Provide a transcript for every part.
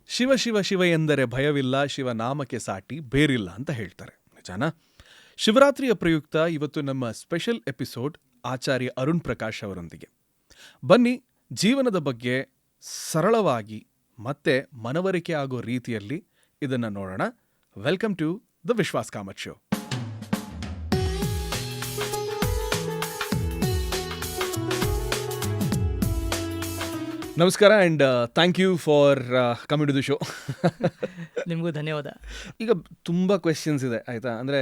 ಶಿವ ಶಿವ ಶಿವ ಎಂದರೆ ಭಯವಿಲ್ಲ, ಶಿವನಾಮಕ್ಕೆ ಸಾಟಿ ಬೇರಿಲ್ಲ ಅಂತ ಹೇಳ್ತಾರೆ. ನಿಜಾನಾ? ಶಿವರಾತ್ರಿಯ ಪ್ರಯುಕ್ತ ಇವತ್ತು ನಮ್ಮ ಸ್ಪೆಷಲ್ ಎಪಿಸೋಡ್ ಆಚಾರ್ಯ ಅರುಣ್ ಪ್ರಕಾಶ್ ಅವರೊಂದಿಗೆ. ಬನ್ನಿ, ಜೀವನದ ಬಗ್ಗೆ ಸರಳವಾಗಿ ಮತ್ತೆ ಮನವರಿಕೆ ಆಗೋ ರೀತಿಯಲ್ಲಿ ಇದನ್ನು ನೋಡೋಣ. Welcome to the Vishwas Kamath show. ನಮಸ್ಕಾರ and thank you for coming to the show. ನಿಮಗೂ ಧನ್ಯವಾದ. ಈಗ ತುಂಬ ಕ್ವೆಶ್ಚನ್ಸ್ ಇದೆ, ಆಯಿತಾ? ಅಂದರೆ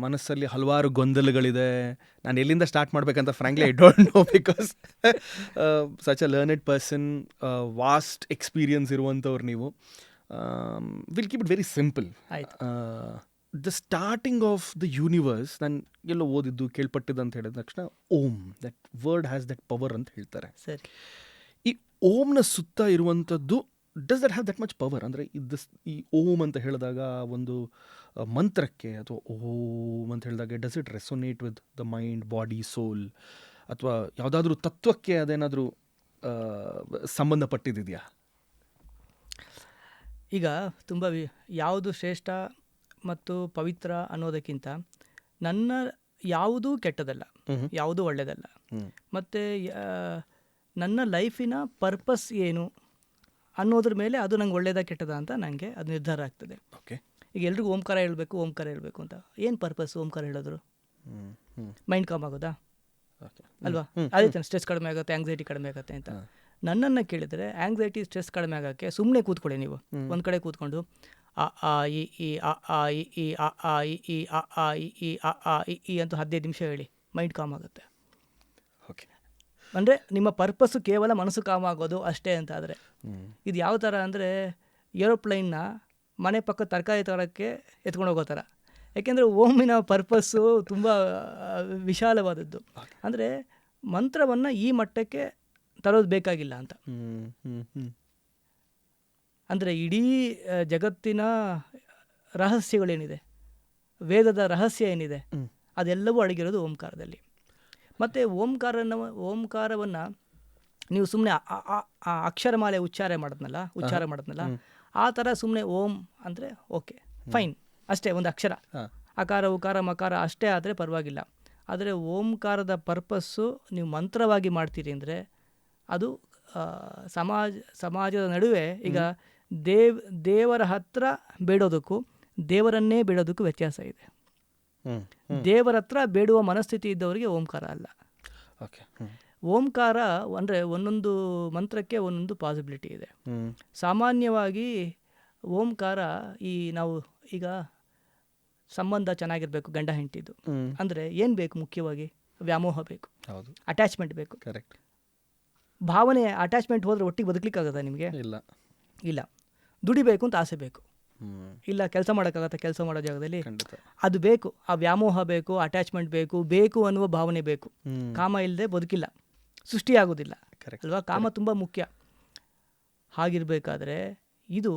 ಮನಸ್ಸಲ್ಲಿ ಹಲವಾರು ಗೊಂದಲಗಳಿದೆ. ನಾನು ಎಲ್ಲಿಂದ ಸ್ಟಾರ್ಟ್ ಮಾಡಬೇಕಂತ frankly I don't know, because such a learned person, vast experience ಇರುವಂಥವ್ರು ನೀವು. Will keep it very simple. ಆಯ್ತು. The starting of the universe, ನಾನು ಎಲ್ಲೋ ಓದಿದ್ದು ಕೇಳ್ಪಟ್ಟಿದ್ದು ಅಂತ ಹೇಳಿದ ತಕ್ಷಣ Om, that word has that power ಅಂತ ಹೇಳ್ತಾರೆ. ಸರಿ. ಈ ಓಮ್ನ ಸುತ್ತ ಇರುವಂಥದ್ದು, does that have that much power? ಅಂದರೆ ಈ ಓಮ್ ಅಂತ ಹೇಳಿದಾಗ ಒಂದು ಮಂತ್ರಕ್ಕೆ ಅಥವಾ ಓಮ್ ಅಂತ ಹೇಳಿದಾಗ does it resonate with the mind, body, soul, ಅಥವಾ ಯಾವುದಾದ್ರೂ ತತ್ವಕ್ಕೆ ಅದೇನಾದರೂ ಸಂಬಂಧಪಟ್ಟಿದೆಯಾ? ಈಗ ತುಂಬ ಯಾವುದು ಶ್ರೇಷ್ಠ ಮತ್ತು ಪವಿತ್ರ ಅನ್ನೋದಕ್ಕಿಂತ ನನ್ನ ಯಾವುದೂ ಕೆಟ್ಟದಲ್ಲ, ಯಾವುದೂ ಒಳ್ಳೆಯದಲ್ಲ. ಮತ್ತು ನನ್ನ ಲೈಫಿನ ಪರ್ಪಸ್ ಏನು ಅನ್ನೋದ್ರ ಮೇಲೆ ಅದು ನಂಗೆ ಒಳ್ಳೇದ ಕೆಟ್ಟದ ಅಂತ ನನಗೆ ಅದು ನಿರ್ಧಾರ ಆಗ್ತದೆ. ಓಕೆ. ಈಗ ಎಲ್ರಿಗೂ ಓಂಕಾರ ಹೇಳಬೇಕು ಅಂತ. ಏನು ಪರ್ಪಸ್ ಓಂಕಾರ ಹೇಳಿದ್ರು? ಮೈಂಡ್ ಕಾಮ್ ಆಗೋದಾ? ಅಲ್ವಾ? ಅದೇ ತಾನೆ, ಸ್ಟ್ರೆಸ್ ಕಡಿಮೆ ಆಗುತ್ತೆ, ಆಂಗ್ಸೈಟಿ ಕಡಿಮೆ ಆಗುತ್ತೆ ಅಂತ. ನನ್ನನ್ನು ಕೇಳಿದರೆ ಆಂಗ್ಸೈಟಿ, ಸ್ಟ್ರೆಸ್ ಕಡಿಮೆ ಆಗೋಕ್ಕೆ ಸುಮ್ಮನೆ ಕೂತ್ಕೊಳ್ಳಿ. ನೀವು ಒಂದು ಕಡೆ ಕೂತ್ಕೊಂಡು ಅ ಆ ಇ ಈ ಅ ಆ ಇ ಈ ಅ ಆ ಇ ಈ ಅ ಆ ಇ ಈ ಅ ಆ ಇ ಈ ಅಂತ 15 ನಿಮಿಷ ಹೇಳಿ, ಮೈಂಡ್ ಕಾಮ್ ಆಗುತ್ತೆ. ಓಕೆ. ಅಂದರೆ ನಿಮ್ಮ ಪರ್ಪಸ್ಸು ಕೇವಲ ಮನಸ್ಸು ಕಾಮ್ ಆಗೋದು ಅಷ್ಟೇ ಅಂತ. ಆದರೆ ಇದು ಯಾವ ಥರ ಅಂದರೆ ಏರೋಪ್ಲೈನ್ನ ಮನೆ ಪಕ್ಕ ತರಕಾರಿ ತರೋಕ್ಕೆ ಎತ್ಕೊಂಡು ಹೋಗೋ ಥರ. ಯಾಕೆಂದರೆ ಓಮಿನ ಪರ್ಪಸ್ಸು ತುಂಬ ವಿಶಾಲವಾದದ್ದು. ಅಂದರೆ ಮಂತ್ರವನ್ನು ಈ ಮಟ್ಟಕ್ಕೆ ತರೋದು ಬೇಕಾಗಿಲ್ಲ ಅಂತ. ಅಂದರೆ ಇಡೀ ಜಗತ್ತಿನ ರಹಸ್ಯಗಳೇನಿದೆ, ವೇದದ ರಹಸ್ಯ ಏನಿದೆ, ಅದೆಲ್ಲವೂ ಅಡಗಿರೋದು ಓಂಕಾರದಲ್ಲಿ. ಮತ್ತು ಓಂಕಾರವನ್ನು ನೀವು ಸುಮ್ಮನೆ ಅಕ್ಷರಮಾಲೆ ಉಚ್ಚಾರ ಮಾಡಿದ್ನಲ್ಲ, ಆ ಥರ ಸುಮ್ಮನೆ ಓಂ ಅಂದರೆ ಓಕೆ, ಫೈನ್, ಅಷ್ಟೇ, ಒಂದು ಅಕ್ಷರ, ಅಕಾರ ಉಕಾರ ಮಕಾರ ಅಷ್ಟೇ ಆದರೆ ಪರವಾಗಿಲ್ಲ. ಆದರೆ ಓಂಕಾರದ ಪರ್ಪಸ್ಸು ನೀವು ಮಂತ್ರವಾಗಿ ಮಾಡ್ತೀರಿ ಅಂದರೆ ಅದು ಸಮಾಜದ ನಡುವೆ ಈಗ ದೇವರ ಹತ್ರ ಬೇಡೋದಕ್ಕೂ ದೇವರನ್ನೇ ಬೇಡೋದಕ್ಕೂ ವ್ಯತ್ಯಾಸ ಇದೆ. ದೇವರ ಹತ್ರ ಬೇಡುವ ಮನಸ್ಥಿತಿ ಇದ್ದವರಿಗೆ ಓಂಕಾರ ಅಲ್ಲ. ಓಂಕಾರ ಅಂದರೆ ಒಂದೊಂದು ಮಂತ್ರಕ್ಕೆ ಒಂದೊಂದು ಪಾಸಿಬಿಲಿಟಿ ಇದೆ. ಸಾಮಾನ್ಯವಾಗಿ ಓಂಕಾರ, ನಾವು ಈಗ ಸಂಬಂಧ ಚೆನ್ನಾಗಿರಬೇಕು, ಗಂಡ ಹೆಂಡತಿದು ಅಂದರೆ ಏನು ಬೇಕು? ಮುಖ್ಯವಾಗಿ ವ್ಯಾಮೋಹ ಬೇಕು, ಅಟ್ಯಾಚ್ಮೆಂಟ್ ಬೇಕು. ಕರೆಕ್ಟ್. ಭಾವನೆ, ಅಟ್ಯಾಚ್ಮೆಂಟ್ ಹೋದರೆ ಒಟ್ಟಿಗೆ ಬದುಕಲಿಕ್ಕಾಗತ್ತಾ ನಿಮಗೆ? ಇಲ್ಲ. ದುಡಿಬೇಕು ಅಂತ ಆಸೆ ಬೇಕು, ಇಲ್ಲ ಕೆಲಸ ಮಾಡೋಕ್ಕಾಗತ್ತೆ, ಕೆಲಸ ಮಾಡೋ ಜಾಗದಲ್ಲಿ ಅದು ಬೇಕು. ಆ ವ್ಯಾಮೋಹ ಬೇಕು, ಅಟ್ಯಾಚ್ಮೆಂಟ್ ಬೇಕು ಅನ್ನುವ ಭಾವನೆ ಬೇಕು. ಕಾಮ ಇಲ್ಲದೆ ಬದುಕಿಲ್ಲ, ಸೃಷ್ಟಿಯಾಗೋದಿಲ್ಲ ಅಲ್ವಾ? ಕಾಮ ತುಂಬ ಮುಖ್ಯ. ಹಾಗಿರಬೇಕಾದ್ರೆ ಇದು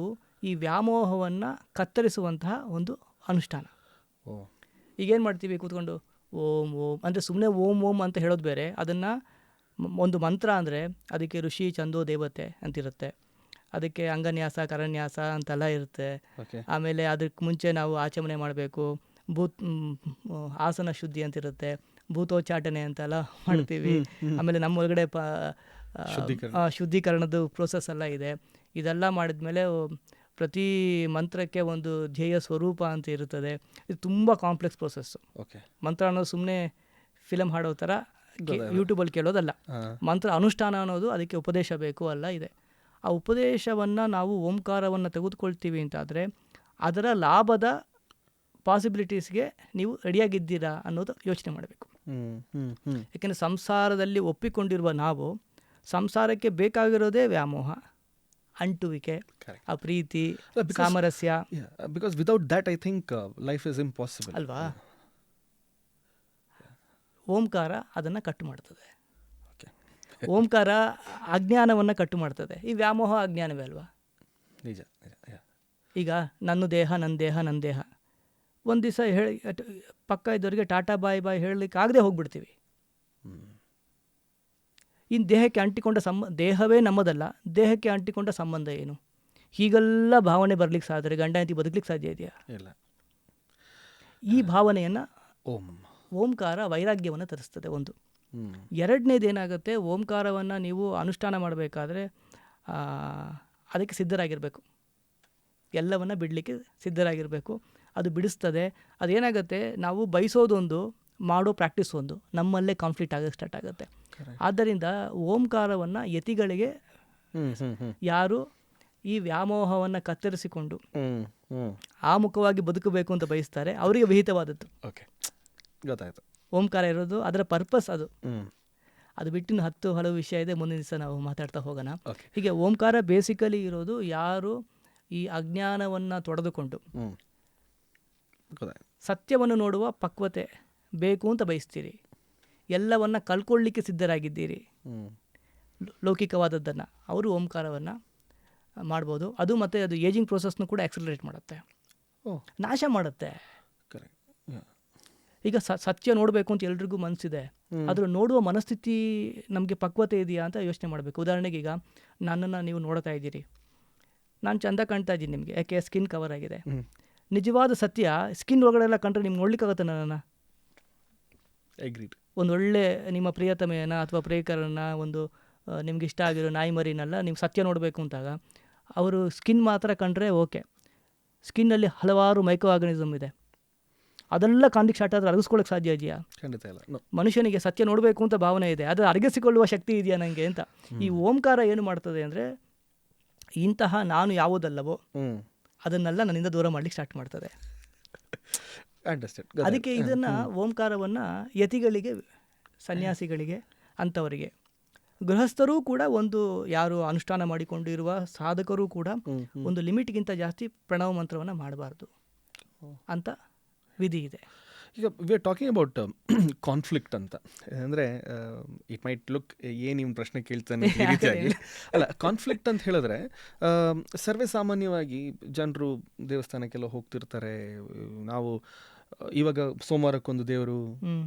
ಈ ವ್ಯಾಮೋಹವನ್ನು ಕತ್ತರಿಸುವಂತಹ ಒಂದು ಅನುಷ್ಠಾನ. ಈಗೇನು ಮಾಡ್ತೀವಿ? ಕೂತ್ಕೊಂಡು ಓಂ ಓಂ ಅಂದರೆ ಸುಮ್ಮನೆ ಓಂ ಓಂ ಅಂತ ಹೇಳೋದು ಬೇರೆ. ಅದನ್ನು ಒಂದು ಮಂತ್ರ ಅಂದರೆ ಅದಕ್ಕೆ ಋಷಿ ಛಂದೋ ದೇವತೆ ಅಂತಿರುತ್ತೆ, ಅದಕ್ಕೆ ಅಂಗನ್ಯಾಸ ಕರನ್ಯಾಸ ಅಂತೆಲ್ಲ ಇರುತ್ತೆ. ಆಮೇಲೆ ಅದಕ್ಕೆ ಮುಂಚೆ ನಾವು ಆಚಮನೆ ಮಾಡಬೇಕು, ಆಸನ ಶುದ್ಧಿ ಅಂತಿರುತ್ತೆ, ಭೂತೋಚ್ಚಾಟನೆ ಅಂತೆಲ್ಲ ಮಾಡ್ತೀವಿ. ಆಮೇಲೆ ನಮ್ಮ ಒಳಗಡೆ ಶುದ್ಧೀಕರಣದ ಪ್ರೋಸೆಸ್ ಎಲ್ಲ ಇದೆ. ಇದೆಲ್ಲ ಮಾಡಿದ್ಮೇಲೆ ಪ್ರತಿ ಮಂತ್ರಕ್ಕೆ ಒಂದು ಧ್ಯೇಯ ಸ್ವರೂಪ ಅಂತ ಇರುತ್ತದೆ. ಇದು ತುಂಬ ಕಾಂಪ್ಲೆಕ್ಸ್ ಪ್ರೋಸೆಸ್ಸು. ಮಂತ್ರ ಅನ್ನೋದು ಸುಮ್ಮನೆ ಫಿಲಮ್ ಹಾಡೋ ಥರ ಯೂಟ್ಯೂಬಲ್ಲಿ ಕೇಳೋದಲ್ಲ. ಮಂತ್ರ ಅನುಷ್ಠಾನ ಅನ್ನೋದು ಅದಕ್ಕೆ ಉಪದೇಶ ಬೇಕು ಅಲ್ಲ ಇದೆ. ಆ ಉಪದೇಶವನ್ನು ನಾವು ಓಂಕಾರವನ್ನು ತೆಗೆದುಕೊಳ್ತೀವಿ ಅಂತಾದರೆ ಅದರ ಲಾಭದ ಪಾಸಿಬಿಲಿಟೀಸ್ಗೆ ನೀವು ರೆಡಿಯಾಗಿದ್ದೀರಾ ಅನ್ನೋದು ಯೋಚನೆ ಮಾಡಬೇಕು. ಯಾಕೆಂದರೆ ಸಂಸಾರದಲ್ಲಿ ಒಪ್ಪಿಕೊಂಡಿರುವ ನಾವು, ಸಂಸಾರಕ್ಕೆ ಬೇಕಾಗಿರೋದೇ ವ್ಯಾಮೋಹ, ಅಂಟುವಿಕೆ, ಆ ಪ್ರೀತಿ, ಸಾಮರಸ್ಯ. Because without that I think life is impossible ಅಲ್ವಾ? ಓಂಕಾರ ಅದನ್ನು ಕಟ್ಟು ಮಾಡ್ತದೆ. ಓಂಕಾರ ಅಜ್ಞಾನವನ್ನು ಕಟ್ಟು ಮಾಡ್ತದೆ. ಈ ವ್ಯಾಮೋಹ ಅಜ್ಞಾನವೇ ಅಲ್ವಾ? ನಿಜ. ಈಗ ನನ್ನ ದೇಹ ಒಂದು ದಿವಸ ಪಕ್ಕ ಇದ್ದವರಿಗೆ ಟಾಟಾ ಬಾಯ್ ಹೇಳಲಿಕ್ಕೆ ಆಗದೆ ಹೋಗ್ಬಿಡ್ತೀವಿ. ಇನ್ನು ದೇಹಕ್ಕೆ ಅಂಟಿಕೊಂಡ ದೇಹವೇ ನಮ್ಮದಲ್ಲ, ದೇಹಕ್ಕೆ ಅಂಟಿಕೊಂಡ ಸಂಬಂಧ ಏನು? ಹೀಗೆಲ್ಲ ಭಾವನೆ ಬರ್ಲಿಕ್ಕೆ ಸಾಧ್ಯ, ಗಂಡ ಹೆಂಡತಿ ಬದುಕಲಿಕ್ಕೆ ಸಾಧ್ಯ ಇದೆಯಾ? ಇಲ್ಲ. ಈ ಭಾವನೆಯನ್ನು ಓಂ. ಓಂಕಾರ ವೈರಾಗ್ಯವನ್ನು ತರಿಸ್ತದೆ ಒಂದು. ಹ್ಮ್. ಎರಡನೇದು ಏನಾಗುತ್ತೆ, ಓಂಕಾರವನ್ನು ನೀವು ಅನುಷ್ಠಾನ ಮಾಡಬೇಕಾದ್ರೆ ಅದಕ್ಕೆ ಸಿದ್ಧರಾಗಿರಬೇಕು, ಎಲ್ಲವನ್ನು ಬಿಡಲಿಕ್ಕೆ ಸಿದ್ಧರಾಗಿರಬೇಕು. ಅದು ಬಿಡಿಸ್ತದೆ. ಅದೇನಾಗುತ್ತೆ, ನಾವು ಬಯಸೋದೊಂದು, ಮಾಡೋ ಪ್ರಾಕ್ಟೀಸ್ ಒಂದು, ನಮ್ಮಲ್ಲೇ ಕಾನ್ಫ್ಲಿಕ್ಟ್ ಆಗೋಕ್ಕೆ ಸ್ಟಾರ್ಟ್ ಆಗುತ್ತೆ. ಆದ್ದರಿಂದ ಓಂಕಾರವನ್ನು ಯತಿಗಳಿಗೆ, ಯಾರು ಈ ವ್ಯಾಮೋಹವನ್ನು ಕತ್ತರಿಸಿಕೊಂಡು ಆ ಮುಖವಾಗಿ ಬದುಕಬೇಕು ಅಂತ ಬಯಸ್ತಾರೆ, ಅವರಿಗೆ ವಿಹಿತವಾದದ್ದು. ಓಕೆ, ಗೊತ್ತಾಯ್ತು. ಓಂಕಾರ ಇರೋದು ಅದರ ಪರ್ಪಸ್ ಅದು. ಅದು ಬಿಟ್ಟಿನ 10 ಹಲವು ವಿಷಯ ಇದೆ, ಮುಂದಿನ ದಿವಸ ನಾವು ಮಾತಾಡ್ತಾ ಹೋಗೋಣ. ಹೀಗೆ ಓಂಕಾರ ಬೇಸಿಕಲಿ ಇರೋದು ಯಾರು ಈ ಅಜ್ಞಾನವನ್ನು ತೊಡೆದುಕೊಂಡು ಸತ್ಯವನ್ನು ನೋಡುವ ಪಕ್ವತೆ ಬೇಕು ಅಂತ ಬಯಸ್ತೀರಿ, ಎಲ್ಲವನ್ನು ಕಳ್ಕೊಳ್ಳಿಕ್ಕೆ ಸಿದ್ಧರಾಗಿದ್ದೀರಿ, ಲೌಕಿಕವಾದದ್ದನ್ನು, ಅವರು ಓಂಕಾರವನ್ನು ಮಾಡ್ಬೋದು. ಅದು ಮತ್ತು ಅದು ಏಜಿಂಗ್ ಪ್ರೋಸೆಸ್ನು ಕೂಡ ಆಕ್ಸಲರೇಟ್ ಮಾಡುತ್ತೆ, ನಾಶ ಮಾಡುತ್ತೆ. ಈಗ ಸತ್ಯ ನೋಡಬೇಕು ಅಂತ ಎಲ್ರಿಗೂ ಮನಸ್ಸಿದೆ, ಆದರೂ ನೋಡುವ ಮನಸ್ಥಿತಿ ನಮಗೆ ಪಕ್ವತೆ ಇದೆಯಾ ಅಂತ ಯೋಚನೆ ಮಾಡಬೇಕು. ಉದಾಹರಣೆಗೆ ಈಗ ನನ್ನನ್ನು ನೀವು ನೋಡ್ತಾ ಇದ್ದೀರಿ, ನಾನು ಚೆಂದ ಕಾಣ್ತಾ ಇದ್ದೀನಿ ನಿಮಗೆ, ಯಾಕೆ ಸ್ಕಿನ್ ಕವರ್ ಆಗಿದೆ. ನಿಜವಾದ ಸತ್ಯ ಸ್ಕಿನ್ ಒಳಗಡೆ ಎಲ್ಲ ಕಂಡ್ರೆ ನಿಮ್ಗೆ ನೋಡ್ಲಿಕ್ಕಾಗುತ್ತೆ ನನ್ನನ್ನು? ಒಂದು ಒಳ್ಳೆ ನಿಮ್ಮ ಪ್ರಿಯತಮೆಯನ್ನು ಅಥವಾ ಪ್ರಿಯಕರನ್ನು, ಒಂದು ನಿಮ್ಗೆ ಇಷ್ಟ ಆಗಿರೋ ನಾಯಿ ಮರಿನೆಲ್ಲ ನೀವು ಸತ್ಯ ನೋಡಬೇಕು ಅಂತಾಗ ಅವರು ಸ್ಕಿನ್ ಮಾತ್ರ ಕಂಡ್ರೆ ಓಕೆ, ಸ್ಕಿನ್ನಲ್ಲಿ ಹಲವಾರು ಮೈಕ್ರೋ ಆರ್ಗನಿಸಮ್ ಇದೆ, ಅದೆಲ್ಲ ಕಾಣ್ಲಿಕ್ಕೆ ಸ್ಟಾರ್ಟ್ ಆದರೆ ಅರಗಿಸ್ಕೊಳ್ಳೋಕೆ ಸಾಧ್ಯ ಇದೆಯಾ? ಖಂಡಿತ ಇಲ್ಲ. ಮನುಷ್ಯನಿಗೆ ಸತ್ಯ ನೋಡಬೇಕು ಅಂತ ಭಾವನೆ ಇದೆ, ಅದು ಅರಗಿಸಿಕೊಳ್ಳುವ ಶಕ್ತಿ ಇದೆಯಾ ನನಗೆ ಅಂತ. ಈ ಓಂಕಾರ ಏನು ಮಾಡ್ತದೆ ಅಂದರೆ, ಇಂತಹ ನಾನು ಯಾವುದಲ್ಲವೋ ಅದನ್ನೆಲ್ಲ ನನ್ನಿಂದ ದೂರ ಮಾಡ್ಲಿಕ್ಕೆ ಸ್ಟಾರ್ಟ್ ಮಾಡ್ತದೆ. ಅದಕ್ಕೆ ಇದನ್ನು ಓಂಕಾರವನ್ನು ಯತಿಗಳಿಗೆ, ಸನ್ಯಾಸಿಗಳಿಗೆ, ಅಂಥವರಿಗೆ, ಗೃಹಸ್ಥರೂ ಕೂಡ, ಒಂದು ಯಾರು ಅನುಷ್ಠಾನ ಮಾಡಿಕೊಂಡಿರುವ ಸಾಧಕರೂ ಕೂಡ ಒಂದು ಲಿಮಿಟ್ಗಿಂತ ಜಾಸ್ತಿ ಪ್ರಣವ ಮಂತ್ರವನ್ನು ಮಾಡಬಾರ್ದು ಅಂತ ವಿಧಿ ಇದೆ. ಈಗ V are talking about conflict ಅಂತ ಅಂದರೆ, ಇಟ್ ಮೈಟ್ ಲುಕ್ ಏನು ಇವ್ನ ಪ್ರಶ್ನೆ ಕೇಳ್ತಾನೆ ಈ ರೀತಿಯಾಗಿ ಅಲ್ಲ. ಕಾನ್ಫ್ಲಿಕ್ಟ್ ಅಂತ ಹೇಳಿದ್ರೆ ಸರ್ವೇ ಸಾಮಾನ್ಯವಾಗಿ ಜನರು ದೇವಸ್ಥಾನಕ್ಕೆಲ್ಲ ಹೋಗ್ತಿರ್ತಾರೆ. ನಾವು ಇವಾಗ ಸೋಮವಾರಕ್ಕೊಂದು ದೇವರು,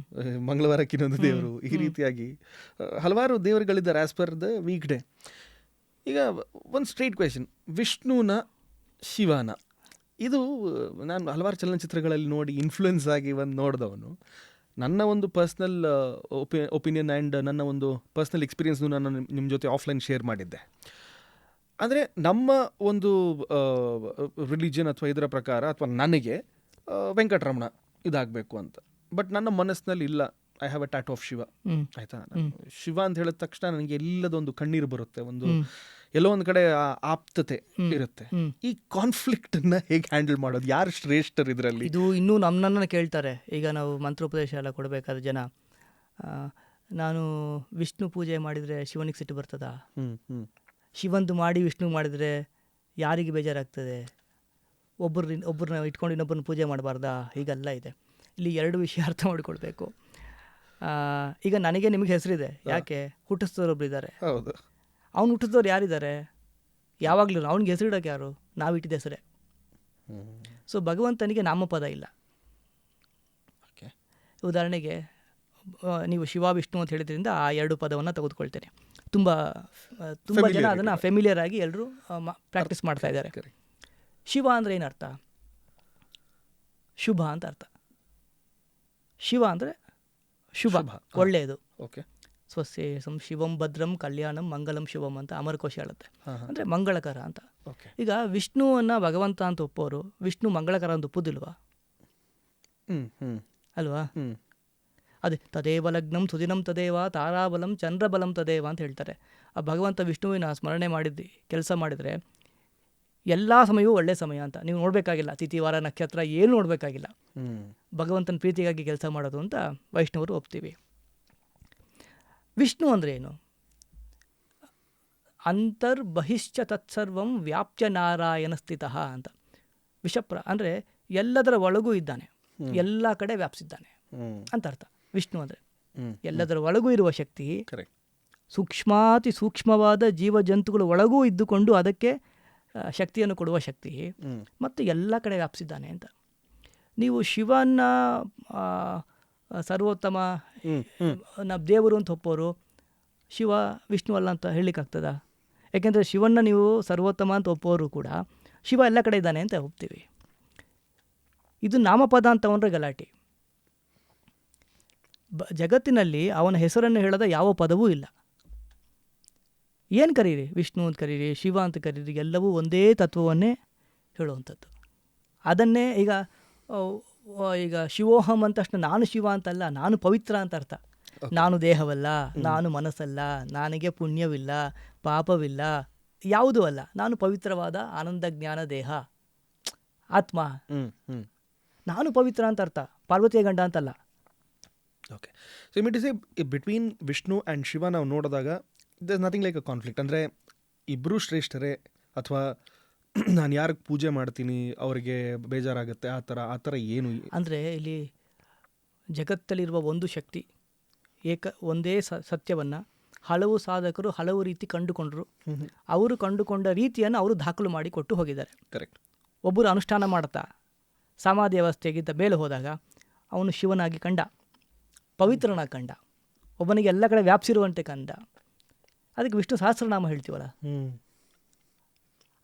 ಮಂಗಳವಾರಕ್ಕಿನ್ನೊಂದು ದೇವರು, ಈ ರೀತಿಯಾಗಿ ಹಲವಾರು ದೇವರುಗಳಿದ್ದಾರೆ as per the week day. ಈಗ ಒಂದು ಸ್ಟ್ರೈಟ್ ಕ್ವೆಶನ್, ವಿಷ್ಣುನ ಶಿವನ, ಇದು ನಾನು ಹಲವಾರು ಚಲನಚಿತ್ರಗಳಲ್ಲಿ ನೋಡಿ ಇನ್ಫ್ಲುಯೆನ್ಸ್ ಆಗಿ ಒಂದು ನೋಡಿದವನು. ನನ್ನ ಒಂದು ಪರ್ಸ್ನಲ್ ಒಪಿನಿಯನ್ ಆ್ಯಂಡ್ ನನ್ನ ಒಂದು ಪರ್ಸ್ನಲ್ ಎಕ್ಸ್ಪೀರಿಯನ್ಸ್ನು ನಾನು ನಿಮ್ಮ ಜೊತೆ ಆಫ್ಲೈನ್ ಶೇರ್ ಮಾಡಿದ್ದೆ. ಅಂದರೆ ನಮ್ಮ ಒಂದು ರಿಲಿಜನ್ ಅಥವಾ ಇದರ ಪ್ರಕಾರ, ಅಥವಾ ನನಗೆ ವೆಂಕಟರಮಣ ಇದಾಗಬೇಕು ಅಂತ, ಬಟ್ ನನ್ನ ಮನಸ್ಸಿನಲ್ಲಿ ಇಲ್ಲ, I have A tattoo of Shiva. ಆಯಿತಾ, ಶಿವ ಅಂತ ಹೇಳಿದ ತಕ್ಷಣ ನನಗೆ ಎಲ್ಲದೊಂದು ಕಣ್ಣೀರು ಬರುತ್ತೆ, ಒಂದು ಎಲ್ಲೋ ಒಂದು ಕಡೆ ಆಪ್ತತೆ ಇರುತ್ತೆ. ಈ ಕಾನ್ಫ್ಲಿಕ್ಟನ್ನು ಹೇಗೆ ಹ್ಯಾಂಡಲ್ ಮಾಡೋದು, ಯಾರು ಶ್ರೇಷ್ಠರು ಇದರಲ್ಲಿ? ಇದು ಇನ್ನೂ ನಮ್ಮನ್ನ ಕೇಳ್ತಾರೆ. ಈಗ ನಾವು ಮಂತ್ರೋಪದೇಶ ಎಲ್ಲ ಕೊಡಬೇಕಾದ್ರೆ ಜನ, ನಾನು ವಿಷ್ಣು ಪೂಜೆ ಮಾಡಿದರೆ ಶಿವನಿಗೆ ಸಿಟ್ಟು ಬರ್ತದಾ? ಶಿವಂದು ಮಾಡಿ ವಿಷ್ಣು ಮಾಡಿದರೆ ಯಾರಿಗೆ ಬೇಜಾರಾಗ್ತದೆ? ಒಬ್ಬರನ್ನ ಇಟ್ಕೊಂಡು ಇನ್ನೊಬ್ಬರನ್ನ ಪೂಜೆ ಮಾಡಬಾರ್ದಾ? ಹೀಗೆಲ್ಲ ಇದೆ. ಇಲ್ಲಿ 2 ವಿಷಯ ಅರ್ಥ ಮಾಡಿಕೊಳ್ಬೇಕು. ಈಗ ನನಗೆ ನಿಮಗೆ ಹೆಸರಿದೆ, ಯಾಕೆ? ಹುಟ್ಟಿಸಿದವರೊಬ್ರು ಇದ್ದಾರೆ. ಹೌದು. ಅವ್ನು ಹುಟ್ಟಿಸಿದವ್ರು ಯಾರಿದ್ದಾರೆ? ಯಾವಾಗಲೂ ಅವ್ನಿಗೆ ಹೆಸರಿಡೋಕೆ ಯಾರು? ನಾವು ಇಟ್ಟಿದ್ದ ಹೆಸರೇ. ಸೊ ಭಗವಂತನಿಗೆ ನಾಮಪದ ಇಲ್ಲ. ಉದಾಹರಣೆಗೆ ನೀವು ಶಿವ ವಿಷ್ಣು ಅಂತ ಹೇಳಿದ್ರಿಂದ ಆ 2 ಪದವನ್ನು ತೆಗೆದುಕೊಳ್ತೇನೆ. ತುಂಬ ಜನ ಅದನ್ನು ಫೆಮಿಲಿಯರ್ ಆಗಿ ಎಲ್ಲರೂ ಪ್ರಾಕ್ಟೀಸ್ ಮಾಡ್ತಾ ಇದ್ದಾರೆ. ಶಿವ ಅಂದರೆ ಏನರ್ಥ? ಶುಭ ಅಂತ ಅರ್ಥ. ಶಿವ ಅಂದರೆ ಶುಭ, ಒಳ್ಳೆಯದು. ಓಕೆ. ಸ್ವಸ್ಯ ಶಿವಂ ಭದ್ರಂ ಕಲ್ಯಾಣಂ ಮಂಗಲಂ ಶುಭಂ ಅಂತ ಅಮರಕೋಶ ಹೇಳುತ್ತೆ. ಅಂದರೆ ಮಂಗಳಕರ ಅಂತ. ಈಗ ವಿಷ್ಣುವನ್ನು ಭಗವಂತ ಅಂತ ಒಪ್ಪೋರು ವಿಷ್ಣು ಮಂಗಳಕರ ಅಂತ ಒಪ್ಪುದಿಲ್ವಾ? ಅಲ್ವಾ? ಅದೇ ತದೇವ ಲಗ್ನಂ ಸುದಿನಂ ತದೇವ ತಾರಾಬಲಂ ಚಂದ್ರಬಲಂ ತದೇವ ಅಂತ ಹೇಳ್ತಾರೆ. ಆ ಭಗವಂತ ವಿಷ್ಣುವಿನ ಸ್ಮರಣೆ ಮಾಡಿದ್ದು ಕೆಲಸ ಮಾಡಿದರೆ ಎಲ್ಲ ಸಮಯವೂ ಒಳ್ಳೆಯ ಸಮಯ ಅಂತ. ನೀವು ನೋಡಬೇಕಾಗಿಲ್ಲ, ತಿಥಿ ವಾರ ನಕ್ಷತ್ರ ಏನು ನೋಡಬೇಕಾಗಿಲ್ಲ, ಭಗವಂತನ ಪ್ರೀತಿಗಾಗಿ ಕೆಲಸ ಮಾಡೋದು ಅಂತ ವೈಷ್ಣವರು ಒಪ್ತೀವಿ. ವಿಷ್ಣು ಅಂದರೆ ಏನು? ಅಂತರ್ಬಹಿಶ್ಚ ತತ್ಸರ್ವಂ ವ್ಯಾಪ್ಯ ನಾರಾಯಣ ಸ್ಥಿತಃ ಅಂತ. ಅಂದರೆ ಎಲ್ಲದರ ಒಳಗೂ ಇದ್ದಾನೆ, ಎಲ್ಲ ಕಡೆ ವ್ಯಾಪಿಸಿದ್ದಾನೆ ಅಂತ ಅರ್ಥ. ವಿಷ್ಣು ಅಂದರೆ ಎಲ್ಲದರ ಒಳಗೂ ಇರುವ ಶಕ್ತಿ, ಸೂಕ್ಷ್ಮಾತಿ ಸೂಕ್ಷ್ಮವಾದ ಜೀವಜಂತುಗಳ ಒಳಗೂ ಇದ್ದುಕೊಂಡು ಅದಕ್ಕೆ ಶಕ್ತಿಯನ್ನು ಕೊಡುವ ಶಕ್ತಿ, ಮತ್ತು ಎಲ್ಲ ಕಡೆ ವ್ಯಾಪಿಸಿದ್ದಾನೆ ಅಂತ. ನೀವು ಶಿವನ ಸರ್ವೋತ್ತಮ ದೇವರು ಅಂತ ಒಪ್ಪೋರು ಶಿವ ವಿಷ್ಣು ಅಲ್ಲ ಅಂತ ಹೇಳಲಿಕ್ಕಾಗ್ತದ? ಯಾಕೆಂದರೆ ಶಿವನ್ನ ನೀವು ಸರ್ವೋತ್ತಮ ಅಂತ ಒಪ್ಪೋರು ಕೂಡ ಶಿವ ಎಲ್ಲ ಕಡೆ ಇದ್ದಾನೆ ಅಂತ ಒಪ್ತೀವಿ. ಇದು ನಾಮಪದ ಅಂತ ಅಂದರೆ ಗಲಾಟೆ. ಜಗತ್ತಿನಲ್ಲಿ ಅವನ ಹೆಸರನ್ನು ಹೇಳದ ಯಾವ ಪದವೂ ಇಲ್ಲ. ಏನು ಕರೀರಿ, ವಿಷ್ಣು ಅಂತ ಕರೀರಿ, ಶಿವ ಅಂತ ಕರೀರಿ, ಎಲ್ಲವೂ ಒಂದೇ ತತ್ವವನ್ನೇ ಹೇಳುವಂಥದ್ದು. ಅದನ್ನೇ ಈಗ ಶಿವೋಹಂ ಅಂತ ತಕ್ಷಣ ನಾನು ಶಿವ ಅಂತಲ್ಲ, ನಾನು ಪವಿತ್ರ ಅಂತ ಅರ್ಥ. ನಾನು ದೇಹವಲ್ಲ, ನಾನು ಮನಸ್ಸಲ್ಲ, ನನಗೆ ಪುಣ್ಯವಿಲ್ಲ, ಪಾಪವಿಲ್ಲ, ಯಾವುದೂ ಅಲ್ಲ. ನಾನು ಪವಿತ್ರವಾದ ಆನಂದ ಜ್ಞಾನ ದೇಹ, ಆತ್ಮ. ನಾನು ಪವಿತ್ರ ಅಂತ ಅರ್ಥ, ಪಾರ್ವತಿಯ ಗಂಡ ಅಂತಲ್ಲ. Okay, so it is between Vishnu and Shiva ನಾವು ನೋಡಿದಾಗ there nothing like a conflict. ಅಂದರೆ ಇಬ್ಬರೂ ಶ್ರೇಷ್ಠರೇ, ಅಥವಾ ನಾನು ಯಾರಿಗೆ ಪೂಜೆ ಮಾಡ್ತೀನಿ ಅವರಿಗೆ ಬೇಜಾರಾಗುತ್ತೆ, ಆ ಥರ ಏನು? ಅಂದರೆ ಇಲ್ಲಿ ಜಗತ್ತಲ್ಲಿರುವ ಒಂದು ಶಕ್ತಿ, ಒಂದೇ ಸತ್ಯವನ್ನು ಹಲವು ಸಾಧಕರು ಹಲವು ರೀತಿ ಕಂಡುಕೊಂಡರು. ಅವರು ಕಂಡುಕೊಂಡ ರೀತಿಯನ್ನು ಅವರು ದಾಖಲು ಮಾಡಿ ಕೊಟ್ಟು ಹೋಗಿದ್ದಾರೆ. ಕರೆಕ್ಟ್. ಒಬ್ಬರು ಅನುಷ್ಠಾನ ಮಾಡ್ತಾ ಸಮಾಧಿ ಅವಸ್ಥೆಗಿಂತ ಮೇಲೆ ಹೋದಾಗ ಅವನು ಶಿವನಾಗಿ ಕಂಡ, ಪವಿತ್ರನಾಗಿ ಕಂಡ, ಒಬ್ಬನಿಗೆ ಎಲ್ಲ ಕಡೆ ವ್ಯಾಪಿಸಿರುವಂತೆ ಕಂಡ. ಅದಕ್ಕೆ ವಿಷ್ಣು ಸಹಸ್ರನಾಮ ಹೇಳ್ತೀವಲ್ಲ,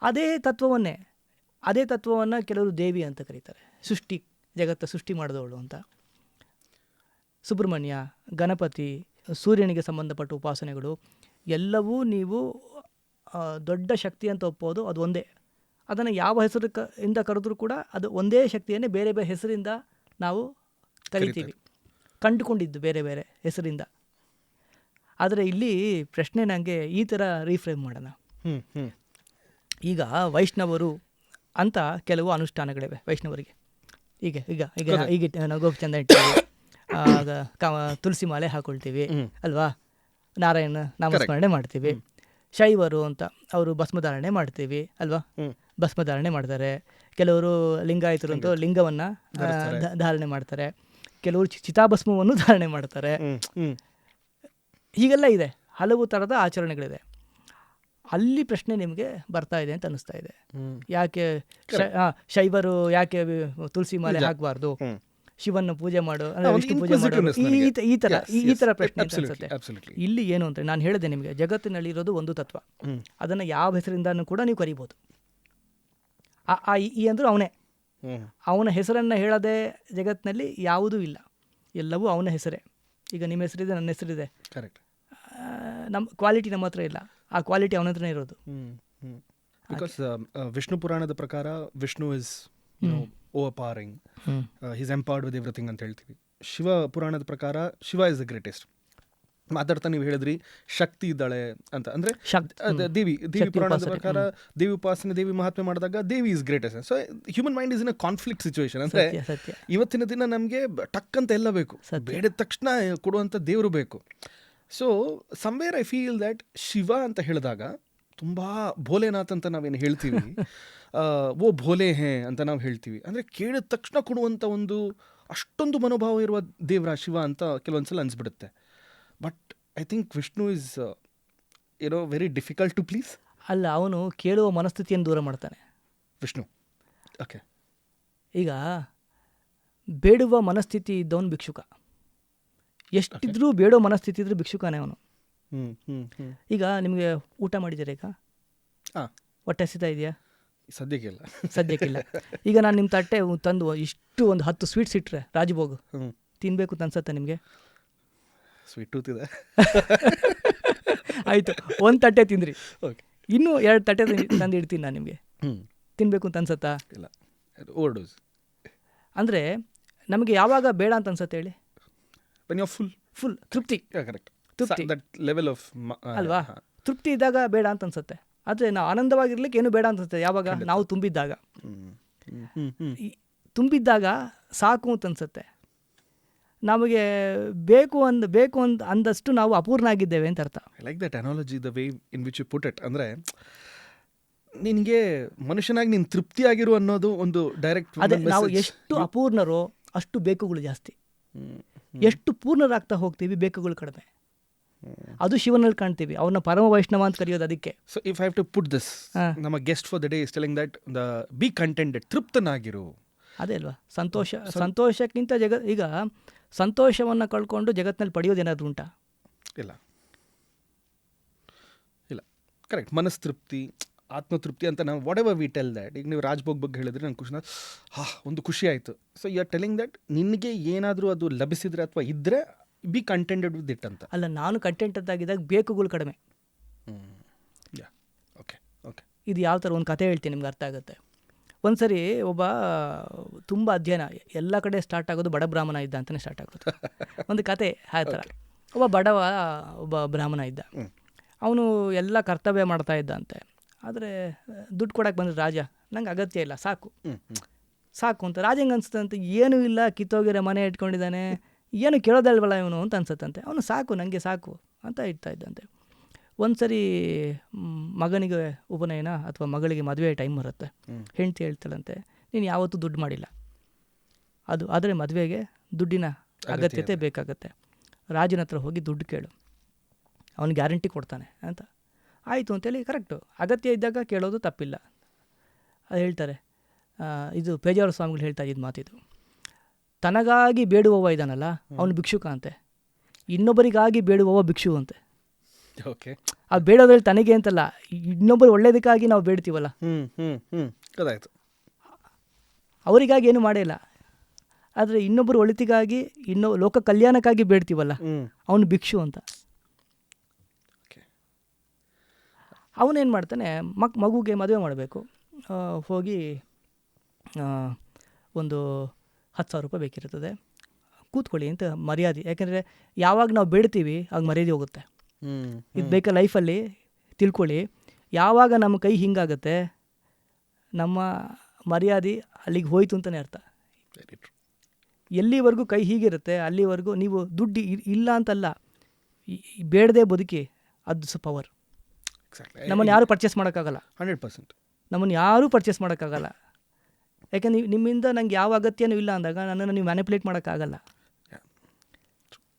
ಅದೇ ತತ್ವವನ್ನು ಕೆಲವರು ದೇವಿ ಅಂತ ಕರೀತಾರೆ. ಜಗತ್ತ ಸೃಷ್ಟಿ ಮಾಡಿದವಳು ಅಂತ. ಸುಬ್ರಹ್ಮಣ್ಯ, ಗಣಪತಿ, ಸೂರ್ಯನಿಗೆ ಸಂಬಂಧಪಟ್ಟ ಉಪಾಸನೆಗಳು ಎಲ್ಲವೂ ನೀವು ದೊಡ್ಡ ಶಕ್ತಿ ಅಂತ ಒಪ್ಪೋದು ಅದು ಒಂದೇ. ಅದನ್ನು ಯಾವ ಹೆಸರು ಇಂದ ಕರೆದ್ರೂ ಕೂಡ ಅದು ಒಂದೇ ಶಕ್ತಿಯನ್ನೇ ಬೇರೆ ಬೇರೆ ಹೆಸರಿಂದ ನಾವು ಕರಿತೀವಿ, ಕಂಡುಕೊಂಡಿದ್ದು ಬೇರೆ ಬೇರೆ ಹೆಸರಿಂದ. ಆದರೆ ಇಲ್ಲಿ ಪ್ರಶ್ನೆ ನನಗೆ ಈ ಥರ ರೀಫ್ರೇಮ್ ಮಾಡೋಣ. ಈಗ ವೈಷ್ಣವರು ಅಂತ ಕೆಲವು ಅನುಷ್ಠಾನಗಳಿವೆ ವೈಷ್ಣವರಿಗೆ. ಈಗ ಈಗ ಈಗ ಈಗ ನಾವು ಗೋಪಿಚಂದ ಇಡ್ತೀವಿ, ತುಳಸಿ ಮಾಲೆ ಹಾಕೊಳ್ತೀವಿ ಅಲ್ವಾ, ನಾರಾಯಣ ನಾಮಸ್ಮರಣೆ ಮಾಡ್ತೀವಿ. ಶೈವರು ಅಂತ ಅವರು ಭಸ್ಮಧಾರಣೆ ಮಾಡ್ತೀವಿ ಅಲ್ವಾ, ಭಸ್ಮಧಾರಣೆ ಮಾಡ್ತಾರೆ. ಕೆಲವರು ಲಿಂಗಾಯತರು ಅಂತ ಲಿಂಗವನ್ನು ಧಾರಣೆ ಮಾಡ್ತಾರೆ. ಕೆಲವರು ಚಿತಾಭಸ್ಮವನ್ನು ಧಾರಣೆ ಮಾಡ್ತಾರೆ. ಹೀಗೆಲ್ಲ ಇದೆ, ಹಲವು ಥರದ ಆಚರಣೆಗಳಿದೆ. ಅಲ್ಲಿ ಪ್ರಶ್ನೆ ನಿಮಗೆ ಬರ್ತಾ ಇದೆ ಅಂತ ಅನಿಸ್ತಾ ಇದೆ. ಯಾಕೆ ಶೈವರು ಯಾಕೆ ತುಳಸಿ ಮಾಲೆ ಹಾಕಬಾರ್ದು, ಶಿವನ ಪೂಜೆ ಮಾಡು, ವಿಷ್ಣು ಪೂಜೆ ಮಾಡು, ಈ ಥರ ಪ್ರಶ್ನೆ ಅನ್ಸುತ್ತೆ. ಇಲ್ಲಿ ಏನು ಅಂತ ನಾನು ಹೇಳಿದೆ ನಿಮಗೆ, ಜಗತ್ತಿನಲ್ಲಿ ಇರೋದು ಒಂದು ತತ್ವ. ಅದನ್ನು ಯಾವ ಹೆಸರಿಂದನೂ ಕೂಡ ನೀವು ಕರಿಬೋದು. ಈ ಅಂದರೂ ಅವನೇ. ಅವನ ಹೆಸರನ್ನು ಹೇಳದೆ ಜಗತ್ತಿನಲ್ಲಿ ಯಾವುದೂ ಇಲ್ಲ, ಎಲ್ಲವೂ ಅವನ ಹೆಸರೇ. ಈಗ ನಿಮ್ಮ ಹೆಸರಿದೆ, ನನ್ನ ಹೆಸರಿದೆ, ಕರೆಕ್ಟ್. ನಮ್ಮ ಕ್ವಾಲಿಟಿ ನಮ್ಮ ಹತ್ರ ಇಲ್ಲ, ಆ ಕ್ವಾಲಿಟಿ ಅವನ ಹತ್ರನೇ ಇರೋದು. ಬಿಕಾಸ್ ವಿಷ್ಣು ಪುರಾಣದ ಪ್ರಕಾರ Vishnu is overpowering, he's empowered with everything ಅಂತ ಹೇಳ್ತೀವಿ. ಶಿವ ಪುರಾಣದ ಪ್ರಕಾರ ಶಿವ ಇಸ್ ದ ಗ್ರೇಟೆಸ್ಟ್. ಮಾತಾಡ್ತಾ ನೀವು ಹೇಳಿದ್ರಿ ಶಕ್ತಿ ಇದ್ದಾಳೆ ಅಂತ, ಅಂದರೆ ದೇವಿ ಪುರಾಣದ ಪ್ರಕಾರ ದೇವಿ ಉಪಾಸನೆ, ದೇವಿ ಮಹಾತ್ಮೆ ಮಾಡಿದಾಗ Devi is greatest. So human mind is in a conflict situation. ಅಂದರೆ ಇವತ್ತಿನ ದಿನ ನಮಗೆ ಟಕ್ ಅಂತ ಎಲ್ಲ ಬೇಕು, ಬೇಡಿದ ತಕ್ಷಣ ಕೊಡುವಂಥ ದೇವರು ಬೇಕು. So somewhere I feel that Shiva ಅಂತ ಹೇಳಿದಾಗ ತುಂಬ ಭೋಲೆನಾಥ್ ಅಂತ ನಾವೇನು ಹೇಳ್ತೀವಿ, ಓ ಭೋಲೆ ಹೇ ಅಂತ ನಾವು ಹೇಳ್ತೀವಿ. ಅಂದರೆ ಕೇಳಿದ ತಕ್ಷಣ ಕೊಡುವಂಥ ಒಂದು ಅಷ್ಟೊಂದು ಮನೋಭಾವ ಇರುವ ದೇವರ ಶಿವ ಅಂತ ಕೆಲವೊಂದ್ಸಲ ಅನಿಸ್ಬಿಡುತ್ತೆ. But I think Vishnu is very difficult to please. ಅಲ್ಲ, ಅವನು ಕೇಳುವ ಮನಸ್ಥಿತಿಯನ್ನು ದೂರ ಮಾಡ್ತಾನೆ ವಿಷ್ಣು. ಓಕೆ, ಈಗ ಬೇಡುವ ಮನಸ್ಥಿತಿ ಇದ್ದವನು ಭಿಕ್ಷುಕ. ಎಷ್ಟಿದ್ರೂ ಬೇಡೋ ಮನಸ್ಥಿತಿ ಇದ್ರೂ ಭಿಕ್ಷುಕನೇ ಅವನು. ಈಗ ನಿಮಗೆ ಊಟ ಮಾಡಿದ್ದೀರಾ? ಈಗ ಹೊಟ್ಟೆ ಹಸಿತಾ ಇದೆಯಾ? ಸದ್ಯಕ್ಕಿಲ್ಲ. ಈಗ ನಾನು ನಿಮ್ಮ ತಟ್ಟೆ ತಂದು ಇಷ್ಟು ಒಂದು 10 ಸ್ವೀಟ್ಸ್ ಇಟ್ಟರೆ ರಾಜಭೋಗ್ ತಿನ್ನಬೇಕು ಅಂತ ಅನ್ಸತ್ತೆ ನಿಮಗೆ? ಸ್ವೀಟ್ ಟೂತ್ ಇದೆ. ಆಯಿತು, ಒಂದು ತಟ್ಟೆ ತಿಂದ್ರಿ, ಇನ್ನೂ 2 ತಟ್ಟೆ ತಂದು ಇಡ್ತೀನಿ ನಾನು ನಿಮಗೆ, ತಿನ್ನಬೇಕು ಅಂತ ಅನ್ಸತ್ತಾ? ಇಲ್ಲ, ಓವರ್ಡೋಸ್. ಅಂದರೆ ನಮಗೆ ಯಾವಾಗ ಬೇಡ ಅಂತ ಅನ್ಸತ್ತೆ ಹೇಳಿ? ಫುಲ್ ತೃಪ್ತಿ, ಲೆವೆಲ್ ಆಫ್ ಅಲ್ವಾ? ತೃಪ್ತಿ ಇದ್ದಾಗ ಬೇಡ ಅಂತ ಅನ್ಸುತ್ತೆ. ಆದರೆ ನಾವು ಆನಂದವಾಗಿರ್ಲಿಕ್ಕೆ ಏನು ಬೇಡ ಅನ್ಸುತ್ತೆ ಯಾವಾಗ? ನಾವು ತುಂಬಿದ್ದಾಗ ಸಾಕು ಅಂತ ಅನ್ಸುತ್ತೆ. ನಮಗೆ ಬೇಕು ಅಂದಷ್ಟು ನಾವು ಅಪೂರ್ಣ ಆಗಿದ್ದೇವೆ ಅಂತ ಅರ್ಥ. Like that analogy, the way in which you put it. ಅಂದರೆ ನಿನಗೆ ಮನುಷ್ಯನಾಗಿ ನೀನು ತೃಪ್ತಿಯಾಗಿರು ಅನ್ನೋದು ಒಂದು ಡೈರೆಕ್ಟ್. ಅದೇ, ನಾವು ಎಷ್ಟು ಅಪೂರ್ಣರೋ ಅಷ್ಟು ಬೇಕುಗಳು ಜಾಸ್ತಿ. ಎಷ್ಟು ಪೂರ್ಣರಾಗ್ತಾ ಹೋಗ್ತೀವಿ, ಬೇಕುಗಳು ಕಡಿಮೆ. ಅದು ಶಿವನಲ್ಲಿ ಕಾಣ್ತೀವಿ. ಅವ್ರನ್ನ ಪರಮ ವೈಷ್ಣವ ಅಂತ ಕರೆಯೋದು ಅದಕ್ಕೆ. So if I have to put this, ನಮ್ಮ guest for the day is telling that be contented, ತೃಪ್ತನಾಗಿರು. ಅದೇ ಅಲ್ವಾ ಸಂತೋಷಕ್ಕಿಂತ ಈಗ ಸಂತೋಷವನ್ನು ಕಳ್ಕೊಂಡು ಜಗತ್ತಿನಲ್ಲಿ ಪಡೆಯೋದೇನಾದ್ರೂ ಉಂಟಾ? ಇಲ್ಲ. ಕರೆಕ್ಟ್. ಮನಸ್ತೃಪ್ತಿ, ಆತ್ಮತೃಪ್ತಿ ಅಂತ ನಾವು whatever we tell that. ಈಗ ನೀವು ರಾಜ್ಭೋಗ್ ಬಗ್ಗೆ ಹೇಳಿದ್ರೆ ನಂಗೆ ಒಂದು ಖುಷಿ ಆಯಿತು. So you are telling that ನಿನಗೆ ಏನಾದರೂ ಅದು ಲಭಿಸಿದ್ರೆ ಅಥವಾ ಇದ್ದರೆ ಬಿ ಕಂಟೆಂಟೆಡ್ ವಿತ್ ಇಟ್ ಅಂತ. ಅಲ್ಲ, ನಾನು ಕಂಟೆಂಟ್ ಆಗಿದ್ದಾಗ ಬೇಕುಗಳು ಕಡಿಮೆ. Okay okay. ಇದು ಯಾವ ಥರ ಒಂದು ಕತೆ ಹೇಳ್ತೀನಿ, ನಿಮ್ಗೆ ಅರ್ಥ ಆಗುತ್ತೆ. ಒಂದು ಸರಿ ಒಬ್ಬ ತುಂಬ ಅಧ್ಯಯನ ಎಲ್ಲ ಕಡೆ ಸ್ಟಾರ್ಟ್ ಆಗೋದು ಬಡ ಬ್ರಾಹ್ಮಣ ಇದ್ದ ಅಂತಲೇ ಸ್ಟಾರ್ಟ್ ಆಗೋದು. ಒಂದು ಕತೆ ಆ ಥರ. ಒಬ್ಬ ಬ್ರಾಹ್ಮಣ ಇದ್ದ. ಅವನು ಎಲ್ಲ ಕರ್ತವ್ಯ ಮಾಡ್ತಾ ಇದ್ದಂತೆ. ಆದರೆ ದುಡ್ಡು ಕೊಡೋಕೆ ಬಂದರೆ ರಾಜ, ನಂಗೆ ಅಗತ್ಯ ಇಲ್ಲ, ಸಾಕು ಅಂತ. ರಾಜ ಹೆಂಗೆ ಅನಿಸ್ತಂತೆ, ಏನೂ ಇಲ್ಲ, ಕಿತ್ತೋಗಿರೋ ಮನೆ ಇಟ್ಕೊಂಡಿದ್ದಾನೆ, ಏನು ಕೇಳೋದಲ್ವಲ್ಲ ಇವನು ಅಂತ ಅನ್ಸತ್ತಂತೆ. ಅವನು ನನಗೆ ಸಾಕು ಅಂತ ಇಡ್ತಾ ಇದ್ದಂತೆ. ಒಂದು ಸರಿ ಮಗನಿಗೆ ಉಪನಯನ ಅಥವಾ ಮಗಳಿಗೆ ಮದುವೆ ಟೈಮ್ ಬರುತ್ತೆ. ಹೆಂಡತಿ ಹೇಳ್ತಾಳಂತೆ, ನೀನು ಯಾವತ್ತೂ ದುಡ್ಡು ಮಾಡಿಲ್ಲ, ಆದರೆ ಮದುವೆಗೆ ದುಡ್ಡಿನ ಅಗತ್ಯತೆ ಬೇಕಾಗತ್ತೆ, ರಾಜನ ಹತ್ರ ಹೋಗಿ ದುಡ್ಡು ಕೇಳು, ಅವನು ಗ್ಯಾರಂಟಿ ಕೊಡ್ತಾನೆ ಅಂತ. ಆಯಿತು ಅಂತೇಳಿ ಕರೆಕ್ಟು, ಅಗತ್ಯ ಇದ್ದಾಗ ಕೇಳೋದು ತಪ್ಪಿಲ್ಲ. ಅದು ಹೇಳ್ತಾರೆ, ಇದು ಪೇಜಾವರ ಸ್ವಾಮಿಗಳು ಹೇಳ್ತಾ ಇದ್ದ ಮಾತಿದು. ತನಗಾಗಿ ಬೇಡುವವ ಇದ್ದಾನಲ್ಲ ಅವನು ಭಿಕ್ಷುಕ ಅಂತೆ, ಇನ್ನೊಬ್ಬರಿಗಾಗಿ ಬೇಡುವವ ಭಿಕ್ಷು ಅಂತೆ. ಓಕೆ. ಆ ಬೇಡೋದ್ರಲ್ಲಿ ತನಗೆ ಅಂತಲ್ಲ, ಇನ್ನೊಬ್ಬರು ಒಳ್ಳೇದಕ್ಕಾಗಿ ನಾವು ಬೇಡ್ತೀವಲ್ಲ, ಗೊತ್ತಾಯ್ತು. ಅವರಿಗಾಗಿ ಏನು ಮಾಡಿಲ್ಲ, ಆದರೆ ಇನ್ನೊಬ್ಬರು ಒಳಿತಿಗಾಗಿ ಲೋಕ ಕಲ್ಯಾಣಕ್ಕಾಗಿ ಬೇಡ್ತೀವಲ್ಲ, ಅವನು ಭಿಕ್ಷು ಅಂತ. ಅವನೇನು ಮಾಡ್ತಾನೆ, ಮಗುಗೆ ಮದುವೆ ಮಾಡಬೇಕು, ಹೋಗಿ ಒಂದು 10,000 ರೂಪಾಯಿ ಬೇಕಿರ್ತದೆ, ಕೂತ್ಕೊಳ್ಳಿ ಅಂತ ಮರ್ಯಾದೆ. ಯಾಕೆಂದರೆ ಯಾವಾಗ ನಾವು ಬೇಡ್ತೀವಿ ಆಗ ಮರ್ಯಾದೆ ಹೋಗುತ್ತೆ. ಇದು ಬೇಕಾ ಲೈಫಲ್ಲಿ ತಿಳ್ಕೊಳ್ಳಿ. ಯಾವಾಗ ನಮ್ಮ ಕೈ ಹಿಂಗಾಗತ್ತೆ, ನಮ್ಮ ಮರ್ಯಾದೆ ಅಲ್ಲಿಗೆ ಹೋಯ್ತು ಅಂತಲೇ ಅರ್ಥ. ಎಲ್ಲಿವರೆಗೂ ಕೈ ಹೀಗಿರುತ್ತೆ ಅಲ್ಲಿವರೆಗೂ ನೀವು ದುಡ್ಡು ಇಲ್ಲ ಅಂತಲ್ಲ, ಬೇಡದೆ ಬದುಕಿ, ಅದು ಪವರ್. ನಮ್ಮನ್ನು ಯಾರೂ ಪರ್ಚೇಸ್ ಮಾಡೋಕ್ಕಾಗಲ್ಲ. 100% ನಮ್ಮನ್ನು ಯಾರೂ ಪರ್ಚೇಸ್ ಮಾಡೋಕ್ಕಾಗಲ್ಲ. ಯಾಕೆಂದ್ರೆ ನಿಮ್ಮಿಂದ ನಂಗೆ ಯಾವ ಅಗತ್ಯನೂ ಇಲ್ಲ ಅಂದಾಗ ನನ್ನನ್ನು ನೀವು ಮ್ಯಾನಿಪುಲೇಟ್ ಮಾಡೋಕ್ಕಾಗಲ್ಲ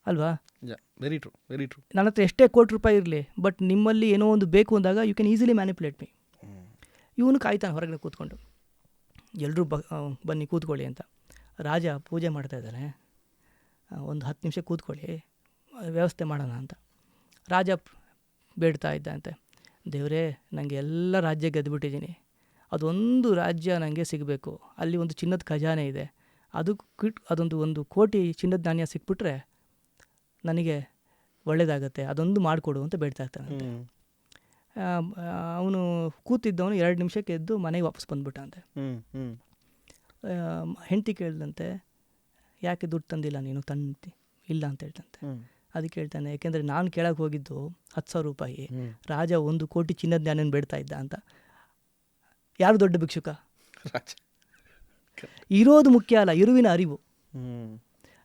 ಅಲ್ವಾ? Very true, very true. ನನ್ನ ಹತ್ರ ಎಷ್ಟೇ ಕೋಟಿ ರೂಪಾಯಿ ಇರಲಿ, ಬಟ್ ನಿಮ್ಮಲ್ಲಿ ಏನೋ ಒಂದು ಬೇಕು ಅಂದಾಗ you can easily manipulate me. ಇವನು ಕಾಯ್ತಾನೆ ಹೊರಗಡೆ ಕೂತ್ಕೊಂಡು, ಎಲ್ಲರೂ ಬನ್ನಿ ಕೂತ್ಕೊಳ್ಳಿ ಅಂತ. ರಾಜ ಪೂಜೆ ಮಾಡ್ತಾ ಇದ್ದಾನೆ, ಒಂದು 10 ನಿಮಿಷ ಕೂತ್ಕೊಳ್ಳಿ, ವ್ಯವಸ್ಥೆ ಮಾಡೋಣ ಅಂತ. ರಾಜ ಬೇಡ್ತಾ ಇದ್ದಂತೆ, ದೇವರೇ ನನಗೆ ಎಲ್ಲ ರಾಜ್ಯ ಗೆದ್ದುಬಿಟ್ಟಿದ್ದೀನಿ, ಅದೊಂದು ರಾಜ್ಯ ನನಗೆ ಸಿಗಬೇಕು, ಅಲ್ಲಿ ಒಂದು ಚಿನ್ನದ ಖಜಾನೆ ಇದೆ, ಅದೊಂದು ಕೋಟಿ ಚಿನ್ನದ ನಾಣ್ಯ ಸಿಕ್ಬಿಟ್ರೆ ನನಗೆ ಒಳ್ಳೆಯದಾಗತ್ತೆ, ಅದೊಂದು ಮಾಡಿಕೊಡು ಅಂತ ಬೇಡ್ತಾ ಇರ್ತಾನಂತೆ. ಅವನು ಕೂತಿದ್ದವನು 2 ನಿಮಿಷಕ್ಕೆ ಎದ್ದು ಮನೆಗೆ ವಾಪಸ್ ಬಂದ್ಬಿಟ್ಟಂತೆ. ಹೆಂಡತಿ ಕೇಳಿದಂತೆ, ಯಾಕೆ ದುಡ್ಡು ತಂದಿಲ್ಲ ನೀನು? ಇಲ್ಲ ಅಂತ ಹೇಳ್ತಂತೆ. ಅದಕ್ಕೆ ಹೇಳ್ತಾನೆ, ಯಾಕೆಂದರೆ ನಾನು ಕೇಳಕ್ಕೆ ಹೋಗಿದ್ದು 10,000 ರೂಪಾಯಿ, ರಾಜ 1 ಕೋಟಿ ಚಿನ್ನದ ನಾಣ್ಯನ ಬೇಡ್ತಾ ಇದ್ದ ಅಂತ. ಯಾರು ದೊಡ್ಡ ಭಿಕ್ಷುಕ? ಇರೋದು ಮುಖ್ಯ ಅಲ್ಲ, ಇರುವಿನ ಅರಿವು.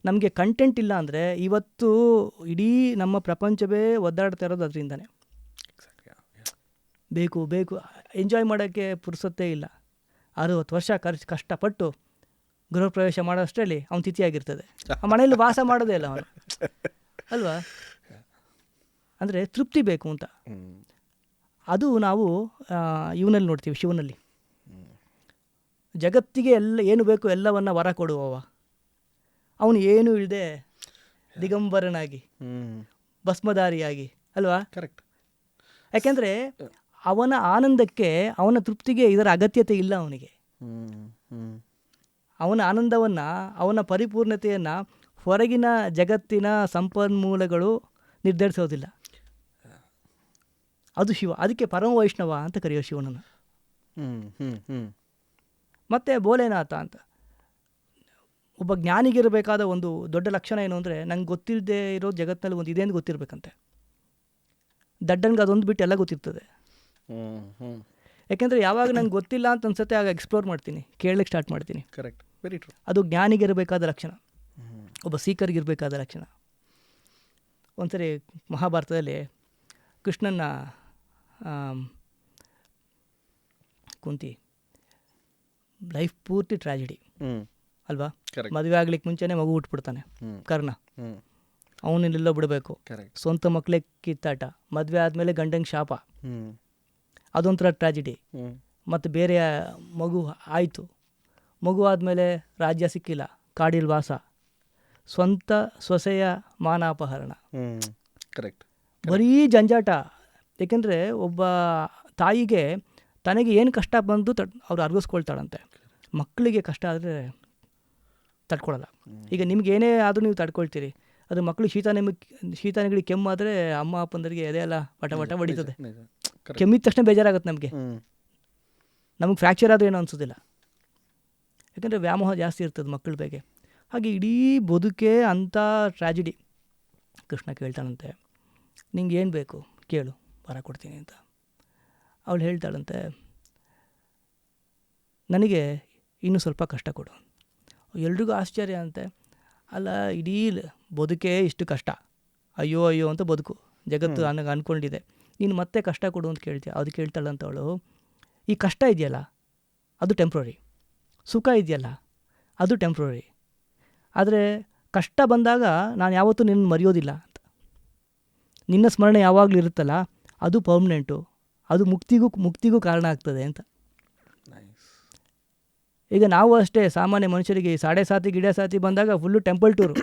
ನಮಗೆ ಕಂಟೆಂಟ್ ಇಲ್ಲ ಅಂದರೆ ಇವತ್ತು ಇಡೀ ನಮ್ಮ ಪ್ರಪಂಚವೇ ಒದ್ದಾಡ್ತಾ ಇರೋದು ಅದರಿಂದನೇ. ಬೇಕು ಎಂಜಾಯ್ ಮಾಡೋಕ್ಕೆ ಪುರ್ಸೊತ್ತೇ ಇಲ್ಲ. 60 ವರ್ಷ ಕಷ್ಟಪಟ್ಟು ಗೃಹ ಪ್ರವೇಶ ಮಾಡೋಷ್ಟರಲ್ಲಿ ಅವನು ತಿಥಿಯಾಗಿರ್ತದೆ, ಆ ಮನೆಯಲ್ಲಿ ವಾಸ ಮಾಡೋದೇ ಇಲ್ಲ ಅವನು ಅಲ್ವಾ? ಅಂದರೆ ತೃಪ್ತಿ ಬೇಕು ಅಂತ. ಅದು ನಾವು ಇವನಲ್ಲಿ ನೋಡ್ತೀವಿ, ಶಿವನಲ್ಲಿ. ಜಗತ್ತಿಗೆ ಏನು ಬೇಕು ಎಲ್ಲವನ್ನ ವರ ಕೊಡುವವ, ಅವನು ಏನೂ ಇಲ್ಲದೆ ದಿಗಂಬರನಾಗಿ ಭಸ್ಮಧಾರಿಯಾಗಿ ಅಲ್ವಾ? ಕರೆಕ್ಟ್. ಯಾಕೆಂದರೆ ಅವನ ಆನಂದಕ್ಕೆ, ಅವನ ತೃಪ್ತಿಗೆ ಇದರ ಅಗತ್ಯತೆ ಇಲ್ಲ ಅವನಿಗೆ. ಅವನ ಆನಂದವನ್ನು, ಅವನ ಪರಿಪೂರ್ಣತೆಯನ್ನು ಹೊರಗಿನ ಜಗತ್ತಿನ ಸಂಪನ್ಮೂಲಗಳು ನಿರ್ಧರಿಸೋದಿಲ್ಲ. ಅದು ಶಿವ. ಅದಕ್ಕೆ ಪರಮ ವೈಷ್ಣವ ಅಂತ ಕರೆಯೋ ಶಿವನನ್ನು. ಮತ್ತು ಭೋಲೆನಾಥ ಅಂತ ಒಬ್ಬ ಜ್ಞಾನಿಗಿರಬೇಕಾದ ಒಂದು ದೊಡ್ಡ ಲಕ್ಷಣ ಏನು ಅಂದರೆ, ನಂಗೆ ಗೊತ್ತಿಲ್ಲದೆ ಇರೋ ಜಗತ್ತಿನಲ್ಲಿ ಒಂದು ಇದೆ ಅಂತ ಗೊತ್ತಿರಬೇಕಂತೆ. ದಡ್ಡನ್ಗೆ ಅದೊಂದು ಬಿಟ್ಟು ಎಲ್ಲ ಗೊತ್ತಿರ್ತದೆ. ಯಾಕೆಂದರೆ ಯಾವಾಗ ನಂಗೆ ಗೊತ್ತಿಲ್ಲ ಅಂತ ಅನ್ಸುತ್ತೆ ಆಗ ಎಕ್ಸ್ಪ್ಲೋರ್ ಮಾಡ್ತೀನಿ, ಕೇಳಲಿಕ್ಕೆ ಸ್ಟಾರ್ಟ್ ಮಾಡ್ತೀನಿ. Correct, very true. ಅದು ಜ್ಞಾನಿಗಿರಬೇಕಾದ ಲಕ್ಷಣ, ಒಬ್ಬ ಸೀಕರಿಗಿರಬೇಕಾದ ಲಕ್ಷಣ. ಒಂದ್ಸರಿ ಮಹಾಭಾರತದಲ್ಲಿ ಕೃಷ್ಣನ ಕುಂತಿ ಲೈಫ್ ಪೂರ್ತಿ ಟ್ರಾಜಿಡಿ ಅಲ್ವಾ? ಮದುವೆ ಆಗ್ಲಿಕ್ಕೆ ಮುಂಚೆನೇ ಮಗು ಹುಟ್ಬಿಡ್ತಾನೆ ಕರ್ಣ. ಅವನನ್ನೆಲ್ಲೋ ಬಿಡಬೇಕು, ಸ್ವಂತ ಮಕ್ಕಳೇ ಕಿತ್ತಾಟ, ಮದುವೆ ಆದಮೇಲೆ ಗಂಡಂಗೆ ಶಾಪ, ಅದೊಂಥರ ಟ್ರಾಜಿಡಿ. ಮತ್ತು ಬೇರೆ ಮಗು ಆಯಿತು, ಮಗು ಆದಮೇಲೆ ರಾಜ್ಯ ಸಿಕ್ಕಿಲ್ಲ, ಕಾಡಿಲ್ ವಾಸ, ಸ್ವಂತ ಸೊಸೆಯ ಮಾನಾಪಹರಣ, ಕರೆಕ್ಟ್, ಬರೀ ಜಂಜಾಟ. ಏಕೆಂದರೆ ಒಬ್ಬ ತಾಯಿಗೆ ತನಗೆ ಏನು ಕಷ್ಟ ಬಂದು ಅವ್ರು ಅರ್ಗಿಸ್ಕೊಳ್ತಾಳಂತೆ. ಮಕ್ಕಳಿಗೆ ಕಷ್ಟ ಆದರೆ ತಡ್ಕೊಳ್ಳಲ್ಲ. ಈಗ ನಿಮ್ಗೆ ಏನೇ ಆದರೂ ನೀವು ತಡ್ಕೊಳ್ತೀರಿ, ಅದು ಮಕ್ಕಳು ಶೀತ ನೆಗಡಿ ಕೆಮ್ಮಾದರೆ ಅಮ್ಮ ಅಪ್ಪಂದರಿಗೆ ಎದೆಯೆಲ್ಲ ವಟ ವಟ ಹೊಡಿತದೆ. ಕೆಮ್ಮಿದ ತಕ್ಷಣ ಬೇಜಾರಾಗುತ್ತೆ ನಮಗೆ. ನಮಗೆ ಫ್ರ್ಯಾಕ್ಚರ್ ಆದರೂ ಏನೋ ಅನಿಸೋದಿಲ್ಲ, ಯಾಕಂದರೆ ವ್ಯಾಮೋಹ ಜಾಸ್ತಿ ಇರ್ತದೆ ಮಕ್ಕಳ ಬಗ್ಗೆ. ಹಾಗೆ ಇಡೀ ಬದುಕೇ ಅಂಥ ಟ್ರ್ಯಾಜಿಡಿ. ಕೃಷ್ಣ ಕೇಳ್ತಾನಂತೆ, ನಿಂಗೆ ಏನು ಬೇಕು ಕೇಳು, ವರ ಕೊಡ್ತೀನಿ ಅಂತ. ಅವಳು ಹೇಳ್ತಾಳಂತೆ, ನನಗೆ ಇನ್ನೂ ಸ್ವಲ್ಪ ಕಷ್ಟ ಕೊಡು. ಎಲ್ರಿಗೂ ಆಶ್ಚರ್ಯ ಅಂತೆ, ಅಲ್ಲ ಇಡೀ ಬದುಕೇ ಇಷ್ಟು ಕಷ್ಟ, ಅಯ್ಯೋ ಅಯ್ಯೋ ಅಂತ ಬದುಕು ಜಗತ್ತು ನನಗೆ ಅಂದ್ಕೊಂಡಿದೆ, ನೀನು ಮತ್ತೆ ಕಷ್ಟ ಕೊಡು ಅಂತ ಕೇಳ್ತೀಯ. ಅದು ಕೇಳ್ತಾಳಂತ ಅವಳು, ಈ ಕಷ್ಟ ಇದೆಯಲ್ಲ ಅದು ಟೆಂಪ್ರರಿ, ಸುಖ ಇದೆಯಲ್ಲ ಅದು ಟೆಂಪ್ರರಿ, ಆದರೆ ಕಷ್ಟ ಬಂದಾಗ ನಾನು ಯಾವತ್ತೂ ನಿನ್ನ ಮರೆಯೋದಿಲ್ಲ ಅಂತ. ನಿನ್ನ ಸ್ಮರಣೆ ಯಾವಾಗಲೂ ಇರುತ್ತಲ್ಲ ಅದು ಪರ್ಮನೆಂಟು, ಅದು ಮುಕ್ತಿಗೂ ಕಾರಣ ಆಗ್ತದೆ ಅಂತ. ಈಗ ನಾವು ಅಷ್ಟೇ, ಸಾಮಾನ್ಯ ಮನುಷ್ಯರಿಗೆ ಸಾಡೆ ಸಾತಿ ಗಿಡ ಸಾತಿ ಬಂದಾಗ ಫುಲ್ಲು ಟೆಂಪಲ್ ಟೂರು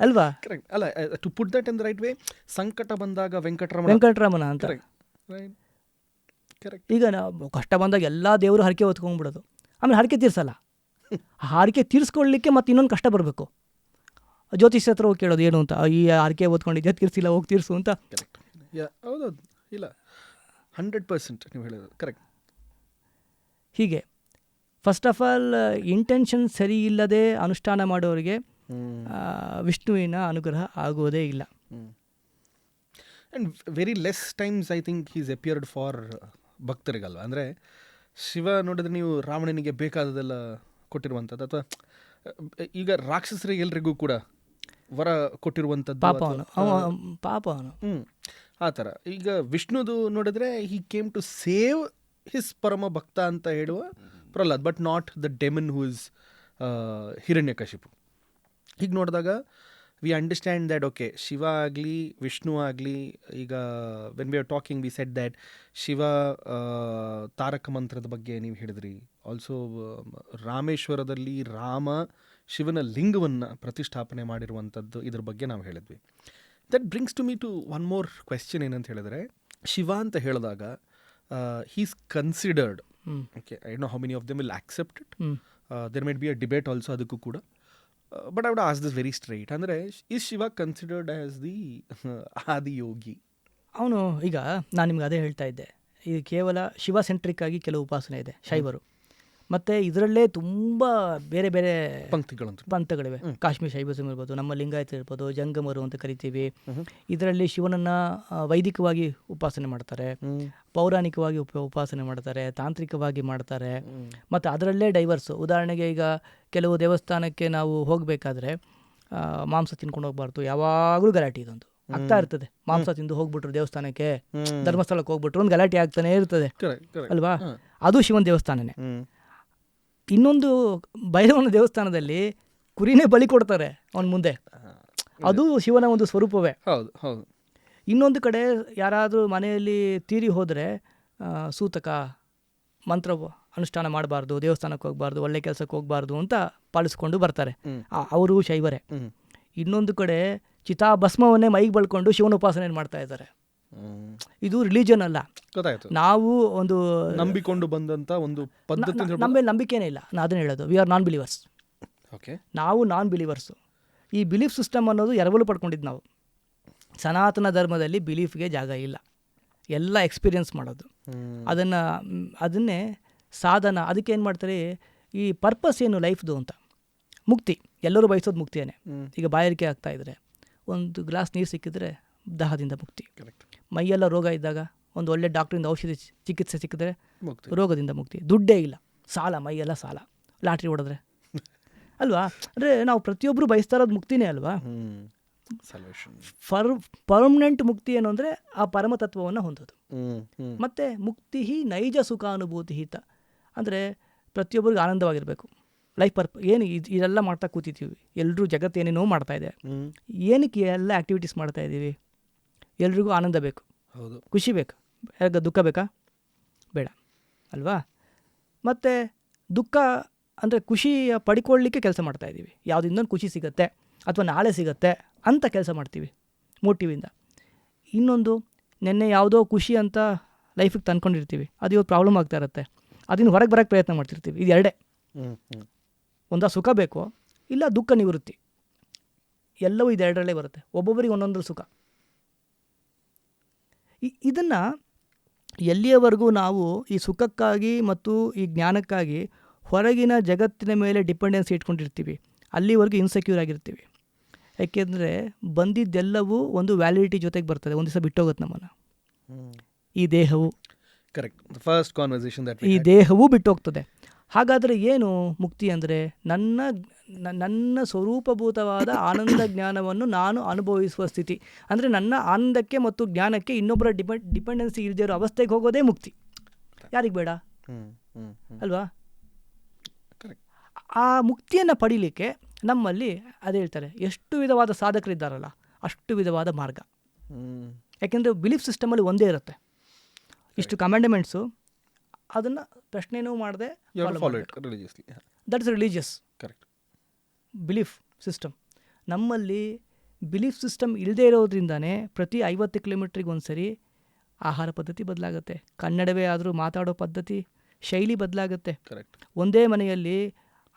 ಅಲ್ವಾ? ಅಲ್ಲ, to put that in the right way, ಸಂಕಟ ಬಂದಾಗ ವೆಂಕಟರಮಣ ಅಂತ. ಈಗ ನಾವು ಕಷ್ಟ ಬಂದಾಗ ಎಲ್ಲ ದೇವರು ಹರಕೆ ಹೊತ್ಕೊಂಡ್ಬಿಡೋದು, ಆಮೇಲೆ ಹರಕೆ ತೀರ್ಸಲ್ಲ. ಹರಕೆ ತೀರಿಸ್ಕೊಳ್ಳಿಕ್ಕೆ ಮತ್ತೆ ಇನ್ನೊಂದು ಕಷ್ಟ ಬರಬೇಕು. ಜ್ಯೋತಿಷ್ಯ ಹತ್ರ ಹೋಗಿ ಕೇಳೋದು ಏನು ಅಂತ, ಈ ಹರಕೆ ಓದ್ಕೊಂಡಿದ್ಯಾ ತೀರ್ಸಿಲ್ಲ, ಹೋಗಿ ತೀರಿಸು ಅಂತ. ಹೌದೌದು, ಇಲ್ಲ 100% ನೀವು ಹೇಳೋದು ಕರೆಕ್ಟ್. ಹೀಗೆ ಫಸ್ಟ್ ಆಫ್ ಆಲ್ ಇಂಟೆನ್ಷನ್ ಸರಿ ಇಲ್ಲದೆ ಅನುಷ್ಠಾನ ಮಾಡೋರಿಗೆ ವಿಷ್ಣುವಿನ ಅನುಗ್ರಹ ಆಗೋದೇ ಇಲ್ಲ. And very less times I think he's appeared for ಭಕ್ತರಿಗಲ್ವ. ಅಂದರೆ ಶಿವ ನೋಡಿದ್ರೆ ನೀವು ರಾವಣನಿಗೆ ಬೇಕಾದದೆಲ್ಲ ಕೊಟ್ಟಿರುವಂಥದ್ದು, ಅಥವಾ ಈಗ ರಾಕ್ಷಸರಿಗೆ ಎಲ್ರಿಗೂ ಕೂಡ ವರ ಕೊಟ್ಟಿರುವಂಥದ್ದು ಪಾಪ ಅವನು ಆ ಥರ. ಈಗ ವಿಷ್ಣುದು ನೋಡಿದ್ರೆ he came to save his ಪರಮ ಭಕ್ತ ಅಂತ ಹೇಳುವ Prahlad, but not the demon who is Hiranyakashipu. ಹೀಗೆ ನೋಡಿದಾಗ we understand that okay, Shiva ಆಗಲಿ ವಿಷ್ಣು ಆಗಲಿ, ಈಗ when we are talking we said that Shiva ತಾರಕ ಮಂತ್ರದ ಬಗ್ಗೆ ನೀವು ಹೇಳಿದ್ರಿ. ಆಲ್ಸೋ ರಾಮೇಶ್ವರದಲ್ಲಿ ರಾಮ ಶಿವನ ಲಿಂಗವನ್ನು ಪ್ರತಿಷ್ಠಾಪನೆ ಮಾಡಿರುವಂಥದ್ದು, ಇದ್ರ ಬಗ್ಗೆ ನಾವು ಹೇಳಿದ್ವಿ. That brings to me to one more question. ಏನಂತ ಹೇಳಿದ್ರೆ, ಶಿವ ಅಂತ ಹೇಳಿದಾಗ he's considered, okay, I don't know how many of them will accept it, there might be a debate also ಅದಕ್ಕೂ ಕೂಡ, but I would ask this very straight. ಅಂದರೆ is Shiva considered as the Adiyogi? ಅವನು, ಈಗ ನಾನು ನಿಮ್ಗೆ ಅದೇ ಹೇಳ್ತಾ ಇದ್ದೆ, ಇದು ಕೇವಲ ಶಿವ ಸೆಂಟ್ರಿಕ್ ಆಗಿ ಕೆಲವು ಉಪಾಸನೆ ಇದೆ ಶೈವರು, ಮತ್ತು ಇದರಲ್ಲೇ ತುಂಬ ಬೇರೆ ಬೇರೆ ಪಂಥಗಳಿವೆ. ಕಾಶ್ಮೀರ್ ಶೈವಿಸಮ್ ಇರ್ಬೋದು, ನಮ್ಮ ಲಿಂಗಾಯತ ಇರ್ಬೋದು, ಜಂಗಮರು ಅಂತ ಕರಿತೀವಿ. ಇದರಲ್ಲಿ ಶಿವನನ್ನು ವೈದಿಕವಾಗಿ ಉಪಾಸನೆ ಮಾಡ್ತಾರೆ, ಪೌರಾಣಿಕವಾಗಿ ಉಪಾಸನೆ ಮಾಡ್ತಾರೆ, ತಾಂತ್ರಿಕವಾಗಿ ಮಾಡ್ತಾರೆ, ಮತ್ತು ಅದರಲ್ಲೇ ಡೈವರ್ಸು. ಉದಾಹರಣೆಗೆ ಈಗ ಕೆಲವು ದೇವಸ್ಥಾನಕ್ಕೆ ನಾವು ಹೋಗಬೇಕಾದ್ರೆ ಮಾಂಸ ತಿನ್ಕೊಂಡು ಹೋಗ್ಬಾರ್ದು, ಯಾವಾಗಲೂ ಗಲಾಟೆ ಇದೊಂದು ಆಗ್ತಾ ಇರ್ತದೆ. ಮಾಂಸ ತಿಂದು ಹೋಗ್ಬಿಟ್ರು ದೇವಸ್ಥಾನಕ್ಕೆ, ಧರ್ಮಸ್ಥಳಕ್ಕೆ ಹೋಗ್ಬಿಟ್ರು, ಒಂದು ಗಲಾಟೆ ಆಗ್ತಾನೆ ಇರ್ತದೆ ಅಲ್ವಾ? ಅದು ಶಿವನ ದೇವಸ್ಥಾನನೇ. ಇನ್ನೊಂದು ಭೈರವನ ದೇವಸ್ಥಾನದಲ್ಲಿ ಕುರಿನೇ ಬಲಿ ಕೊಡ್ತಾರೆ ಅವನ ಮುಂದೆ, ಅದು ಶಿವನ ಒಂದು ಸ್ವರೂಪವೇ. ಹೌದು ಹೌದು. ಇನ್ನೊಂದು ಕಡೆ ಯಾರಾದರೂ ಮನೆಯಲ್ಲಿ ತೀರಿ ಹೋದರೆ ಸೂತಕ ಮಂತ್ರ ಅನುಷ್ಠಾನ ಮಾಡಬಾರ್ದು, ದೇವಸ್ಥಾನಕ್ಕೆ ಹೋಗಬಾರ್ದು, ಒಳ್ಳೆ ಕೆಲಸಕ್ಕೆ ಹೋಗಬಾರ್ದು ಅಂತ ಪಾಲಿಸ್ಕೊಂಡು ಬರ್ತಾರೆ, ಅವರು ಶೈವರೇ. ಇನ್ನೊಂದು ಕಡೆ ಚಿತಾಭಸ್ಮವನ್ನೇ ಮೈಗೆ ಬಳ್ಕೊಂಡು ಶಿವನ ಉಪಾಸನೆ ಮಾಡ್ತಾ ಇದ್ದಾರೆ. ಇದು ರಿಲಿಜನ್ ಅಲ್ಲ, ನಾವು ಒಂದು ನಂಬಿಕೊಂಡು ಬಂದಂತ ಒಂದು ಪದ್ಧತಿ. ನಮ್ಮ ನಂಬಿಕೆನೇ ಇಲ್ಲ, ನಾನು ಅದನ್ನ ಹೇಳೋದು. We are non believers. ನಾವು ನಾನ್ ಬಿಲೀವರ್ಸು. ಈ ಬಿಲೀಫ್ ಸಿಸ್ಟಮ್ ಅನ್ನೋದು ಎರವಲು ಪಡ್ಕೊಂಡಿದ್ದು ನಾವು. ಸನಾತನ ಧರ್ಮದಲ್ಲಿ ಬಿಲೀಫ್ಗೆ ಜಾಗ ಇಲ್ಲ, ಎಲ್ಲ ಎಕ್ಸ್ಪೀರಿಯನ್ಸ್ ಮಾಡೋದು. ಅದನ್ನೇ ಸಾಧನ. ಅದಕ್ಕೆ ಏನು ಮಾಡ್ತಾರೆ, ಈ ಪರ್ಪಸ್ ಏನು ಲೈಫ್ದು ಅಂತ, ಮುಕ್ತಿ. ಎಲ್ಲರೂ ಬಯಸೋದು ಮುಕ್ತಿಯೇ. ಈಗ ಬಾಯಾರಿಕೆ ಆಗ್ತಾ ಇದ್ರೆ ಒಂದು ಗ್ಲಾಸ್ ನೀರು ಸಿಕ್ಕಿದ್ರೆ ದಾಹದಿಂದ ಮುಕ್ತಿ. ಮೈಯೆಲ್ಲ ರೋಗ ಇದ್ದಾಗ ಒಂದು ಒಳ್ಳೆ ಡಾಕ್ಟ್ರಿಂದ ಔಷಧಿ ಚಿಕಿತ್ಸೆ ಸಿಕ್ಕಿದ್ರೆ ರೋಗದಿಂದ ಮುಕ್ತಿ. ದುಡ್ಡೇ ಇಲ್ಲ, ಸಾಲ, ಮೈಯೆಲ್ಲ ಸಾಲ, ಲಾಟ್ರಿ ಹೊಡೆದ್ರೆ ಅಲ್ವಾ? ಅಂದರೆ ನಾವು ಪ್ರತಿಯೊಬ್ಬರು ಬಯಸ್ತಾ ಇರೋದು ಮುಕ್ತಿನೇ ಅಲ್ವಾ? ಪರ್ಮನೆಂಟ್ ಮುಕ್ತಿ ಏನು ಅಂದರೆ ಆ ಪರಮತತ್ವವನ್ನು ಹೊಂದೋದು. ಮತ್ತು ಮುಕ್ತಿ ನೈಜ ಸುಖಾನುಭೂತಿ ಹಿತ ಅಂದರೆ ಪ್ರತಿಯೊಬ್ಬರಿಗೂ ಆನಂದವಾಗಿರಬೇಕು. ಲೈಫ್ ಏನು ಇದೆಲ್ಲ ಮಾಡ್ತಾ ಕೂತಿದ್ದೀವಿ, ಎಲ್ಲರೂ ಜಗತ್ತೇನೇನೋ ಮಾಡ್ತಾ ಇದೆ, ಏನಕ್ಕೆ ಎಲ್ಲ ಆ್ಯಕ್ಟಿವಿಟೀಸ್ ಮಾಡ್ತಾ ಇದ್ದೀವಿ? ಎಲ್ರಿಗೂ ಆನಂದ ಬೇಕು, ಖುಷಿ ಬೇಕು. ಯಾಕೆ ದುಃಖ ಬೇಕಾ? ಬೇಡ ಅಲ್ವಾ? ಮತ್ತು ದುಃಖ ಅಂದರೆ ಖುಷಿ ಪಡ್ಕೊಳ್ಳಿಕ್ಕೆ ಕೆಲಸ ಮಾಡ್ತಾಯಿದ್ದೀವಿ. ಯಾವುದಿಂದೊಂದು ಖುಷಿ ಸಿಗುತ್ತೆ ಅಥವಾ ನಾಳೆ ಸಿಗುತ್ತೆ ಅಂತ ಕೆಲಸ ಮಾಡ್ತೀವಿ ಮೋಟಿವಿಂದ. ಇನ್ನೊಂದು ನೆನ್ನೆ ಯಾವುದೋ ಖುಷಿ ಅಂತ ಲೈಫಿಗೆ ತಂದ್ಕೊಂಡಿರ್ತೀವಿ, ಅದು ಇವತ್ತು ಪ್ರಾಬ್ಲಮ್ ಆಗ್ತಾ ಇರುತ್ತೆ, ಅದನ್ನು ಹೊರಗೆ ಬರೋಕ್ಕೆ ಪ್ರಯತ್ನ ಮಾಡ್ತಿರ್ತೀವಿ. ಇದು ಎರಡೇ, ಒಂದಾ ಸುಖ ಬೇಕು, ಇಲ್ಲ ದುಃಖ ನಿವೃತ್ತಿ. ಎಲ್ಲವೂ ಇದೆರಡರಲ್ಲೇ ಬರುತ್ತೆ. ಒಬ್ಬೊಬ್ಬರಿಗೆ ಒಂದೊಂದು ಸುಖ. ಇದನ್ನು ಎಲ್ಲಿಯವರೆಗೂ ನಾವು ಈ ಸುಖಕ್ಕಾಗಿ ಮತ್ತು ಈ ಜ್ಞಾನಕ್ಕಾಗಿ ಹೊರಗಿನ ಜಗತ್ತಿನ ಮೇಲೆ ಡಿಪೆಂಡೆನ್ಸಿ ಇಟ್ಕೊಂಡಿರ್ತೀವಿ, ಅಲ್ಲಿವರೆಗೂ ಇನ್ಸೆಕ್ಯೂರ್ ಆಗಿರ್ತೀವಿ. ಯಾಕೆಂದರೆ ಬಂದಿದ್ದೆಲ್ಲವೂ ಒಂದು ವ್ಯಾಲಿಡಿಟಿ ಜೊತೆಗೆ ಬರ್ತದೆ, ಒಂದು ದಿವಸ ಬಿಟ್ಟೋಗುತ್ತೆ ನಮ್ಮನ್ನು. ಈ ದೇಹವು ಈ ದೇಹವೂ ಬಿಟ್ಟೋಗ್ತದೆ. ಹಾಗಾದರೆ ಏನು ಮುಕ್ತಿ ಅಂದರೆ? ನನ್ನ ಸ್ವರೂಪಭೂತವಾದ ಆನಂದ ಜ್ಞಾನವನ್ನು ನಾನು ಅನುಭವಿಸುವ ಸ್ಥಿತಿ. ಅಂದರೆ ನನ್ನ ಆನಂದಕ್ಕೆ ಮತ್ತು ಜ್ಞಾನಕ್ಕೆ ಇನ್ನೊಬ್ಬರ ಡಿಪೆಂಡೆನ್ಸಿ ಇಲ್ಲದೇ ಇರೋ ಅವಸ್ಥೆಗೆ ಹೋಗೋದೇ ಮುಕ್ತಿ. ಯಾರಿಗೆ ಬೇಡ ಅಲ್ವಾ? ಆ ಮುಕ್ತಿಯನ್ನು ಪಡೀಲಿಕ್ಕೆ ನಮ್ಮಲ್ಲಿ ಅದೇ ಹೇಳ್ತಾರೆ, ಎಷ್ಟು ವಿಧವಾದ ಸಾಧಕರಿದ್ದಾರಲ್ಲ ಅಷ್ಟು ವಿಧವಾದ ಮಾರ್ಗ. ಯಾಕೆಂದರೆ ಬಿಲೀಫ್ ಸಿಸ್ಟಮಲ್ಲಿ ಒಂದೇ ಇರುತ್ತೆ, ಇಷ್ಟು ಕಮ್ಯಾಂಡ್ಮೆಂಟ್ಸು, ಅದನ್ನು ಪ್ರಶ್ನೆನೂ ಮಾಡದೆ that is religious belief system. ನಮ್ಮಲ್ಲಿ ಬಿಲೀಫ್ ಸಿಸ್ಟಮ್ ಇಲ್ಲದೆ ಇರೋದ್ರಿಂದನೇ ಪ್ರತಿ 50 ಕಿಲೋಮೀಟ್ರಿಗೆ ಒಂದು ಸರಿ ಆಹಾರ ಪದ್ಧತಿ ಬದಲಾಗುತ್ತೆ, ಕನ್ನಡವೇ ಆದರೂ ಮಾತಾಡೋ ಪದ್ಧತಿ ಶೈಲಿ ಬದಲಾಗುತ್ತೆ. ಒಂದೇ ಮನೆಯಲ್ಲಿ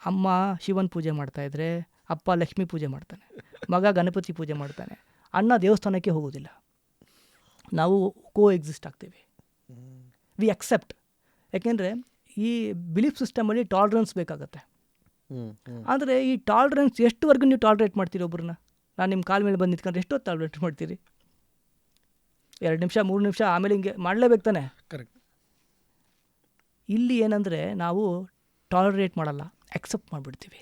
ಅಮ್ಮ ಶಿವನ ಪೂಜೆ ಮಾಡ್ತಾಯಿದ್ರೆ ಅಪ್ಪ ಲಕ್ಷ್ಮೀ ಪೂಜೆ ಮಾಡ್ತಾನೆ, ಮಗ ಗಣಪತಿ ಪೂಜೆ ಮಾಡ್ತಾನೆ, ಅಣ್ಣ ದೇವಸ್ಥಾನಕ್ಕೆ ಹೋಗೋದಿಲ್ಲ. ನಾವು ಕೋ ಎಕ್ಸಿಸ್ಟ್ ಆಗ್ತೀವಿ, ವಿ ಅಕ್ಸೆಪ್ಟ್. ಯಾಕೆಂದರೆ ಈ ಬಿಲೀಫ್ ಸಿಸ್ಟಮಲ್ಲಿ ಟಾಲರೆನ್ಸ್ ಬೇಕಾಗತ್ತೆ. ಆದರೆ ಈ ಟಾಲರೆನ್ಸ್ ಎಷ್ಟುವರೆಗೂ ನೀವು ಟಾಲರೇಟ್ ಮಾಡ್ತೀರಿ ಒಬ್ಬರನ್ನ? ನಾನು ನಿಮ್ಮ ಕಾಲ ಮೇಲೆ ಬಂದು ನಿಂತ್ಕೊಂಡ್ರೆ ಎಷ್ಟೊತ್ತು ಟಾಲರೇಟ್ ಮಾಡ್ತೀರಿ? 2 ನಿಮಿಷ 3 ನಿಮಿಷ, ಆಮೇಲೆ ಹಿಂಗೆ ಮಾಡಲೇಬೇಕು ತಾನೆ. ಇಲ್ಲಿ ಏನಂದರೆ ನಾವು ಟಾಲರೇಟ್ ಮಾಡಲ್ಲ, ಅಕ್ಸೆಪ್ಟ್ ಮಾಡಿಬಿಡ್ತೀವಿ.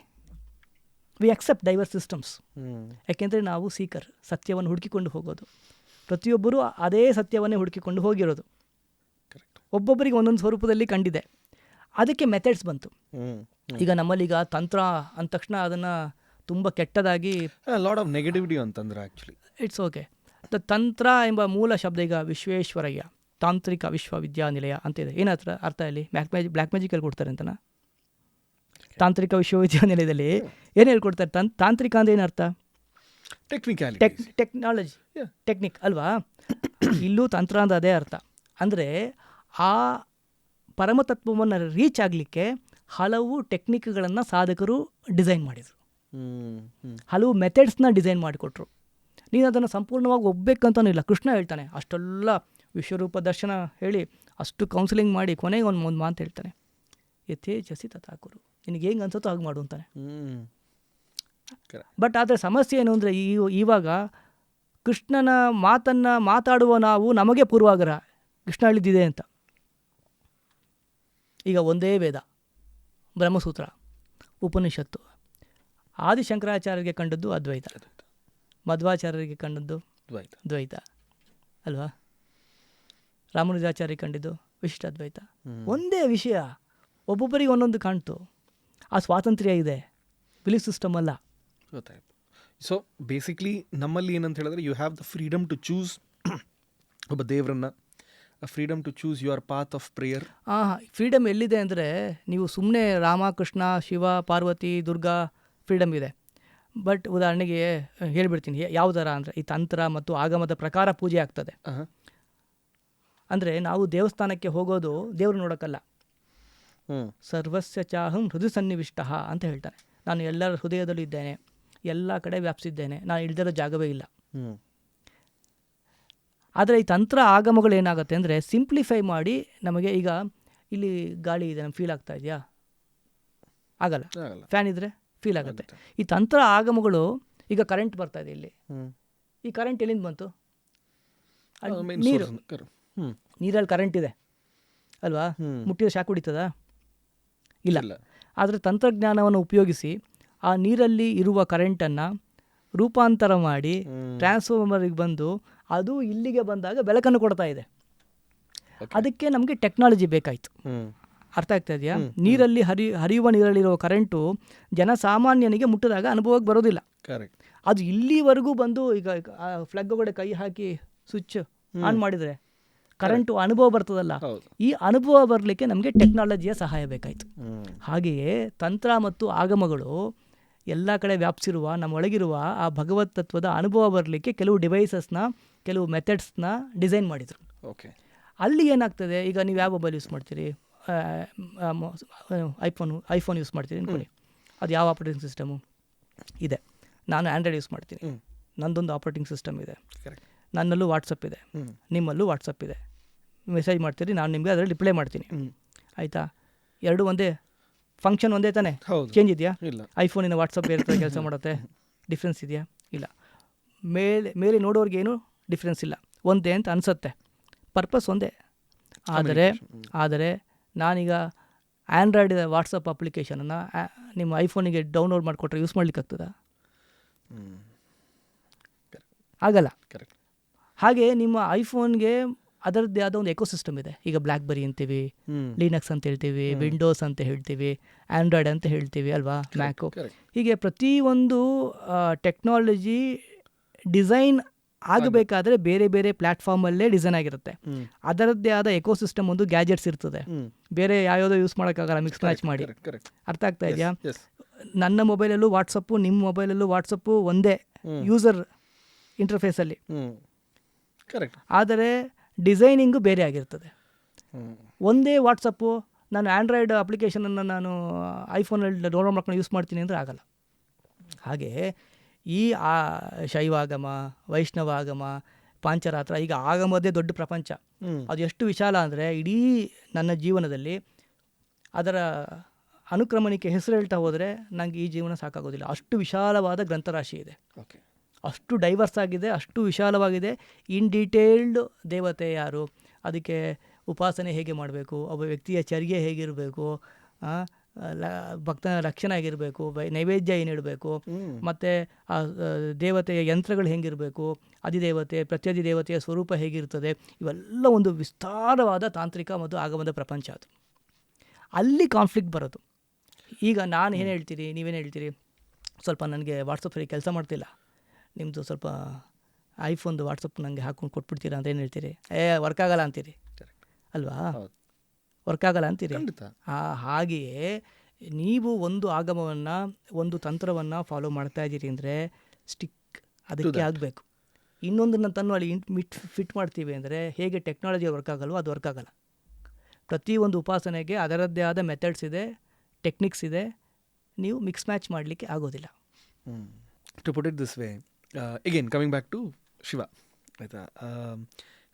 We accept diverse systems. ಯಾಕೆಂದರೆ ನಾವು ಸೀಕರ್, ಸತ್ಯವನ್ನು ಹುಡುಕಿಕೊಂಡು ಹೋಗೋದು. ಪ್ರತಿಯೊಬ್ಬರೂ ಅದೇ ಸತ್ಯವನ್ನೇ ಹುಡುಕಿಕೊಂಡು ಹೋಗಿರೋದು. ಒಬ್ಬೊಬ್ಬರಿಗೆ ಒಂದೊಂದು ಸ್ವರೂಪದಲ್ಲಿ ಕಂಡಿದೆ. ಅದಕ್ಕೆ ಮೆಥಡ್ಸ್ ಬಂತು. ಈಗ ನಮ್ಮಲ್ಲೀಗ ತಂತ್ರ ಅಂದ ತಕ್ಷಣ ಅದನ್ನು ತುಂಬ ಕೆಟ್ಟದಾಗಿ ಲಾಟ್ ಆಫ್ ನೆಗೆಟಿವಿಟಿ ಅಂತಂದ್ರೆ ಆ್ಯಕ್ಚುಲಿ ಇಟ್ಸ್ ಓಕೆ. ತಂತ್ರ ಎಂಬ ಮೂಲ ಶಬ್ದ ಈಗ ವಿಶ್ವೇಶ್ವರಯ್ಯ ತಾಂತ್ರಿಕ ವಿಶ್ವವಿದ್ಯಾನಿಲಯ ಅಂತಿದೆ. ಏನತ್ರ ಅರ್ಥ? ಇಲ್ಲಿ ಬ್ಲ್ಯಾಕ್ ಮ್ಯಾಜಿಕಲ್ಲಿ ಕೊಡ್ತಾರೆ ಅಂತನಾ? ತಾಂತ್ರಿಕ ವಿಶ್ವವಿದ್ಯಾನಿಲಯದಲ್ಲಿ ಏನು ಹೇಳ್ಕೊಡ್ತಾರೆ? ತಾಂತ್ರಿಕ ಅಂದರೆ ಏನರ್ಥ? ಟೆಕ್ನಾಲಜಿ, ಟೆಕ್ನಿಕ್ ಅಲ್ವಾ? ಇಲ್ಲೂ ತಂತ್ರ ಅಂದ್ರೆ ಅದೇ ಅರ್ಥ. ಅಂದರೆ ಆ ಪರಮತತ್ವವನ್ನು ರೀಚ್ ಆಗಲಿಕ್ಕೆ ಹಲವು ಟೆಕ್ನಿಕ್ಗಳನ್ನು ಸಾಧಕರು ಡಿಸೈನ್ ಮಾಡಿದರು, ಹಲವು ಮೆಥಡ್ಸ್ನ ಡಿಸೈನ್ ಮಾಡಿಕೊಟ್ರು. ನೀನು ಅದನ್ನು ಸಂಪೂರ್ಣವಾಗಿ ಒಪ್ಪಬೇಕಂತನೂ ಇಲ್ಲ. ಕೃಷ್ಣ ಹೇಳ್ತಾನೆ, ಅಷ್ಟೆಲ್ಲ ವಿಶ್ವರೂಪ ದರ್ಶನ ಹೇಳಿ ಅಷ್ಟು ಕೌನ್ಸಿಲಿಂಗ್ ಮಾಡಿ ಕೊನೆಗೆ ಒಂದು ಮಾತು ಹೇಳ್ತಾನೆ, ಯಥೇಚ್ಛಸಿ ತಥಾಕುರು, ನಿನಗೆ ಹೆಂಗೆ ಅನ್ಸುತ್ತೋ ಹಾಗೆ ಮಾಡು ಅಂತಾನೆ. ಬಟ್ ಆದರೆ ಸಮಸ್ಯೆ ಏನು ಅಂದರೆ ಇವಾಗ ಕೃಷ್ಣನ ಮಾತನ್ನು ಮಾತಾಡುವ ನಾವು ನಮಗೆ ಪೂರ್ವಾಗ್ರಹ ಕೃಷ್ಣ ಹೇಳಿದ್ದಿದೆ ಅಂತ. ಈಗ ಒಂದೇ ವೇದ, ಬ್ರಹ್ಮಸೂತ್ರ, ಉಪನಿಷತ್ತು, ಆದಿಶಂಕರಾಚಾರ್ಯರಿಗೆ ಕಂಡದ್ದು ಅದ್ವೈತ, ಮಧ್ವಾಚಾರ್ಯರಿಗೆ ಕಂಡದ್ದು ದ್ವೈತ ಅಲ್ವಾ? ರಾಮಾನುಜಾಚಾರ್ಯರಿಗೆ ಕಂಡಿದ್ದು ವಿಶಿಷ್ಟ ಅದ್ವೈತ. ಒಂದೇ ವಿಷಯ, ಒಬ್ಬೊಬ್ಬರಿಗೆ ಒಂದೊಂದು ಕಾಣ್ತು. ಆ ಸ್ವಾತಂತ್ರ್ಯ ಇದೆ, ಬಿಲೀಫ್ ಸಿಸ್ಟಮ್ ಅಲ್ಲ. ಗೊತ್ತಾಯ್ತು. ಸೊ ಬೇಸಿಕ್ಲಿ ನಮ್ಮಲ್ಲಿ ಏನಂತ ಹೇಳಿದ್ರೆ, you have the freedom to choose ಒಬ್ಬ ದೇವರನ್ನ, freedom to choose your path of prayer. Freedom ಎಲ್ಲಿದೆ ಅಂದರೆ, ನೀವು ಸುಮ್ಮನೆ ರಾಮ ಕೃಷ್ಣ ಶಿವ ಪಾರ್ವತಿ ದುರ್ಗಾ ಫ್ರೀಡಮ್ ಇದೆ. ಬಟ್ ಉದಾಹರಣೆಗೆ ಹೇಳ್ಬಿಡ್ತೀನಿ ಯಾವ ಥರ ಅಂದರೆ, ಈ ತಂತ್ರ ಮತ್ತು ಆಗಮದ ಪ್ರಕಾರ ಪೂಜೆ ಆಗ್ತದೆ. ಅಂದರೆ ನಾವು ದೇವಸ್ಥಾನಕ್ಕೆ ಹೋಗೋದು ದೇವ್ರು ನೋಡೋಕ್ಕಲ್ಲ. ಸರ್ವಸ್ಯ ಚಾಹಂ ಹೃದಯ ಸನ್ನಿವಿಷ್ಟ ಅಂತ ಹೇಳ್ತಾನೆ. ನಾನು ಎಲ್ಲರ ಹೃದಯದಲ್ಲೂ ಇದ್ದೇನೆ, ಎಲ್ಲ ಕಡೆ ವ್ಯಾಪಿಸಿದ್ದೇನೆ, ನಾನು ಇಳ್ದಿರೋ ಜಾಗವೇ ಇಲ್ಲ. ಆದರೆ ಈ ತಂತ್ರ ಆಗಮಗಳು ಏನಾಗುತ್ತೆ ಅಂದರೆ, ಸಿಂಪ್ಲಿಫೈ ಮಾಡಿ ನಮಗೆ, ಈಗ ಇಲ್ಲಿ ಗಾಳಿ ಇದೆ, ನಮ್ಗೆ ಫೀಲ್ ಆಗ್ತಾ ಇದೆಯಾ? ಆಗಲ್ಲ. ಫ್ಯಾನ್ ಇದ್ದರೆ ಫೀಲ್ ಆಗುತ್ತೆ. ಈ ತಂತ್ರ ಆಗಮಗಳು, ಈಗ ಕರೆಂಟ್ ಬರ್ತಾ ಇದೆ ಇಲ್ಲಿ, ಈ ಕರೆಂಟ್ ಎಲ್ಲಿಂದ ಬಂತು? ನೀರಲ್ಲಿ ಕರೆಂಟ್ ಇದೆ ಅಲ್ವಾ? ಮುಟ್ಟಿದ ಶಾಕ್ ಹೊಡಿತದ? ಇಲ್ಲ. ಆದರೆ ತಂತ್ರಜ್ಞಾನವನ್ನು ಉಪಯೋಗಿಸಿ ಆ ನೀರಲ್ಲಿ ಇರುವ ಕರೆಂಟನ್ನು ರೂಪಾಂತರ ಮಾಡಿ ಟ್ರಾನ್ಸ್ಫಾರ್ಮರಿಗೆ ಬಂದು ಅದು ಇಲ್ಲಿಗೆ ಬಂದಾಗ ಬೆಳಕನ್ನು ಕೊಡ್ತಾ ಇದೆ. ಅದಕ್ಕೆ ನಮಗೆ ಟೆಕ್ನಾಲಜಿ ಬೇಕಾಯಿತು. ಅರ್ಥ ಆಗ್ತಾ ಇದೆಯಾ? ನೀರಲ್ಲಿ ಹರಿಯುವ ನೀರಲ್ಲಿರುವ ಕರೆಂಟು ಜನಸಾಮಾನ್ಯನಿಗೆ ಮುಟ್ಟಿದಾಗ ಅನುಭವಕ್ಕೆ ಬರೋದಿಲ್ಲ. ಅದು ಇಲ್ಲಿವರೆಗೂ ಬಂದು, ಈಗ ಫ್ಲಗ್ ಒಳಗಡೆ ಕೈ ಹಾಕಿ ಸ್ವಿಚ್ ಆನ್ ಮಾಡಿದರೆ ಕರೆಂಟು ಅನುಭವ ಬರ್ತದಲ್ಲ, ಈ ಅನುಭವ ಬರಲಿಕ್ಕೆ ನಮಗೆ ಟೆಕ್ನಾಲಜಿಯ ಸಹಾಯ ಬೇಕಾಯಿತು. ಹಾಗೆಯೇ ತಂತ್ರ ಮತ್ತು ಆಗಮಗಳು ಎಲ್ಲ ಕಡೆ ವ್ಯಾಪಿಸಿರುವ ನಮ್ಮೊಳಗಿರುವ ಆ ಭಗವತ್ ತತ್ವದ ಅನುಭವ ಬರಲಿಕ್ಕೆ ಕೆಲವು ಡಿವೈಸಸ್ನ ಕೆಲವು ಮೆಥಡ್ಸ್ನ ಡಿಸೈನ್ ಮಾಡಿದರು. ಓಕೆ. ಅಲ್ಲಿ ಏನಾಗ್ತದೆ, ಈಗ ನೀವು ಯಾವ ಮೊಬೈಲ್ ಯೂಸ್ ಮಾಡ್ತೀರಿ, ಐಫೋನ್ ಯೂಸ್ ಮಾಡ್ತೀರಿ ಅಂದ್ಕೊಳ್ಳಿ. ಅದು ಯಾವ ಆಪ್ರೇಟಿಂಗ್ ಸಿಸ್ಟಮು ಇದೆ? ನಾನು ಆ್ಯಂಡ್ರಾಯ್ಡ್ ಯೂಸ್ ಮಾಡ್ತೀನಿ. ನಂದೊಂದು ಆಪ್ರೇಟಿಂಗ್ ಸಿಸ್ಟಮ್ ಇದೆ. ನನ್ನಲ್ಲೂ ವಾಟ್ಸಪ್ ಇದೆ, ನಿಮ್ಮಲ್ಲೂ ವಾಟ್ಸಪ್ ಇದೆ. ಮೆಸೇಜ್ ಮಾಡ್ತೀರಿ, ನಾನು ನಿಮಗೆ ಅದರಲ್ಲಿ ರಿಪ್ಲೈ ಮಾಡ್ತೀನಿ. ಆಯಿತಾ? ಎರಡು ಒಂದೇ ಫಂಕ್ಷನ್ ಒಂದೇ ತಾನೇ? ಚೇಂಜ್ ಇದೆಯಾ? ಐಫೋನಿನ ವಾಟ್ಸಪ್ ಬೇರೆ ಥರ ಕೆಲಸ ಮಾಡುತ್ತೆ, ಡಿಫ್ರೆನ್ಸ್ ಇದೆಯಾ? ಇಲ್ಲ. ಮೇಲೆ ನೋಡೋರಿಗೇನು ಡಿಫ್ರೆನ್ಸ್ ಇಲ್ಲ, ಒಂದೇ ಅಂತ ಅನಿಸುತ್ತೆ, ಪರ್ಪಸ್ ಒಂದೇ. ಆದರೆ ನಾನೀಗ ಆ್ಯಂಡ್ರಾಯ್ಡ್ ವಾಟ್ಸಪ್ ಅಪ್ಲಿಕೇಶನನ್ನು ನಿಮ್ಮ ಐಫೋನಿಗೆ ಡೌನ್ಲೋಡ್ ಮಾಡಿಕೊಟ್ರೆ ಯೂಸ್ ಮಾಡ್ಲಿಕ್ಕಾಗ್ತದಾ? ಆಗಲ್ಲ. ಹಾಗೆ ನಿಮ್ಮ ಐಫೋನ್ಗೆ ಅದರದ್ದೇ ಆದ ಒಂದು ಎಕೋಸಿಸ್ಟಮ್ ಇದೆ. ಈಗ ಬ್ಲ್ಯಾಕ್ಬೆರಿ ಅಂತೀವಿ, ಲಿನಕ್ಸ್ ಅಂತ ಹೇಳ್ತೀವಿ, ವಿಂಡೋಸ್ ಅಂತ ಹೇಳ್ತೀವಿ, ಆ್ಯಂಡ್ರಾಯ್ಡ್ ಅಂತ ಹೇಳ್ತೀವಿ ಅಲ್ವಾ, ಮ್ಯಾಕು. ಹೀಗೆ ಪ್ರತಿಯೊಂದು ಟೆಕ್ನಾಲಜಿ ಡಿಸೈನ್ ಆಗಬೇಕಾದ್ರೆ ಬೇರೆ ಬೇರೆ ಪ್ಲ್ಯಾಟ್ಫಾರ್ಮಲ್ಲೇ ಡಿಸೈನ್ ಆಗಿರುತ್ತೆ. ಅದರದ್ದೇ ಆದ ಎಕೋಸಿಸ್ಟಮ್ ಒಂದು ಗ್ಯಾಜೆಟ್ಸ್ ಇರ್ತದೆ, ಬೇರೆ ಯಾವ್ಯಾವುದೋ ಯೂಸ್ ಮಾಡೋಕ್ಕಾಗಲ್ಲ ಮಿಕ್ಸ್ ಮ್ಯಾಚ್ ಮಾಡಿ. ಅರ್ಥ ಆಗ್ತಾ ಇದೆಯಾ? ನನ್ನ ಮೊಬೈಲಲ್ಲೂ ವಾಟ್ಸಪ್ಪು, ನಿಮ್ಮ ಮೊಬೈಲಲ್ಲೂ ವಾಟ್ಸಪ್ಪು ಒಂದೇ ಯೂಸರ್ ಇಂಟರ್ಫೇಸಲ್ಲಿ, ಆದರೆ ಡಿಸೈನಿಂಗು ಬೇರೆ ಆಗಿರ್ತದೆ. ಒಂದೇ ವಾಟ್ಸಪ್ಪು ನಾನು ಆ್ಯಂಡ್ರಾಯ್ಡ್ ಅಪ್ಲಿಕೇಶನನ್ನು ನಾನು ಐಫೋನಲ್ಲಿ ಡೌನ್ಲೋಡ್ ಮಾಡ್ಕೊಂಡು ಯೂಸ್ ಮಾಡ್ತೀನಿ ಅಂದರೆ ಆಗಲ್ಲ. ಹಾಗೆ ಈ ಶೈವಾಗಮ, ವೈಷ್ಣವಾಗಮ, ಪಾಂಚರಾತ್ರ, ಈಗ ಆಗಮದೇ ದೊಡ್ಡ ಪ್ರಪಂಚ. ಅದು ಎಷ್ಟು ವಿಶಾಲ ಅಂದರೆ ಇಡೀ ನನ್ನ ಜೀವನದಲ್ಲಿ ಅದರ ಅನುಕ್ರಮಣಿಕೆ ಹೆಸರು ಹೇಳ್ತಾ ಹೋದರೆ ನನಗೆ ಈ ಜೀವನ ಸಾಕಾಗೋದಿಲ್ಲ. ಅಷ್ಟು ವಿಶಾಲವಾದ ಗ್ರಂಥರಾಶಿ ಇದೆ, ಅಷ್ಟು ಡೈವರ್ಸ್ ಆಗಿದೆ, ಅಷ್ಟು ವಿಶಾಲವಾಗಿದೆ. ಇನ್ ಡೀಟೇಲ್ಡ್ ದೇವತೆ ಯಾರು, ಅದಕ್ಕೆ ಉಪಾಸನೆ ಹೇಗೆ ಮಾಡಬೇಕು, ಒಬ್ಬ ವ್ಯಕ್ತಿಯ ಚರ್ಯೆ ಹೇಗಿರಬೇಕು, ಭಕ್ತನ ಲಕ್ಷಣ ಹೇಗಿರಬೇಕು, ನೈವೇದ್ಯ ಏನಿಡಬೇಕು, ಮತ್ತು ಆ ದೇವತೆಯ ಯಂತ್ರಗಳು ಹೇಗಿರಬೇಕು, ಅಧಿದೇವತೆ ಪ್ರತ್ಯಧಿದೇವತೆಯ ಸ್ವರೂಪ ಹೇಗಿರ್ತದೆ, ಇವೆಲ್ಲ ಒಂದು ವಿಸ್ತಾರವಾದ ತಾಂತ್ರಿಕ ಮತ್ತು ಆಗಮದ ಪ್ರಪಂಚ. ಅದು ಅಲ್ಲಿ ಕಾನ್ಫ್ಲಿಕ್ಟ್ ಬರೋದು. ಈಗ ನಾನು ಏನು ಹೇಳ್ತೀರಿ, ನೀವೇನು ಹೇಳ್ತೀರಿ, ಸ್ವಲ್ಪ ನನಗೆ ವಾಟ್ಸಪ್ಪಲ್ಲಿ ಕೆಲಸ ಮಾಡ್ತಿಲ್ಲ, ನಿಮ್ಮದು ಸ್ವಲ್ಪ ಐಫೋನ್ದು ವಾಟ್ಸಪ್ ನನಗೆ ಹಾಕ್ಕೊಂಡು ಕೊಟ್ಬಿಡ್ತೀರಾ ಅಂತ ಏನು ಹೇಳ್ತೀರಿ? ವರ್ಕ್ ಆಗಲ್ಲ ಅಂತೀರಿ ಅಲ್ವಾ? ವರ್ಕ್ ಆಗಲ್ಲ ಅಂತೀರಿ. ಹಾಗೆಯೇ ನೀವು ಒಂದು ಆಗಮವನ್ನು, ಒಂದು ತಂತ್ರವನ್ನು ಫಾಲೋ ಮಾಡ್ತಾ ಇದ್ದೀರಿ ಅಂದರೆ ಸ್ಟಿಕ್ ಅದಕ್ಕೆ ಆಗಬೇಕು. ಇನ್ನೊಂದನ್ನು ತನ್ನ ಅಲ್ಲಿ ಫಿಟ್ ಮಾಡ್ತೀವಿ ಅಂದರೆ ಹೇಗೆ ಟೆಕ್ನಾಲಜಿ ವರ್ಕ್ ಆಗಲ್ವೋ ಅದು ವರ್ಕ್ ಆಗಲ್ಲ. ಪ್ರತಿಯೊಂದು ಉಪಾಸನೆಗೆ ಅದರದ್ದೇ ಆದ ಮೆಥಡ್ಸ್ ಇದೆ, ಟೆಕ್ನಿಕ್ಸ್ ಇದೆ, ನೀವು ಮಿಕ್ಸ್ ಮ್ಯಾಚ್ ಮಾಡಲಿಕ್ಕೆ ಆಗೋದಿಲ್ಲ. To put it this way, again coming back to Shiva, ಆಯಿತಾ?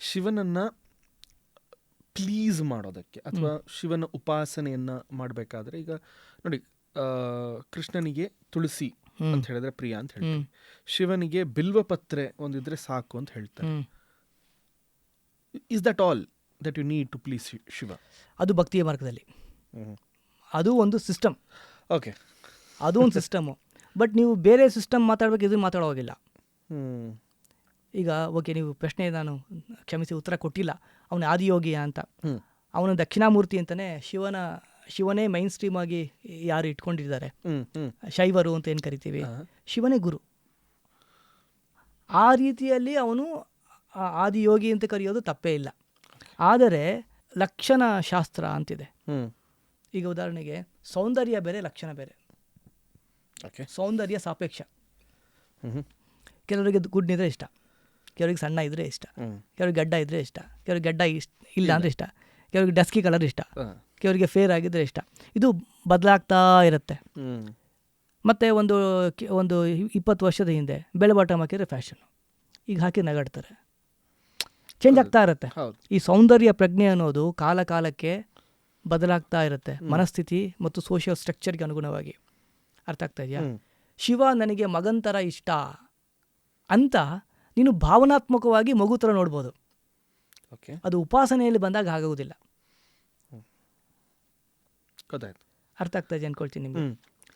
ಶಿವನನ್ನು ಪ್ಲೀಸ್ ಮಾಡೋದಕ್ಕೆ ಅಥವಾ ಶಿವನ ಉಪಾಸನೆಯನ್ನು ಮಾಡಬೇಕಾದ್ರೆ, ಈಗ ನೋಡಿ, ಕೃಷ್ಣನಿಗೆ ತುಳಸಿ ಅಂತ ಹೇಳಿದ್ರೆ ಪ್ರಿಯ ಅಂತ ಹೇಳ್ತೀವಿ, ಶಿವನಿಗೆ ಬಿಲ್ವಪತ್ರೆ ಒಂದಿದ್ರೆ ಸಾಕು ಅಂತ ಹೇಳ್ತಾರೆ. Is that all that you need to please Shiva? ಅದು ಭಕ್ತಿಯ ಮಾರ್ಗದಲ್ಲಿ, ಅದು ಒಂದು ಸಿಸ್ಟಮ್. ಓಕೆ, ಅದು ಒಂದು ಸಿಸ್ಟಮು. ಬಟ್ ನೀವು ಬೇರೆ ಸಿಸ್ಟಮ್ ಮಾತಾಡಬೇಕು, ಇದನ್ನು ಮಾತಾಡೋವಾಗಿಲ್ಲ. ಈಗ ಓಕೆ, ನೀವು ಪ್ರಶ್ನೆ ನಾನು ಕ್ಷಮಿಸಿ ಉತ್ತರ ಕೊಟ್ಟಿಲ್ಲ. ಅವನ ಆದಿಯೋಗಿಯ ಅಂತ, ಅವನ ದಕ್ಷಿಣಾಮೂರ್ತಿ ಅಂತಲೇ ಶಿವನೇ ಮೈನ್ ಸ್ಟ್ರೀಮ್ ಆಗಿ ಯಾರು ಇಟ್ಕೊಂಡಿದ್ದಾರೆ, ಶೈವರು ಅಂತ ಏನು ಕರಿತೀವಿ, ಶಿವನೇ ಗುರು. ಆ ರೀತಿಯಲ್ಲಿ ಅವನು ಆದಿಯೋಗಿ ಅಂತ ಕರೆಯೋದು ತಪ್ಪೇ ಇಲ್ಲ. ಆದರೆ ಲಕ್ಷಣ ಶಾಸ್ತ್ರ ಅಂತಿದೆ. ಈಗ ಉದಾಹರಣೆಗೆ ಸೌಂದರ್ಯ ಬೇರೆ, ಲಕ್ಷಣ ಬೇರೆ. ಸೌಂದರ್ಯ ಸಾಪೇಕ್ಷ. ಕೆಲವರಿಗೆ ಗುಡ್ ಇದ್ರೆ ಇಷ್ಟ, ಕೆಲವರಿಗೆ ಸಣ್ಣ ಇದ್ರೆ ಇಷ್ಟ, ಕೆಲವ್ರಿಗೆ ಗಡ್ಡ ಇದ್ರೆ ಇಷ್ಟ, ಕೆಲವ್ರಿಗೆ ಗಡ್ಡ ಇಲ್ಲ ಅಂದರೆ ಇಷ್ಟ, ಕೆಲವ್ರಿಗೆ ಡಸ್ಕಿ ಕಲರ್ ಇಷ್ಟ, ಕೆಲವರಿಗೆ ಫೇರ್ ಆಗಿದ್ರೆ ಇಷ್ಟ. ಇದು ಬದಲಾಗ್ತಾ ಇರುತ್ತೆ. ಮತ್ತು ಒಂದು 20 ವರ್ಷದ ಹಿಂದೆ ಬೆಳೆ ಬಾಟಮ್ ಹಾಕಿದ್ರೆ ಫ್ಯಾಷನ್, ಈಗ ಹಾಕಿ ನಗಾಡ್ತಾರೆ. ಚೇಂಜ್ ಆಗ್ತಾ ಇರುತ್ತೆ. ಈ ಸೌಂದರ್ಯ ಪ್ರಜ್ಞೆ ಅನ್ನೋದು ಕಾಲ ಕಾಲಕ್ಕೆ ಬದಲಾಗ್ತಾ ಇರುತ್ತೆ, ಮನಸ್ಥಿತಿ ಮತ್ತು ಸೋಷಿಯಲ್ ಸ್ಟ್ರಕ್ಚರ್ಗೆ ಅನುಗುಣವಾಗಿ. ಅರ್ಥ ಆಗ್ತಾ ಇದೆಯಾ? ಶಿವ ನನಗೆ ಮಗನ ಥರ ಇಷ್ಟ ಅಂತ ನೀನು ಭಾವನಾತ್ಮಕವಾಗಿ ಮಗು ಥರ ನೋಡ್ಬೋದು. ಅದು ಉಪಾಸನೆಯಲ್ಲಿ ಬಂದಾಗ ಆಗೋದಿಲ್ಲ. ಅರ್ಥ ಆಗ್ತಾ ಇದೆಯಾ ಅನ್ಕೊಳ್ತೀನಿ ನಿಮಗೆ.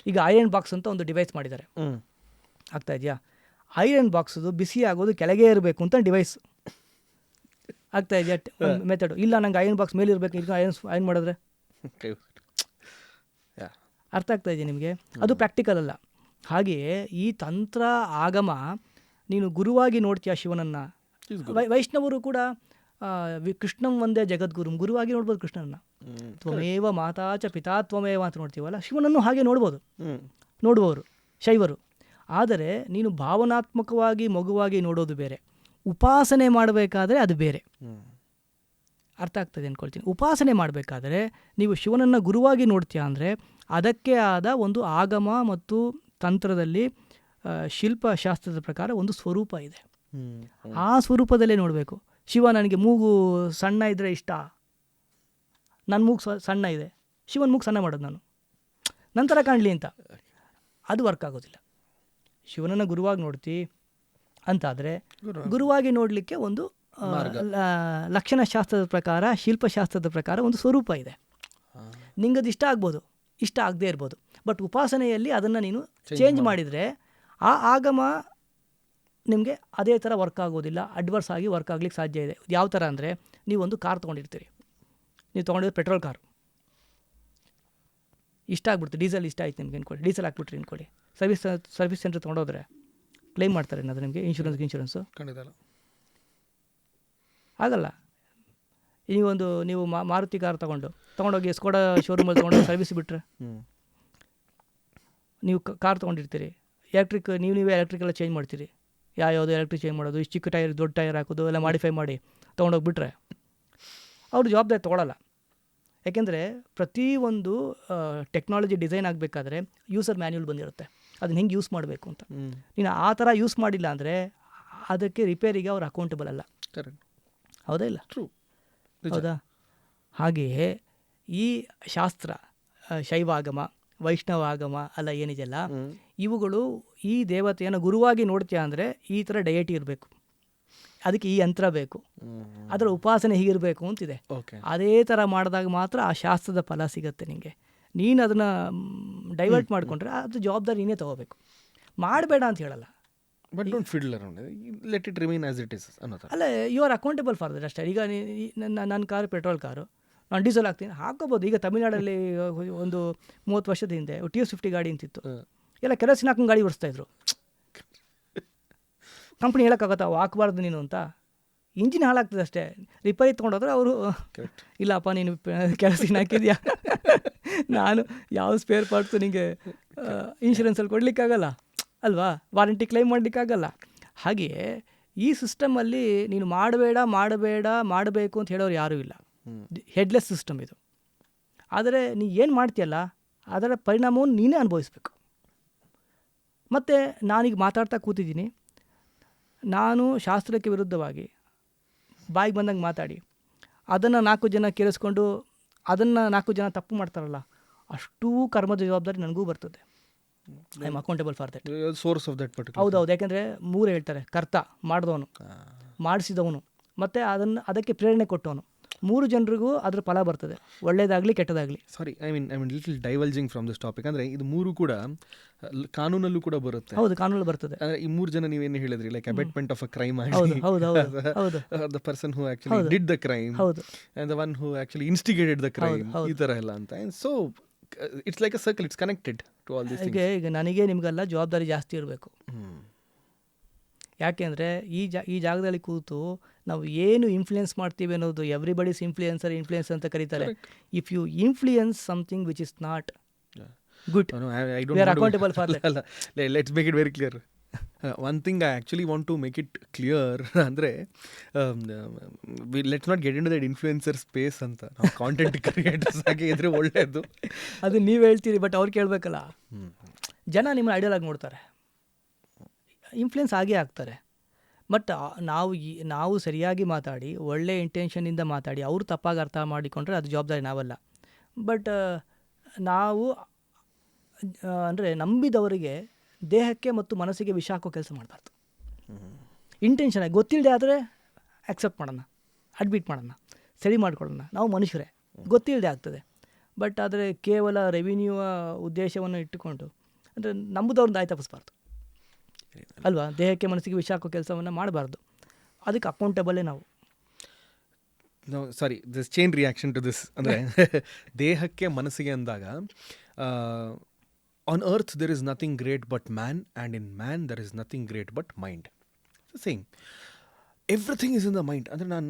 ಈಗ ಐರನ್ ಬಾಕ್ಸ್ ಅಂತ ಒಂದು ಡಿವೈಸ್ ಮಾಡಿದ್ದಾರೆ, ಆಗ್ತಾ ಇದೆಯಾ? ಐರನ್ ಬಾಕ್ಸದು ಬಿಸಿ ಆಗೋದು ಕೆಳಗೆ ಇರಬೇಕು ಅಂತ ಡಿವೈಸ್. ಆಗ್ತಾ ಇದೆಯಾ ಮೆಥಡು? ಇಲ್ಲ, ನಂಗೆ ಐರನ್ ಬಾಕ್ಸ್ ಮೇಲೆ ಇರಬೇಕು, ಈಗ ಐರನ್ ಮಾಡಿದ್ರೆ. ಅರ್ಥ ಆಗ್ತಾ ಇದೆಯಾ ನಿಮಗೆ? ಅದು ಪ್ರಾಕ್ಟಿಕಲ್ ಅಲ್ಲ. ಹಾಗೆಯೇ ಈ ತಂತ್ರ ಆಗಮ ನೀನು ಗುರುವಾಗಿ ನೋಡ್ತೀಯ ಶಿವನನ್ನು. ವೈಷ್ಣವರು ಕೂಡ ಕೃಷ್ಣಂ ಒಂದೇ ಜಗದ್ಗುರು, ಗುರುವಾಗಿ ನೋಡ್ಬೋದು ಕೃಷ್ಣನನ್ನು. ತ್ವಮೇವ ಮಾತಾಚ ಪಿತಾ ತ್ವಮೇವ ಅಂತ ನೋಡ್ತೀವಲ್ಲ, ಶಿವನನ್ನು ಹಾಗೆ ನೋಡುವವರು ಶೈವರು. ಆದರೆ ನೀನು ಭಾವನಾತ್ಮಕವಾಗಿ ಮಗುವಾಗಿ ನೋಡೋದು ಬೇರೆ, ಉಪಾಸನೆ ಮಾಡಬೇಕಾದ್ರೆ ಅದು ಬೇರೆ. ಅರ್ಥ ಆಗ್ತದೆ ಅಂದ್ಕೊಳ್ತೀನಿ. ಉಪಾಸನೆ ಮಾಡಬೇಕಾದ್ರೆ ನೀವು ಶಿವನನ್ನು ಗುರುವಾಗಿ ನೋಡ್ತೀಯ ಅಂದರೆ ಅದಕ್ಕೆ ಆದ ಒಂದು ಆಗಮ ಮತ್ತು ತಂತ್ರದಲ್ಲಿ ಶಿಲ್ಪಶಾಸ್ತ್ರದ ಪ್ರಕಾರ ಒಂದು ಸ್ವರೂಪ ಇದೆ. ಆ ಸ್ವರೂಪದಲ್ಲೇ ನೋಡಬೇಕು. ಶಿವ ನನಗೆ ಮೂಗು ಸಣ್ಣ ಇದ್ದರೆ ಇಷ್ಟ, ನನ್ನ ಮೂಗು ಸಣ್ಣ ಇದೆ, ಶಿವನ ಮೂಗು ಸಣ್ಣ ಮಾಡೋದು ನಾನು ನಂತರ ಕಾಣಲಿ ಅಂತ, ಅದು ವರ್ಕ್ ಆಗೋದಿಲ್ಲ. ಶಿವನನ್ನು ಗುರುವಾಗಿ ನೋಡ್ತಿ ಅಂತಾದರೆ ಗುರುವಾಗಿ ನೋಡಲಿಕ್ಕೆ ಒಂದು ಲಕ್ಷಣಶಾಸ್ತ್ರದ ಪ್ರಕಾರ, ಶಿಲ್ಪಶಾಸ್ತ್ರದ ಪ್ರಕಾರ ಒಂದು ಸ್ವರೂಪ ಇದೆ. ನಿಂಗದು ಇಷ್ಟ ಆಗ್ಬೋದು, ಇಷ್ಟ ಆಗದೇ ಇರ್ಬೋದು. ಬಟ್ ಉಪಾಸನೆಯಲ್ಲಿ ಅದನ್ನು ನೀನು ಚೇಂಜ್ ಮಾಡಿದರೆ ಆ ಆಗಮ ನಿಮಗೆ ಅದೇ ಥರ ವರ್ಕ್ ಆಗೋದಿಲ್ಲ, ಅಡ್ವರ್ಸ್ ಆಗಿ ವರ್ಕ್ ಆಗ್ಲಿಕ್ಕೆ ಸಾಧ್ಯ ಇದೆ. ಯಾವ ಥರ ಅಂದರೆ, ನೀವೊಂದು ಕಾರ್ ತೊಗೊಂಡಿರ್ತೀರಿ, ನೀವು ತೊಗೊಂಡಿದ್ದು ಪೆಟ್ರೋಲ್ ಕಾರು, ಇಷ್ಟ ಆಗ್ಬಿಡ್ತು, ಡೀಸೆಲ್ ಇಷ್ಟ ಆಯ್ತು ನಿಮ್ಗೆ ಅಂದ್ಕೊಳ್ಳಿ, ಡೀಸೆಲ್ ಹಾಕ್ಬಿಟ್ರಿ ಅಂದ್ಕೊಳ್ಳಿ, ಸರ್ವಿಸ್ ಸೆಂಟ್ರ್ ತೊಗೊಂಡೋದ್ರೆ ಕ್ಲೈಮ್ ಮಾಡ್ತಾರೆ ಅದು ನಿಮಗೆ ಇನ್ಶೂರೆನ್ಸು ಖಂಡಿತ ಆಗಲ್ಲ. ನೀವು ಮಾರುತಿ ಕಾರ್ ತೊಗೊಂಡೋಗಿ ಸ್ಕೋಡಾ ಶೋರೂಮಲ್ಲಿ ತೊಗೊಂಡೋಗಿ ಸರ್ವಿಸ್ ಬಿಟ್ಟರೆ, ನೀವು ಕಾರ್ ತೊಗೊಂಡಿರ್ತೀರಿ, ನೀವೇ ಎಲೆಕ್ಟ್ರಿಕ್ ಎಲ್ಲ ಚೇಂಜ್ ಮಾಡ್ತೀರಿ, ಯಾವುದು ಎಲೆಕ್ಟ್ರಿಕ್ ಚೇಂಜ್ ಮಾಡೋದು, ಇಷ್ಟು ಚಿಕ್ಕ ಟೈರ್ ದೊಡ್ಡ ಟೈರ್ ಹಾಕೋದು ಎಲ್ಲ ಮಾಡಿಫೈ ಮಾಡಿ ತೊಗೊಂಡೋಗ್ಬಿಟ್ರೆ ಅವರು ಜವಾಬ್ದಾರಿ ತೊಗೊಳ್ಳಲ್ಲ. ಯಾಕೆಂದರೆ ಪ್ರತಿಯೊಂದು ಟೆಕ್ನಾಲಜಿ ಡಿಸೈನ್ ಆಗಬೇಕಾದ್ರೆ ಯೂಸರ್ ಮ್ಯಾನ್ಯುವಲ್ ಬಂದಿರುತ್ತೆ, ಅದನ್ನ ಹೆಂಗೆ ಯೂಸ್ ಮಾಡಬೇಕು ಅಂತ. ನೀನು ಆ ಥರ ಯೂಸ್ ಮಾಡಿಲ್ಲ ಅಂದರೆ ಅದಕ್ಕೆ ರಿಪೇರಿಗೆ ಅವ್ರು ಅಕೌಂಟಬಲ್ ಅಲ್ಲ. ಹೌದಾ ಇಲ್ಲ? ಹೌದಾ? ಹಾಗೆಯೇ ಈ ಶಾಸ್ತ್ರ, ಶೈವಾಗಮ, ವೈಷ್ಣವಾಗಮ ಅಲ್ಲ ಏನಿದೆಯಲ್ಲ, ಇವುಗಳು ಈ ದೇವತೆಯನ್ನು ಗುರುವಾಗಿ ನೋಡ್ತೀಯ ಅಂದರೆ ಈ ಥರ ಡಯಟಿ ಇರಬೇಕು, ಅದಕ್ಕೆ ಈ ಯಂತ್ರ ಬೇಕು, ಅದರ ಉಪಾಸನೆ ಹೀಗಿರಬೇಕು ಅಂತಿದೆ. ಅದೇ ಥರ ಮಾಡಿದಾಗ ಮಾತ್ರ ಆ ಶಾಸ್ತ್ರದ ಫಲ ಸಿಗುತ್ತೆ ನಿಮಗೆ. ನೀನು ಅದನ್ನು ಡೈವರ್ಟ್ ಮಾಡಿಕೊಂಡ್ರೆ ಅದು ಜವಾಬ್ದಾರಿ ನೀನೇ ತೊಗೋಬೇಕು. ಮಾಡಬೇಡ ಅಂತ ಹೇಳಲ್ಲ, but don't fiddle around, let it remain as it is ಅನ್ನೋದು. ಅಲ್ಲ, you are accountable for that ಅಷ್ಟೇ. ಈಗ ನನ್ನ ಕಾರು ಪೆಟ್ರೋಲ್ ಕಾರು, ನಾನು ಡೀಸೆಲ್ ಹಾಕ್ತೀನಿ, ಹಾಕೋಬೋದು. ಈಗ ತಮಿಳ್ನಾಡಲ್ಲಿ ಒಂದು 30 ವರ್ಷದ ಹಿಂದೆ TS50 ಗಾಡಿ ಅಂತಿತ್ತು, ಎಲ್ಲ ಕೆರೋಸಿನ್ ಹಾಕೊಂಡು ಗಾಡಿ ಓಡಿಸ್ತಾಯಿದ್ರು. ಕಂಪ್ನಿ ಹೇಳೋಕ್ಕಾಗತ್ತಾ ಹಾಕಬಾರ್ದು ನೀನು ಅಂತ? ಇಂಜಿನ್ ಹಾಳಾಗ್ತದೆ ಅಷ್ಟೇ. ರಿಪೇರಿ ತೊಗೊಂಡೋದ್ರೆ ಅವರು ಇಲ್ಲಪ್ಪ ನೀನು ಕೆರೋಸಿನ್ ಹಾಕಿದ್ಯಾ, ನಾನು ಯಾವ ಸ್ಪೇರ್ ಪಾರ್ಟ್ಸು ನಿಮಗೆ ಇನ್ಶೂರೆನ್ಸಲ್ಲಿ ಕೊಡಲಿಕ್ಕಾಗಲ್ಲ ಅಲ್ವಾ, ವಾರಂಟಿ ಕ್ಲೈಮ್ ಮಾಡಲಿಕ್ಕಾಗಲ್ಲ. ಹಾಗೆಯೇ ಈ ಸಿಸ್ಟಮಲ್ಲಿ ನೀನು ಮಾಡಬೇಕು ಅಂತ ಹೇಳೋರು ಯಾರೂ ಇಲ್ಲ. ಹೆಡ್ಲೆಸ್ ಸಿಸ್ಟಮ್ ಇದು. ಆದರೆ ನೀ ಏನು ಮಾಡ್ತೀಯಲ್ಲ ಅದರ ಪರಿಣಾಮವನ್ನು ನೀನೇ ಅನುಭವಿಸ್ಬೇಕು. ಮತ್ತು ನಾನೀಗ ಮಾತಾಡ್ತಾ ಕೂತಿದ್ದೀನಿ, ನಾನು ಶಾಸ್ತ್ರಕ್ಕೆ ವಿರುದ್ಧವಾಗಿ ಬಾಯಿಗೆ ಬಂದಂಗೆ ಮಾತಾಡಿ ಅದನ್ನು 4 ಜನ ಕೇಳಿಸ್ಕೊಂಡು ಅದನ್ನು 4 ಜನ ತಪ್ಪು ಮಾಡ್ತಾರಲ್ಲ, ಅಷ್ಟೂ ಕರ್ಮದ ಜವಾಬ್ದಾರಿ ನನಗೂ ಬರ್ತದೆ. I am accountable for that. Source of that particular. ಹೌದೌದು. ಯಾಕೆಂದರೆ 3 ಹೇಳ್ತಾರೆ, ಕರ್ತ ಮಾಡಿದವನು, ಮಾಡಿಸಿದವನು, ಮತ್ತು ಅದಕ್ಕೆ ಪ್ರೇರಣೆ ಕೊಟ್ಟವನು. 3 ಜನರಿಗೂ ಅದ್ರ ಫಲ ಬರ್ತದೆ, ಒಳ್ಳೇದಾಗಲಿ ಕೆಟ್ಟದಾಗಲಿ. Sorry, I mean little divulging from this topic. ಅಂದರೆ ಇದು 3 ಕೂಡ ಕಾನೂನಲ್ಲೂ ಕೂಡ ಬರುತ್ತೆ. ಹೌದು, ಕಾನೂನಲ್ಲಿ ಬರ್ತದೆ. ಅಂದರೆ ಈ 3 ಜನ ನೀವೇನು ಹೇಳಿದ್ರಿ, like abetment of a crime, the person who actually did the crime and the one who actually instigated the crime, ಈ ಥರ ಎಲ್ಲ ಅಂತ. And so it's like a circle, it's connected to all this things. ಈಗ ನನಗೆ ನಿಮಗೆಲ್ಲ ಜವಾಬ್ದಾರಿ ಜಾಸ್ತಿ ಇರಬೇಕು. ಯಾಕೆಂದರೆ ಈ ಜಾಗದಲ್ಲಿ ಕೂತು ನಾವು ಏನು ಇನ್ಫ್ಲುಯೆನ್ಸ್ ಮಾಡ್ತೀವಿ ಅನ್ನೋದು, ಎವ್ರಿಬಡೀಸ್ ಇನ್ಫ್ಲುಯೆನ್ಸರ್ ಅಂತ ಕರೀತಾರೆ. If you influence something which is not good, we are accountable for that. Let's make it very clear. One thing I actually want to make it clear ಅಂದರೆ, let's not get into that influencer space ಅಂತ. ನಾವು content creators ಆಗಿ ಇದ್ರೆ ಒಳ್ಳೆಯದು. ಅದು ನೀವು ಹೇಳ್ತೀರಿ, but ಅವ್ರು ಕೇಳಬೇಕಲ್ಲ. ಜನ ನಿಮ್ಮನ್ನ ಐಡಿಯಲ್ ಆಗಿ ನೋಡ್ತಾರೆ, ಇನ್ಫ್ಲುಯೆನ್ಸ್ ಆಗೇ ಆಗ್ತಾರೆ. ಬಟ್ ನಾವು ಸರಿಯಾಗಿ ಮಾತಾಡಿ, ಒಳ್ಳೆ ಇಂಟೆನ್ಷನಿಂದ ಮಾತಾಡಿ, ಅವರು ತಪ್ಪಾಗಿ ಅರ್ಥ ಮಾಡಿಕೊಂಡ್ರೆ ಅದು ಜವಾಬ್ದಾರಿ ನಾವಲ್ಲ. ಬಟ್ ನಾವು ಅಂದರೆ ನಂಬಿದವರಿಗೆ ದೇಹಕ್ಕೆ ಮತ್ತು ಮನಸ್ಸಿಗೆ ವಿಷ ಹಾಕೋ ಕೆಲಸ ಮಾಡಬಾರ್ದು. ಇಂಟೆನ್ಷನಾಗಿ ಗೊತ್ತಿಲ್ಲದೆ ಆದರೆ ಆಕ್ಸೆಪ್ಟ್ ಮಾಡೋಣ, ಅಡ್ಮಿಟ್ ಮಾಡೋಣ, ಸರಿ ಮಾಡ್ಕೊಳ್ಳೋಣ, ನಾವು ಮನುಷ್ಯರೇ, ಗೊತ್ತಿಲ್ಲದೆ ಆಗ್ತದೆ. ಬಟ್ ಆದರೆ ಕೇವಲ ರೆವಿನ್ಯೂ ಉದ್ದೇಶವನ್ನು ಇಟ್ಟುಕೊಂಡು ಅಂದರೆ ನಂಬುದವ್ರನ್ನ ದಾರಿ ತಪ್ಪಿಸ್ಬಾರ್ದು ಅಲ್ವಾ. ದೇಹಕ್ಕೆ ಮನಸ್ಸಿಗೆ ವಿಷ ಹಾಕೋ ಕೆಲಸವನ್ನು ಮಾಡಬಾರ್ದು, ಅದಕ್ಕೆ ಅಕೌಂಟಬಲ್ಲೇ ನಾವು. Sorry, this chain reaction to this ಅಂದರೆ ದೇಹಕ್ಕೆ ಮನಸ್ಸಿಗೆ ಅಂದಾಗ, on earth there is nothing great but man, and in man there is nothing great but mind. Same, everything is in the mind. ಅಂದರೆ ನಾನು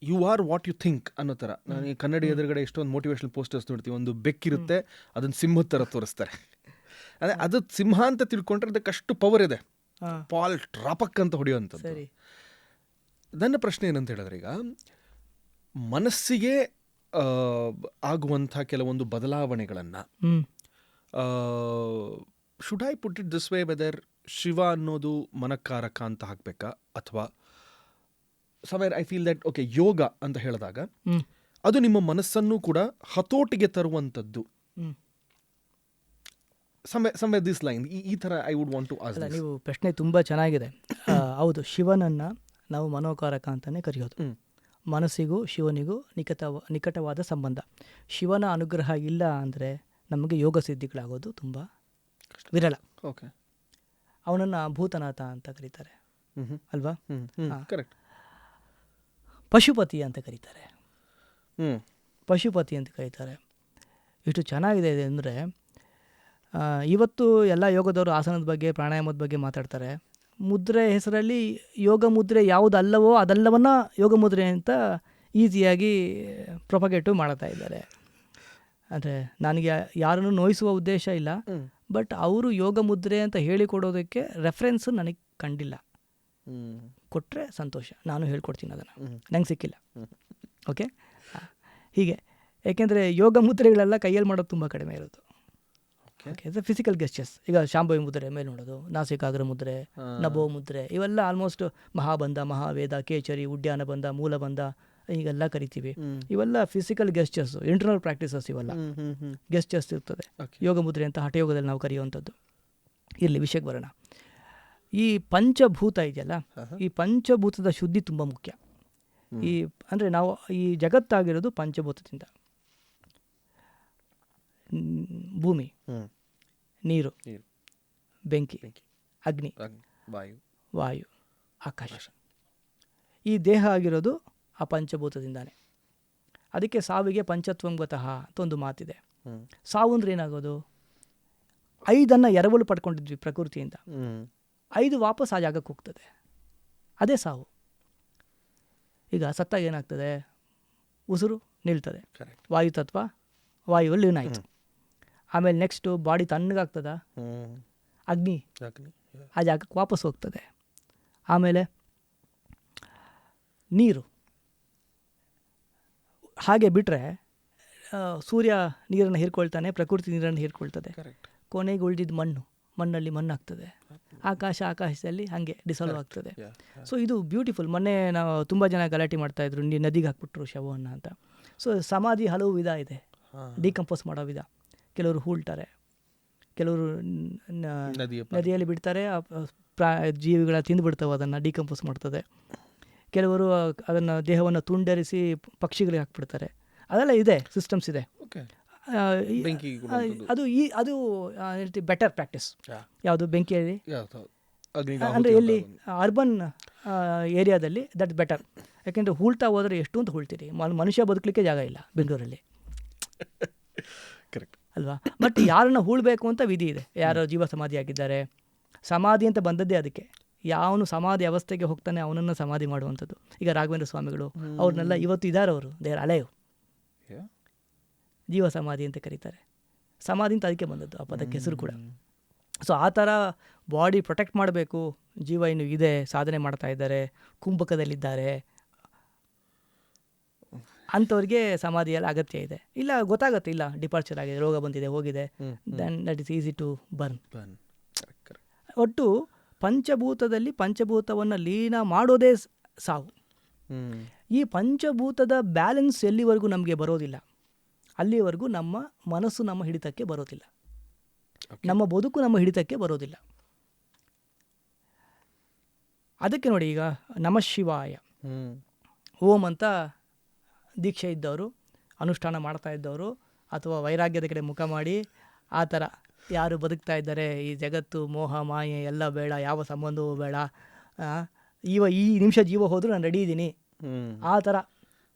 you are what you think ಅನ್ನೋ ಥರ. ನಾನು ಈ ಕನ್ನಡ ಎದುರುಗಡೆ ಎಷ್ಟೊಂದು ಮೋಟಿವೇಶನಲ್ ಪೋಸ್ಟರ್ಸ್ ನೋಡ್ತೀವಿ, ಒಂದು ಬೆಕ್ಕಿರುತ್ತೆ, ಅದನ್ನು ಸಿಂಹದ ಥರ ತೋರಿಸ್ತಾರೆ. ಅದೇ ಅದು ಸಿಂಹ ಅಂತ ತಿಳ್ಕೊಂಡ್ರೆ ಅದಕ್ಕೆ ಅಷ್ಟು ಪವರ್ ಇದೆ. ಪಾಲ್ ಟ್ರಾಪಕ್ ಅಂತ ಹೊಡೆಯುವಂಥದ್ದು. ಸರಿ. ನನ್ನ ಪ್ರಶ್ನೆ ಏನಂತ ಹೇಳಿದ್ರೆ, ಈಗ ಮನಸ್ಸಿಗೆ ಆಗುವಂಥ ಕೆಲವೊಂದು ಬದಲಾವಣೆಗಳನ್ನು should I put it this way, whether Shiva ಅನ್ನೋದು ಮನಕಾರಕ ಅಂತ ಹಾಕಬೇಕಾ, ಅಥವಾ somewhere I feel that okay yoga ಅಂತ ಹೇಳಿದಾಗ ಅದು ನಿಮ್ಮ ಮನಸ್ಸನ್ನು ಕೂಡ ಹತೋಟಿಗೆ ತರುವಂಥದ್ದು. somewhere this line, ಈ ಥರ I would want to ask. ನೀವು ಪ್ರಶ್ನೆ ತುಂಬ ಚೆನ್ನಾಗಿದೆ. ಹೌದು, ಶಿವನನ್ನು ನಾವು ಮನೋಕಾರಕ ಅಂತಲೇ ಕರೆಯೋದು. ಮನಸ್ಸಿಗೂ ಶಿವನಿಗೂ ನಿಕಟವಾದ ಸಂಬಂಧ. ಶಿವನ ಅನುಗ್ರಹ ಇಲ್ಲ ಅಂದರೆ ನಮಗೆ ಯೋಗ ಸಿದ್ಧಿಗಳಾಗೋದು ತುಂಬ ವಿರಳ. ಓಕೆ. ಅವನನ್ನು ಭೂತನಾಥ ಅಂತ ಕರೀತಾರೆ ಅಲ್ವಾ? ಕರೆಕ್ಟ್. ಪಶುಪತಿ ಅಂತ ಕರೀತಾರೆ. ಪಶುಪತಿ ಅಂತ ಕರೀತಾರೆ. ಇಷ್ಟು ಚೆನ್ನಾಗಿದೆ ಅಂದರೆ, ಇವತ್ತು ಎಲ್ಲ ಯೋಗದವರು ಆಸನದ ಬಗ್ಗೆ ಪ್ರಾಣಾಯಾಮದ ಬಗ್ಗೆ ಮಾತಾಡ್ತಾರೆ. ಮುದ್ರೆ ಹೆಸರಲ್ಲಿ ಯೋಗ ಮುದ್ರೆ ಯಾವುದಲ್ಲವೋ ಅದೆಲ್ಲವನ್ನ ಯೋಗ ಮುದ್ರೆ ಅಂತ ಈಸಿಯಾಗಿ ಪ್ರೊಪಗೇಟು ಮಾಡ್ತಾ ಇದ್ದಾರೆ. ಅಂದರೆ ನನಗೆ ಯಾರನ್ನು ನೋಯಿಸುವ ಉದ್ದೇಶ ಇಲ್ಲ, ಬಟ್ ಅವರು ಯೋಗ ಮುದ್ರೆ ಅಂತ ಹೇಳಿಕೊಡೋದಕ್ಕೆ ರೆಫರೆನ್ಸು ನನಗೆ ಕಂಡಿಲ್ಲ. ಕೊಟ್ಟರೆ ಸಂತೋಷ, ನಾನು ಹೇಳ್ಕೊಡ್ತೀನಿ, ಅದನ್ನು ನಂಗೆ ಸಿಕ್ಕಿಲ್ಲ. ಓಕೆ, ಹೀಗೆ. ಏಕೆಂದರೆ ಯೋಗ ಮುದ್ರೆಗಳೆಲ್ಲ ಕೈಯಲ್ಲಿ ಮಾಡೋದು ತುಂಬ ಕಡಿಮೆ ಇರೋದು. ಓಕೆ, ಇದು ಫಿಸಿಕಲ್ ಗೆಸ್ಚರ್ಸ್. ಈಗ ಶಾಂಭವಿ ಮುದ್ರೆ ಮೇಲೆ ನೋಡೋದು, ನಾಸಿಕಾಗ್ರ ಮುದ್ರೆ, ನಭೋ ಮುದ್ರೆ, ಇವೆಲ್ಲ ಆಲ್ಮೋಸ್ಟ್ ಮಹಾಬಂಧ, ಮಹಾವೇದ, ಕೇಚರಿ, ಉಡ್ಯಾನ ಬಂಧ, ಮೂಲಬಂಧ ಹೀಗೆಲ್ಲ ಕರಿತೀವಿ. ಇವೆಲ್ಲ ಫಿಸಿಕಲ್ ಗೆಸ್ಚರ್ಸ್, ಇಂಟರ್ನಲ್ ಪ್ರಾಕ್ಟೀಸಸ್. ಇವೆಲ್ಲ ಗೆಸ್ಚರ್ಸ್ ಇರ್ತದೆ. ಯೋಗ ಮುದ್ರೆ ಅಂತ ಹಠಯೋಗದಲ್ಲಿ ನಾವು ಕರೆಯುವಂಥದ್ದು. ಇರಲಿ, ವಿಷಯಕ್ಕೆ ಬರೋಣ. ಈ ಪಂಚಭೂತ ಇದೆಯಲ್ಲ, ಈ ಪಂಚಭೂತದ ಶುದ್ಧಿ ತುಂಬ ಮುಖ್ಯ. ಅಂದರೆ ನಾವು ಈ ಜಗತ್ತಾಗಿರೋದು ಪಂಚಭೂತದಿಂದ: ಭೂಮಿ, ನೀರು, ಬೆಂಕಿ, ಅಗ್ನಿ, ವಾಯು, ಆಕಾಶ. ಈ ದೇಹ ಆಗಿರೋದು ಆ ಪಂಚಭೂತದಿಂದಾನೆ. ಅದಕ್ಕೆ ಸಾವಿಗೆ ಪಂಚತ್ವಂಗತಃ ಅಂತ ಒಂದು ಮಾತಿದೆ. ಸಾವು ಅಂದ್ರೆ ಏನಾಗೋದು? 5 ಎರವಲು ಪಡ್ಕೊಂಡಿದ್ವಿ ಪ್ರಕೃತಿಯಿಂದ, 5 ವಾಪಸ್ ಆ ಜಾಗಕ್ಕೆ ಹೋಗ್ತದೆ. ಅದೇ ಸಾವು. ಈಗ ಸತ್ತಾಗ ಏನಾಗ್ತದೆ? ಉಸಿರು ನಿಲ್ತದೆ, ವಾಯುತತ್ವ ವಾಯುವಲ್ಲಿ ಲೀನ ಆಯಿತು. ಆಮೇಲೆ ನೆಕ್ಸ್ಟು ಬಾಡಿ ತಣ್ಣಗಾಗ್ತದ, ಅಗ್ನಿ ಆ ಜಾಗಕ್ಕೆ ವಾಪಸ್ ಹೋಗ್ತದೆ. ಆಮೇಲೆ ನೀರು. ಹಾಗೆ ಬಿಟ್ಟರೆ ಸೂರ್ಯ ನೀರನ್ನು ಹೀರ್ಕೊಳ್ತಾನೆ, ಪ್ರಕೃತಿ ನೀರನ್ನು ಹೀರ್ಕೊಳ್ತದೆ. ಕೊನೆಗೆ ಉಳಿದಿದ್ದು ಮಣ್ಣಲ್ಲಿ ಮಣ್ಣಾಗ್ತದೆ. ಆಕಾಶದಲ್ಲಿ ಹಾಗೆ ಡಿಸಾಲ್ವ್ ಆಗ್ತದೆ. ಸೊ ಇದು ಬ್ಯೂಟಿಫುಲ್. ಮೊನ್ನೆ ನಾವು ತುಂಬ ಜನ ಗಲಾಟೆ ಮಾಡ್ತಾಯಿದ್ರು, ನದಿಗೆ ಹಾಕ್ಬಿಟ್ರು ಶವವನ್ನು ಅಂತ. ಸೊ ಸಮಾಧಿ ಹಲವು ವಿಧ ಇದೆ, ಡಿಕಂಪೋಸ್ ಮಾಡೋ ವಿಧ. ಕೆಲವರು ಹೂಳ್ತಾರೆ, ಕೆಲವರು ನದಿಯಲ್ಲಿ ಬಿಡ್ತಾರೆ, ಜೀವಿಗಳ ತಿಂದುಬಿಡ್ತವೆ, ಅದನ್ನು ಡಿಕಂಪೋಸ್ ಮಾಡ್ತದೆ. ಕೆಲವರು ಅದನ್ನು ದೇಹವನ್ನು ತುಂಡರಿಸಿ ಪಕ್ಷಿಗಳಿಗೆ ಹಾಕ್ಬಿಡ್ತಾರೆ. ಅದೆಲ್ಲ ಇದೆ, ಸಿಸ್ಟಮ್ಸ್ ಇದೆ. ಅದು ಬೆಟರ್ ಪ್ರಾಕ್ಟೀಸ್. ಯಾವುದು? ಬೆಂಕಿಯಲ್ಲಿ. ಅಂದರೆ ಎಲ್ಲಿ? ಅರ್ಬನ್ ಏರಿಯಾದಲ್ಲಿ ದಟ್ ಬೆಟರ್. ಯಾಕೆಂದರೆ ಹೂಳ್ತಾ ಹೋದರೆ ಎಷ್ಟು ಅಂತ ಹೂಳ್ತೀರಿ, ಮನುಷ್ಯ ಬದುಕಲಿಕ್ಕೆ ಜಾಗ ಇಲ್ಲ ಬೆಂಗಳೂರಲ್ಲಿ, ಅಲ್ವಾ? ಬಟ್ ಯಾರನ್ನ ಹೂಳಬೇಕು ಅಂತ ವಿಧಿ ಇದೆ. ಯಾರು ಜೀವ ಸಮಾಧಿ ಆಗಿದ್ದಾರೆ, ಸಮಾಧಿ ಅಂತ ಬಂದದ್ದೇ ಅದಕ್ಕೆ. ಯಾವನು ಸಮಾಧಿ ಅವಸ್ಥೆಗೆ ಹೋಗ್ತಾನೆ ಅವನನ್ನು ಸಮಾಧಿ ಮಾಡುವಂಥದ್ದು. ಈಗ ರಾಘವೇಂದ್ರ ಸ್ವಾಮಿಗಳು ಅವ್ರನ್ನೆಲ್ಲ ಇವತ್ತು ಇದ್ದಾರೆ, ಅವರು ದೇರ್ ಅಲೆಯು, ಜೀವ ಸಮಾಧಿ ಅಂತ ಕರೀತಾರೆ. ಸಮಾಧಿ ಅಂತ ಅದಕ್ಕೆ ಬಂದದ್ದು, ಆ ಪದಕ್ಕೆ ಹೆಸರು ಕೂಡ. ಸೊ ಆ ಥರ ಬಾಡಿ ಪ್ರೊಟೆಕ್ಟ್ ಮಾಡಬೇಕು. ಜೀವ ಇನ್ನು ಇದೆ, ಸಾಧನೆ ಮಾಡ್ತಾ ಇದ್ದಾರೆ, ಕುಂಭಕದಲ್ಲಿದ್ದಾರೆ, ಅಂಥವ್ರಿಗೆ ಸಮಾಧಿಯಲ್ಲಿ ಅಗತ್ಯ ಇದೆ. ಇಲ್ಲ ಗೊತ್ತಾಗುತ್ತೆ, ಇಲ್ಲ ಡಿಪಾರ್ಚರ್ ಆಗಿದೆ, ರೋಗ ಬಂದಿದೆ, ಹೋಗಿದೆ, then that is easy to burn. ಒಟ್ಟು ಪಂಚಭೂತದಲ್ಲಿ ಪಂಚಭೂತವನ್ನು ಲೀನ ಮಾಡೋದೇ ಸಾವು. ಈ ಪಂಚಭೂತದ ಬ್ಯಾಲೆನ್ಸ್ ಎಲ್ಲಿವರೆಗೂ ನಮಗೆ ಬರೋದಿಲ್ಲ, ಅಲ್ಲಿವರೆಗೂ ನಮ್ಮ ಮನಸ್ಸು ನಮ್ಮ ಹಿಡಿತಕ್ಕೆ ಬರೋದಿಲ್ಲ, ನಮ್ಮ ಬದುಕು ನಮ್ಮ ಹಿಡಿತಕ್ಕೆ ಬರೋದಿಲ್ಲ. ಅದಕ್ಕೆ ನೋಡಿ, ಈಗ ನಮಃ ಶಿವಾಯ ಓಂ ಅಂತ ದೀಕ್ಷೆ ಇದ್ದವರು, ಅನುಷ್ಠಾನ ಮಾಡ್ತಾ ಇದ್ದವರು, ಅಥವಾ ವೈರಾಗ್ಯದ ಕಡೆ ಮುಖ ಮಾಡಿ ಆ ಥರ ಯಾರು ಬದುಕ್ತಾ ಇದ್ದಾರೆ, ಈ ಜಗತ್ತು ಮೋಹ ಮಾಯೆ ಎಲ್ಲ ಬೇಡ, ಯಾವ ಸಂಬಂಧವೂ ಬೇಡ, ಈ ನಿಮಿಷ ಜೀವ ಹೋದರೂ ನಾನು ರೆಡಿ ಇದ್ದೀನಿ, ಆ ಥರ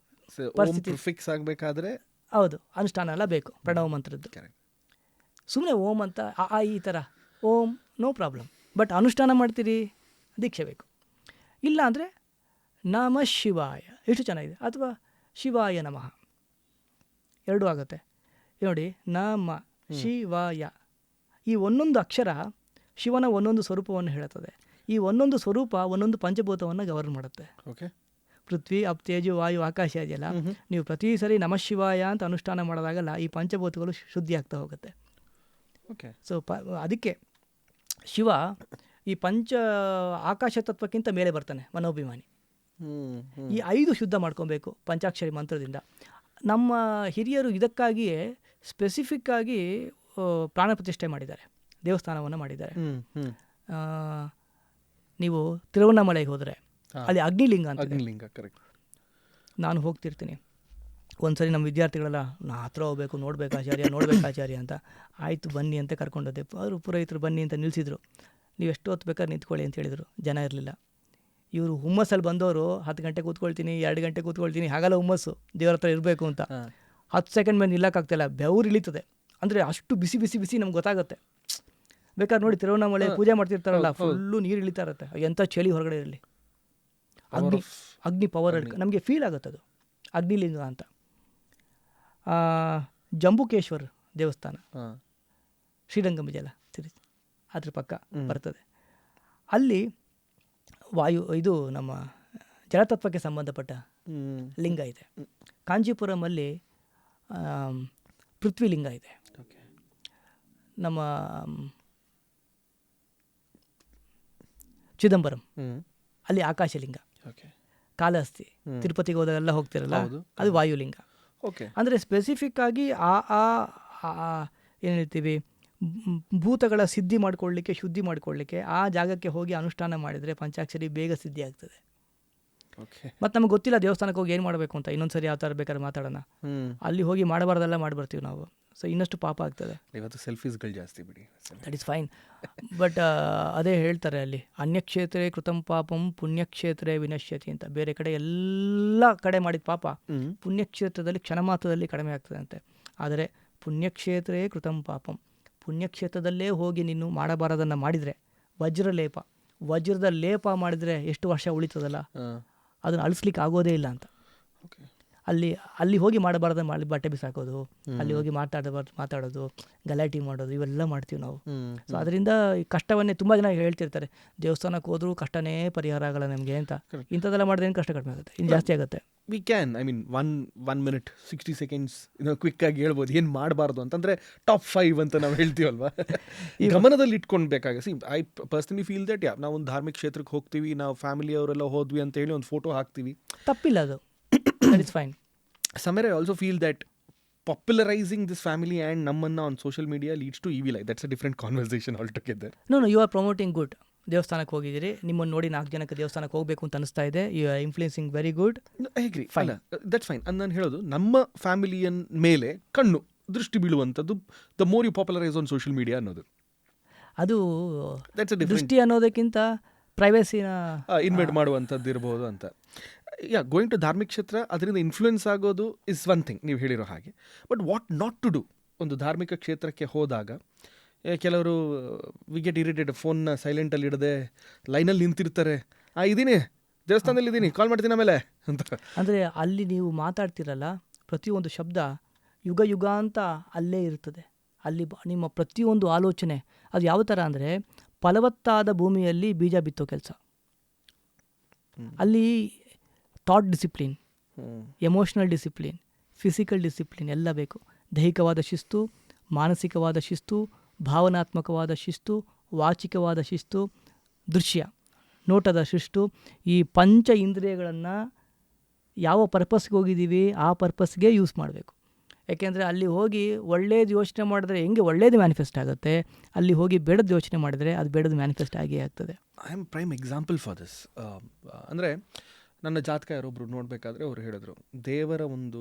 ಪರಿಸ್ಥಿತಿ ಫಿಕ್ಸ್ ಆಗಬೇಕಾದ್ರೆ ಹೌದು ಅನುಷ್ಠಾನ ಎಲ್ಲ ಬೇಕು. ಪ್ರಣವ ಮಂತ್ರದ್ದು ಸುಮ್ಮನೆ ಓಂ ಅಂತ ಈ ಥರ ಓಂ ನೋ ಪ್ರಾಬ್ಲಮ್, ಬಟ್ ಅನುಷ್ಠಾನ ಮಾಡ್ತೀರಿ, ದೀಕ್ಷೆ ಬೇಕು. ಇಲ್ಲ ಅಂದರೆ ನಮಃ ಶಿವಾಯ, ಎಷ್ಟು ಚೆನ್ನಾಗಿದೆ. ಅಥವಾ ಶಿವಾಯ ನಮಃ, ಎರಡೂ ಆಗುತ್ತೆ ನೋಡಿ. ನಮ ಶಿವಾಯ, ಈ ಒಂದೊಂದು ಅಕ್ಷರ ಶಿವನ ಒಂದೊಂದು ಸ್ವರೂಪವನ್ನು ಹೇಳುತ್ತದೆ. ಈ ಒಂದೊಂದು ಸ್ವರೂಪ ಒಂದೊಂದು ಪಂಚಭೂತವನ್ನು ಗವರ್ನ್ ಮಾಡುತ್ತೆ. ಓಕೆ. ಪೃಥ್ವಿ, ಅಪ್, ತೇಜು, ವಾಯು, ಆಕಾಶ ಇದೆಯಲ್ಲ, ನೀವು ಪ್ರತಿ ಸರಿ ನಮಃ ಶಿವಾಯ ಅಂತ ಅನುಷ್ಠಾನ ಮಾಡಿದಾಗಲ್ಲ ಈ ಪಂಚಭೂತಗಳು ಶುದ್ಧಿ ಆಗ್ತಾ ಹೋಗುತ್ತೆ. ಓಕೆ. ಸೊ ಅದಕ್ಕೆ ಶಿವ ಈ ಆಕಾಶ ತತ್ವಕ್ಕಿಂತ ಮೇಲೆ ಬರ್ತಾನೆ, ಮನೋಭಿಮಾನಿ. ಈ 5 ಶುದ್ಧ ಮಾಡ್ಕೊಬೇಕು ಪಂಚಾಕ್ಷರಿ ಮಂತ್ರದಿಂದ. ನಮ್ಮ ಹಿರಿಯರು ಇದಕ್ಕಾಗಿಯೇ ಸ್ಪೆಸಿಫಿಕ್ ಆಗಿ ಪ್ರಾಣ ಪ್ರತಿಷ್ಠೆ ಮಾಡಿದ್ದಾರೆ, ದೇವಸ್ಥಾನವನ್ನು ಮಾಡಿದ್ದಾರೆ. ನೀವು ತಿರುವಣ್ಣಾಮಲೆಗೆ ಹೋದರೆ ಅಲ್ಲಿ ಅಗ್ನಿಲಿಂಗ ಅಂತ. ಅಗ್ನಿಲಿಂಗ, ಕರೆಕ್ಟ್. ನಾನು ಹೋಗ್ತಿರ್ತೀನಿ, ಒಂದ್ಸರಿ ನಮ್ಮ ವಿದ್ಯಾರ್ಥಿಗಳೆಲ್ಲ ನಾ ಹತ್ರ ಹೋಗ್ಬೇಕು, ನೋಡ್ಬೇಕು ಆಚಾರ್ಯ ಅಂತ. ಆಯಿತು ಬನ್ನಿ ಅಂತ ಕರ್ಕೊಂಡೋದೆ. ಅವರು ಪುರೋಹಿತರು ಬನ್ನಿ ಅಂತ ನಿಲ್ಲಿಸಿದ್ರು. ನೀವು ಎಷ್ಟು ಹೊತ್ತು ಬೇಕಾದ್ರೆ ನಿಂತ್ಕೊಳ್ಳಿ ಅಂತ ಹೇಳಿದರು. ಜನ ಇರಲಿಲ್ಲ. ಇವರು ಹುಮ್ಮಸ್ಸಲ್ಲಿ ಬಂದವರು 10 ಗಂಟೆ ಕೂತ್ಕೊಳ್ತೀನಿ, 2 ಗಂಟೆ ಕೂತ್ಕೊಳ್ತೀನಿ, ಹಾಗಲ್ಲ ಹುಮ್ಮಸ್ಸು, ದೇವ್ರ ಹತ್ರ ಇರಬೇಕು ಅಂತ. 10 ಸೆಕೆಂಡ್ ಮೇಲೆ ನಿಲ್ಲಕ್ಕಾಗ್ತಿಲ್ಲ, ಬೆವರು ಇಳಿತದೆ. ಅಂದರೆ ಅಷ್ಟು ಬಿಸಿ ಬಿಸಿ ಬಿಸಿ ನಮ್ಗೆ ಗೊತ್ತಾಗುತ್ತೆ. ಬೇಕಾದ್ರೆ ನೋಡಿ ತಿರುವಣ್ಣಾಮಲೆ ಪೂಜೆ ಮಾಡ್ತಿರ್ತಾರಲ್ಲ, ಫುಲ್ಲು ನೀರು ಇಳಿತಾ ಇರುತ್ತೆ. ಎಂಥ ಚಳಿ ಹೊರಗಡೆ ಇರಲಿ, ಅಗ್ನಿ ಪವರ್ ನಮಗೆ ಫೀಲ್ ಆಗುತ್ತೆ. ಅದು ಅಗ್ನಿಲಿಂಗ ಅಂತ. ಜಂಬುಕೇಶ್ವರ್ ದೇವಸ್ಥಾನ ಶ್ರೀರಂಗಂ ಇದೆಯಲ್ಲ, ಅದ್ರ ಪಕ್ಕ ಬರ್ತದೆ. ಅಲ್ಲಿ ಇದು ನಮ್ಮ ಜಲತತ್ವಕ್ಕೆ ಸಂಬಂಧಪಟ್ಟ ಲಿಂಗ ಇದೆ. ಕಾಂಚೀಪುರಮಲ್ಲಿ ಪೃಥ್ವಿಲಿಂಗ ಇದೆ. ನಮ್ಮ ಚಿದಂಬರಂ ಅಲ್ಲಿ ಆಕಾಶಲಿಂಗ. ಕಾಲಹಸ್ತಿ ತಿರುಪತಿಗೆ ಹೋದಾಗೆಲ್ಲ ಹೋಗ್ತಿರಲ್ಲ, ಅದು ವಾಯುಲಿಂಗ. ಅಂದರೆ ಸ್ಪೆಸಿಫಿಕ್ ಆಗಿ ಏನು ಹೇಳ್ತೀವಿ, ಭೂತಗಳ ಸಿದ್ಧಿ ಮಾಡ್ಕೊಳ್ಳಿಕ್ಕೆ, ಶುದ್ಧಿ ಮಾಡ್ಕೊಳ್ಳಿಕ್ಕೆ ಆ ಜಾಗಕ್ಕೆ ಹೋಗಿ ಅನುಷ್ಠಾನ ಮಾಡಿದರೆ ಪಂಚಾಕ್ಷರಿ ಬೇಗ ಸಿದ್ಧಿ ಆಗ್ತದೆ. ಮತ್ತು ನಮಗೆ ಗೊತ್ತಿಲ್ಲ ದೇವಸ್ಥಾನಕ್ಕೆ ಹೋಗಿ ಏನು ಮಾಡಬೇಕು ಅಂತ. ಇನ್ನೊಂದ್ಸರಿ ಯಾವ ಥರ ಬೇಕಾದ್ರೆ ಮಾತಾಡೋಣ. ಅಲ್ಲಿ ಹೋಗಿ ಮಾಡಬಾರ್ದೆಲ್ಲ ಮಾಡಿಬರ್ತೀವಿ ನಾವು. ಸೊ ಇನ್ನಷ್ಟು ಪಾಪ ಆಗ್ತದೆ. ಇವತ್ತು ಸೆಲ್ಫೀಸ್ಗಳು ಜಾಸ್ತಿ ಬಿಡಿ, ದಟ್ ಈಸ್ ಫೈನ್. ಬಟ್ ಅದೇ ಹೇಳ್ತಾರೆ ಅಲ್ಲಿ, ಅನ್ಯಕ್ಷೇತ್ರೇ ಕೃತಂ ಪಾಪಂ ಪುಣ್ಯಕ್ಷೇತ್ರೇ ವಿನಶ್ಯತಿ ಅಂತ. ಬೇರೆ ಕಡೆ ಎಲ್ಲ ಕಡೆ ಮಾಡಿದ ಪಾಪ ಪುಣ್ಯಕ್ಷೇತ್ರದಲ್ಲಿ ಕ್ಷಣ ಮಾತ್ರದಲ್ಲಿ ಕಡಿಮೆ ಆಗ್ತದೆ ಅಂತೆ. ಆದರೆ ಪುಣ್ಯಕ್ಷೇತ್ರೇ ಕೃತಂ ಪಾಪಂ, ಪುಣ್ಯಕ್ಷೇತ್ರದಲ್ಲೇ ಹೋಗಿ ನೀನು ಮಾಡಬಾರದನ್ನು ಮಾಡಿದರೆ, ವಜ್ರದ ಲೇಪ ಮಾಡಿದರೆ ಎಷ್ಟು ವರ್ಷ ಉಳಿತದಲ್ಲ, ಅದನ್ನು ಅಳಿಸ್ಲಿಕ್ಕೆ ಆಗೋದೇ ಇಲ್ಲ ಅಂತ. ಅಲ್ಲಿ ಹೋಗಿ ಮಾಡಬಾರ್ದನ್ನು ಮಾಡಿ ಬಟ್ಟೆ ಬಿಸಾಕೋದು, ಅಲ್ಲಿ ಹೋಗಿ ಮಾತಾಡೋದು, ಗಲಾಟೆ ಮಾಡೋದು, ಇವೆಲ್ಲ ಮಾಡ್ತೀವಿ ನಾವು. ಸೊ ಅದರಿಂದ ಈ ಕಷ್ಟವನ್ನೇ ತುಂಬ ಜನ ಹೇಳ್ತಿರ್ತಾರೆ, ದೇವಸ್ಥಾನಕ್ಕೆ ಹೋದ್ರೂ ಕಷ್ಟನೇ ಪರಿಹಾರ ಆಗಲ್ಲ ನಮಗೆ ಅಂತ. ಇಂಥದ್ದೆಲ್ಲ ಮಾಡಿದ್ರೆ ಏನು ಕಷ್ಟ ಕಡಿಮೆ ಆಗುತ್ತೆ, ಇನ್ನು ಜಾಸ್ತಿ ಆಗುತ್ತೆ. We can, I mean 1 minute 60 seconds quick ಆಗಿ ಹೇಳ್ಬೋದು ಏನು ಮಾಡಬಾರ್ದು ಅಂತಂದರೆ ಟಾಪ್ 5 ಅಂತ ನಾವು ಹೇಳ್ತೀವಲ್ವಾ. ಗಮನದಲ್ಲಿ ಇಟ್ಕೊಳ್ಬೇಕಾಗ. ಐ ಪರ್ಸನಲಿ ಫೀಲ್ ದಟ್ ನಾವು ಒಂದು ಧಾರ್ಮಿಕ ಕ್ಷೇತ್ರಕ್ಕೆ ಹೋಗ್ತೀವಿ, ನಾವು ಫ್ಯಾಮಿಲಿಯವರೆಲ್ಲ ಹೋದ್ವಿ ಅಂತ ಹೇಳಿ ಒಂದು ಫೋಟೋ ಹಾಕ್ತೀವಿ, ತಪ್ಪಿಲ್ಲ, ಅದು that is fine. Somewhere I also feel that popularizing this family and nammanna on social media leads to evil. That's a different conversation altogether. No, you are promoting good. ದೇವಸ್ಥಾನಕ್ಕೆ ಹೋಗಿದ್ದೀರಿ, ನಿಮ್ಮನ್ನು ನೋಡಿ 4 ಜನಕ್ಕೆ ದೇವಸ್ಥಾನಕ್ಕೆ ಹೋಗಬೇಕು ಅಂತ ಅನಿಸ್ತಾ ಇದೆ. You are influencing very good. I agree, fine, that's fine. ನಾನು ಹೇಳೋದು, ನಮ್ಮ ಫ್ಯಾಮಿಲಿಯ ಮೇಲೆ ದೃಷ್ಟಿ ಬೀಳುವಂಥದ್ದು the more you popularize on social media ಅನ್ನೋದು, ಅದು ದೃಷ್ಟಿ ಅನ್ನೋದಕ್ಕಿಂತ ಪ್ರೈವೇಸಿನ ಇನ್ವೈಟ್ ಮಾಡುವಂಥದ್ದು ಇರ್ಬೋದು ಅಂತ. ಗೋಯಿಂಗ್ ಟು ಧಾರ್ಮಿಕ ಕ್ಷೇತ್ರ, ಅದರಿಂದ ಇನ್ಫ್ಲುಯೆನ್ಸ್ ಆಗೋದು ಇಸ್ ಒನ್ ಥಿಂಗ್, ನೀವು ಹೇಳಿರೋ ಹಾಗೆ. But what not to do, ಒಂದು ಧಾರ್ಮಿಕ ಕ್ಷೇತ್ರಕ್ಕೆ ಹೋದಾಗ ಕೆಲವರು ವಿ ಗೆಟ್ ಇರಿಟೇಟ್, ಫೋನ್ನ ಸೈಲೆಂಟಲ್ಲಿ ಇಡದೆ ಲೈನಲ್ಲಿ ನಿಂತಿರ್ತಾರೆ, ಇದ್ದೀನಿ ದೇವಸ್ಥಾನದಲ್ಲಿ ಇದ್ದೀನಿ, ಕಾಲ್ ಮಾಡ್ತೀನಿ ಆಮೇಲೆ ಅಂತ. ಅಂದರೆ ಅಲ್ಲಿ ನೀವು ಮಾತಾಡ್ತಿರಲ್ಲ, ಪ್ರತಿಯೊಂದು ಶಬ್ದ ಯುಗ ಅಂತ ಅಲ್ಲೇ ಇರ್ತದೆ. ಅಲ್ಲಿ ನಿಮ್ಮ ಪ್ರತಿಯೊಂದು ಆಲೋಚನೆ ಅದು ಯಾವ ಥರ ಅಂದರೆ, ಫಲವತ್ತಾದ ಭೂಮಿಯಲ್ಲಿ ಬೀಜ ಬಿತ್ತೋ ಕೆಲಸ. ಅಲ್ಲಿ thought discipline, emotional discipline, physical discipline ಎಲ್ಲ ಬೇಕು. ದೈಹಿಕವಾದ ಶಿಸ್ತು, ಮಾನಸಿಕವಾದ ಶಿಸ್ತು, ಭಾವನಾತ್ಮಕವಾದ ಶಿಸ್ತು, ವಾಚಿಕವಾದ ಶಿಸ್ತು, ದೃಶ್ಯ ನೋಟದ ಶಿಸ್ತು. ಈ ಪಂಚ ಇಂದ್ರಿಯಗಳನ್ನು ಯಾವ ಪರ್ಪಸ್ಗೆ ಹೋಗಿದ್ದೀವಿ ಆ ಪರ್ಪಸ್ಗೆ ಯೂಸ್ ಮಾಡಬೇಕು. ಯಾಕೆಂದರೆ ಅಲ್ಲಿ ಹೋಗಿ ಒಳ್ಳೇದು ಯೋಚನೆ ಮಾಡಿದ್ರೆ ಹೆಂಗೆ ಒಳ್ಳೇದು ಮ್ಯಾನಿಫೆಸ್ಟ್ ಆಗುತ್ತೆ, ಅಲ್ಲಿ ಹೋಗಿ ಬೇಡದ ಯೋಚನೆ ಮಾಡಿದರೆ ಅದು ಬೇಡದು ಮ್ಯಾನಿಫೆಸ್ಟ್ ಆಗೇ ಆಗ್ತದೆ. I am prime example for this. ಅಂದರೆ ನನ್ನ ಜಾತಕ ಯಾರೊಬ್ಬರು ನೋಡಬೇಕಾದ್ರೆ ಅವರು ಹೇಳಿದ್ರು, ದೇವರ ಒಂದು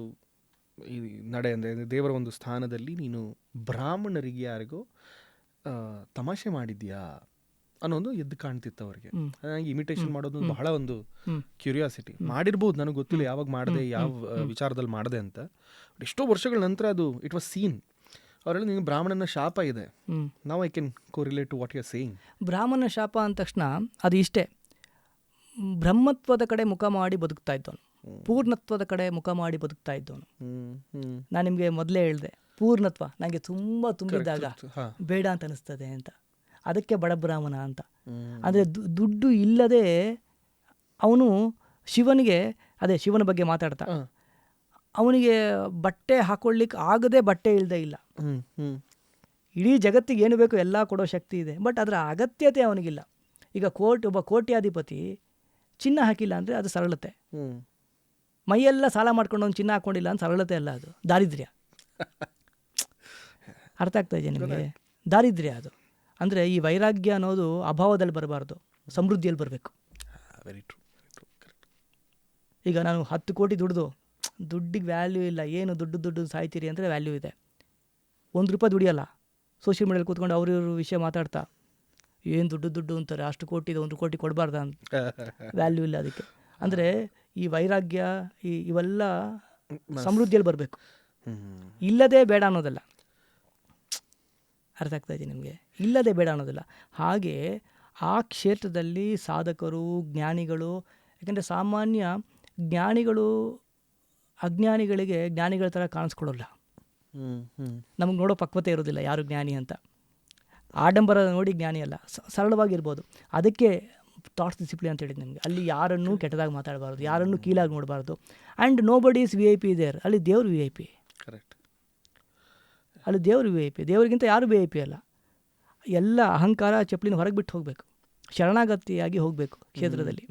ಈ ನಡೆ ಅಂದರೆ ದೇವರ ಒಂದು ಸ್ಥಾನದಲ್ಲಿ ನೀನು ಬ್ರಾಹ್ಮಣರಿಗೆ ಯಾರಿಗೋ ತಮಾಷೆ ಮಾಡಿದ್ಯಾ ಅನ್ನೋದು ಎದ್ದು ಕಾಣ್ತಿತ್ತು ಅವ್ರಿಗೆ. ನನಗೆ ಇಮಿಟೇಷನ್ ಮಾಡೋದು ಬಹಳ ಒಂದು ಕ್ಯೂರಿಯಾಸಿಟಿ. ಮಾಡಿರ್ಬೋದು, ನನಗೆ ಗೊತ್ತಿಲ್ಲ ಯಾವಾಗ ಮಾಡಿದೆ, ಯಾವ ವಿಚಾರದಲ್ಲಿ ಮಾಡಿದೆ ಅಂತ. ಎಷ್ಟೋ ವರ್ಷಗಳ ನಂತರ ಅದು ಇಟ್ ವಾಸ್ ಸೀನ್. ಅವರೆಲ್ಲ ನಿಮಗೆ ಬ್ರಾಹ್ಮಣನ ಶಾಪ ಇದೆ. ನಾವು I can correlate to what you are saying. ಬ್ರಾಹ್ಮಣ ಶಾಪ ಅಂದ ತಕ್ಷಣ ಅದು ಇಷ್ಟೇ, ಬ್ರಹ್ಮತ್ವದ ಕಡೆ ಮುಖ ಮಾಡಿ ಬದುಕ್ತಾ ಇದ್ದವನು, ಪೂರ್ಣತ್ವದ ಕಡೆ ಮುಖ ಮಾಡಿ ಬದುಕ್ತಾ ಇದ್ದವನು. ನಾನು ನಿಮಗೆ ಮೊದಲೇ ಹೇಳಿದೆ, ಪೂರ್ಣತ್ವ ನನಗೆ ತುಂಬ ತುಂಬಿದಾಗ ಬೇಡ ಅಂತ ಅನಿಸ್ತದೆ ಅಂತ. ಅದಕ್ಕೆ ಬಡ ಬ್ರಾಹ್ಮಣ ಅಂತ. ಅಂದರೆ ದುಡ್ಡು ಇಲ್ಲದೆ ಅವನು ಶಿವನಿಗೆ, ಅದೇ ಶಿವನ ಬಗ್ಗೆ ಮಾತಾಡ್ತಾ, ಅವನಿಗೆ ಬಟ್ಟೆ ಹಾಕೊಳ್ಳಿಕ್ಕೆ ಆಗದೆ ಬಟ್ಟೆ ಇಲ್ಲದೆ ಇಲ್ಲ. ಇಡೀ ಜಗತ್ತಿಗೆ ಏನು ಬೇಕು ಎಲ್ಲ ಕೊಡೋ ಶಕ್ತಿ ಇದೆ, ಬಟ್ ಅದರ ಅಗತ್ಯತೆ ಅವನಿಗಿಲ್ಲ. ಈಗ ಒಬ್ಬ ಕೋಟ್ಯಾಧಿಪತಿ ಚಿನ್ನ ಹಾಕಿಲ್ಲ ಅಂದರೆ ಅದು ಸರಳತೆ. ಮೈಯೆಲ್ಲ ಸಾಲ ಮಾಡ್ಕೊಂಡು ಅವ್ನು ಚಿನ್ನ ಹಾಕ್ಕೊಂಡಿಲ್ಲ ಅಂತ ಸರಳತೆ ಅಲ್ಲ, ಅದು ದಾರಿದ್ರ್ಯ. ಅರ್ಥ ಆಗ್ತಾ ಇದೆ ನಿಮಗೆ? ದಾರಿದ್ರ್ಯ ಅದು. ಅಂದರೆ ಈ ವೈರಾಗ್ಯ ಅನ್ನೋದು ಅಭಾವದಲ್ಲಿ ಬರಬಾರ್ದು, ಸಮೃದ್ಧಿಯಲ್ಲಿ ಬರಬೇಕು. Very true. ಈಗ ನಾನು 10 ಕೋಟಿ ದುಡ್ಡಿಗೆ ವ್ಯಾಲ್ಯೂ ಇಲ್ಲ, ಏನು ದುಡ್ಡು ಸಾಯ್ತೀರಿ ಅಂದರೆ ವ್ಯಾಲ್ಯೂ ಇದೆ. 1 ರೂಪಾಯಿ ದುಡಿಯಲ್ಲ, ಸೋಷಿಯಲ್ ಮೀಡಿಯಲ್ಲಿ ಕೂತ್ಕೊಂಡು ಅವ್ರಿವ್ರ ವಿಷಯ ಮಾತಾಡ್ತಾ ಏನು ದುಡ್ಡು ಅಂತಾರೆ, ಅಷ್ಟು ಕೋಟಿ ಇದೆ 1 ಕೋಟಿ ಕೊಡಬಾರ್ದ ಅಂತ. ವ್ಯಾಲ್ಯೂ ಇಲ್ಲ ಅದಕ್ಕೆ. ಅಂದರೆ ಈ ವೈರಾಗ್ಯ ಇವೆಲ್ಲ ಸಮೃದ್ಧಿಯಲ್ಲಿ ಬರಬೇಕು, ಇಲ್ಲದೇ ಬೇಡ ಅನ್ನೋದಲ್ಲ. ಅರ್ಥ ಆಗ್ತಾ ಇದೆ ನಿಮಗೆ? ಇಲ್ಲದೆ ಬೇಡ ಅನ್ನೋದಿಲ್ಲ. ಹಾಗೆ ಆ ಕ್ಷೇತ್ರದಲ್ಲಿ ಸಾಧಕರು, ಜ್ಞಾನಿಗಳು, ಯಾಕೆಂದರೆ ಸಾಮಾನ್ಯ ಜ್ಞಾನಿಗಳು ಅಜ್ಞಾನಿಗಳಿಗೆ ಜ್ಞಾನಿಗಳ ಥರ ಕಾಣಿಸ್ಕೊಳ್ಳಲ್ಲ. ನಮಗೆ ನೋಡೋ ಪಕ್ವತೆ ಇರೋದಿಲ್ಲ ಯಾರು ಜ್ಞಾನಿ ಅಂತ. ಆಡಂಬರ ನೋಡಿ ಜ್ಞಾನಿ ಅಲ್ಲ, ಸರಳವಾಗಿರ್ಬೋದು. ಅದಕ್ಕೆ ಥಾಟ್ಸ್ ಡಿಸಿಪ್ಲಿನ್ ಅಂತ ಹೇಳಿದ್ದು ನಿಮಗೆ. ಅಲ್ಲಿ ಯಾರನ್ನೂ ಕೆಟ್ಟದಾಗಿ ಮಾತಾಡಬಾರ್ದು, ಯಾರನ್ನೂ ಕೀಳಾಗಿ ನೋಡಬಾರ್ದು. ಆ್ಯಂಡ್ ನೋ ಬಡಿ ಈಸ್ VIP ದೇರ್. ಅಲ್ಲಿ ದೇವರು VIP. ಕರೆಕ್ಟ್. ಅಲ್ಲಿ ದೇವರು VIP. ದೇವರಿಗಿಂತ ಯಾರು VIP ಅಲ್ಲ. ಎಲ್ಲ ಅಹಂಕಾರ ಚಪ್ಪಲಿನ ಹೊರಗೆ ಬಿಟ್ಟು ಹೋಗಬೇಕು, ಶರಣಾಗತಿಯಾಗಿ ಹೋಗಬೇಕು ಕ್ಷೇತ್ರದಲ್ಲಿ.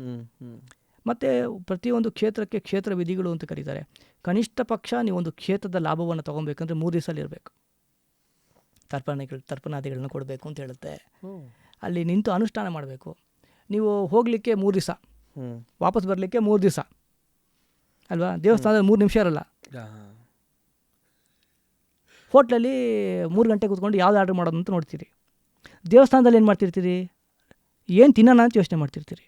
ಮತ್ತು ಪ್ರತಿಯೊಂದು ಕ್ಷೇತ್ರಕ್ಕೆ ಕ್ಷೇತ್ರ ವಿಧಿಗಳು ಅಂತ ಕರೀತಾರೆ. ಕನಿಷ್ಠ ಪಕ್ಷ ನೀವೊಂದು ಕ್ಷೇತ್ರದ ಲಾಭವನ್ನು ತೊಗೊಬೇಕಂದ್ರೆ 3 ದಿವಸದಲ್ಲಿ ಇರಬೇಕು. ತರ್ಪಣಾದಿಗಳನ್ನ ಕೊಡಬೇಕು ಅಂತ ಹೇಳುತ್ತೆ. ಅಲ್ಲಿ ನಿಂತು ಅನುಷ್ಠಾನ ಮಾಡಬೇಕು. ನೀವು ಹೋಗಲಿಕ್ಕೆ 3 ದಿವಸ, ವಾಪಸ್ ಬರಲಿಕ್ಕೆ 3 ದಿವಸ ಅಲ್ವಾ? ದೇವಸ್ಥಾನದಲ್ಲಿ 3 ನಿಮಿಷ ಇರಲ್ಲ. ಹೋಟ್ಲಲ್ಲಿ 3 ಗಂಟೆ ಕೂತ್ಕೊಂಡು ಯಾವ್ದು ಆರ್ಡ್ರ್ ಮಾಡೋದು ಅಂತ ನೋಡ್ತೀರಿ. ದೇವಸ್ಥಾನದಲ್ಲಿ ಏನು ಮಾಡ್ತಿರ್ತೀರಿ? ಏನು ತಿನ್ನೋಣ ಅಂತ ಯೋಚನೆ ಮಾಡ್ತಿರ್ತೀರಿ.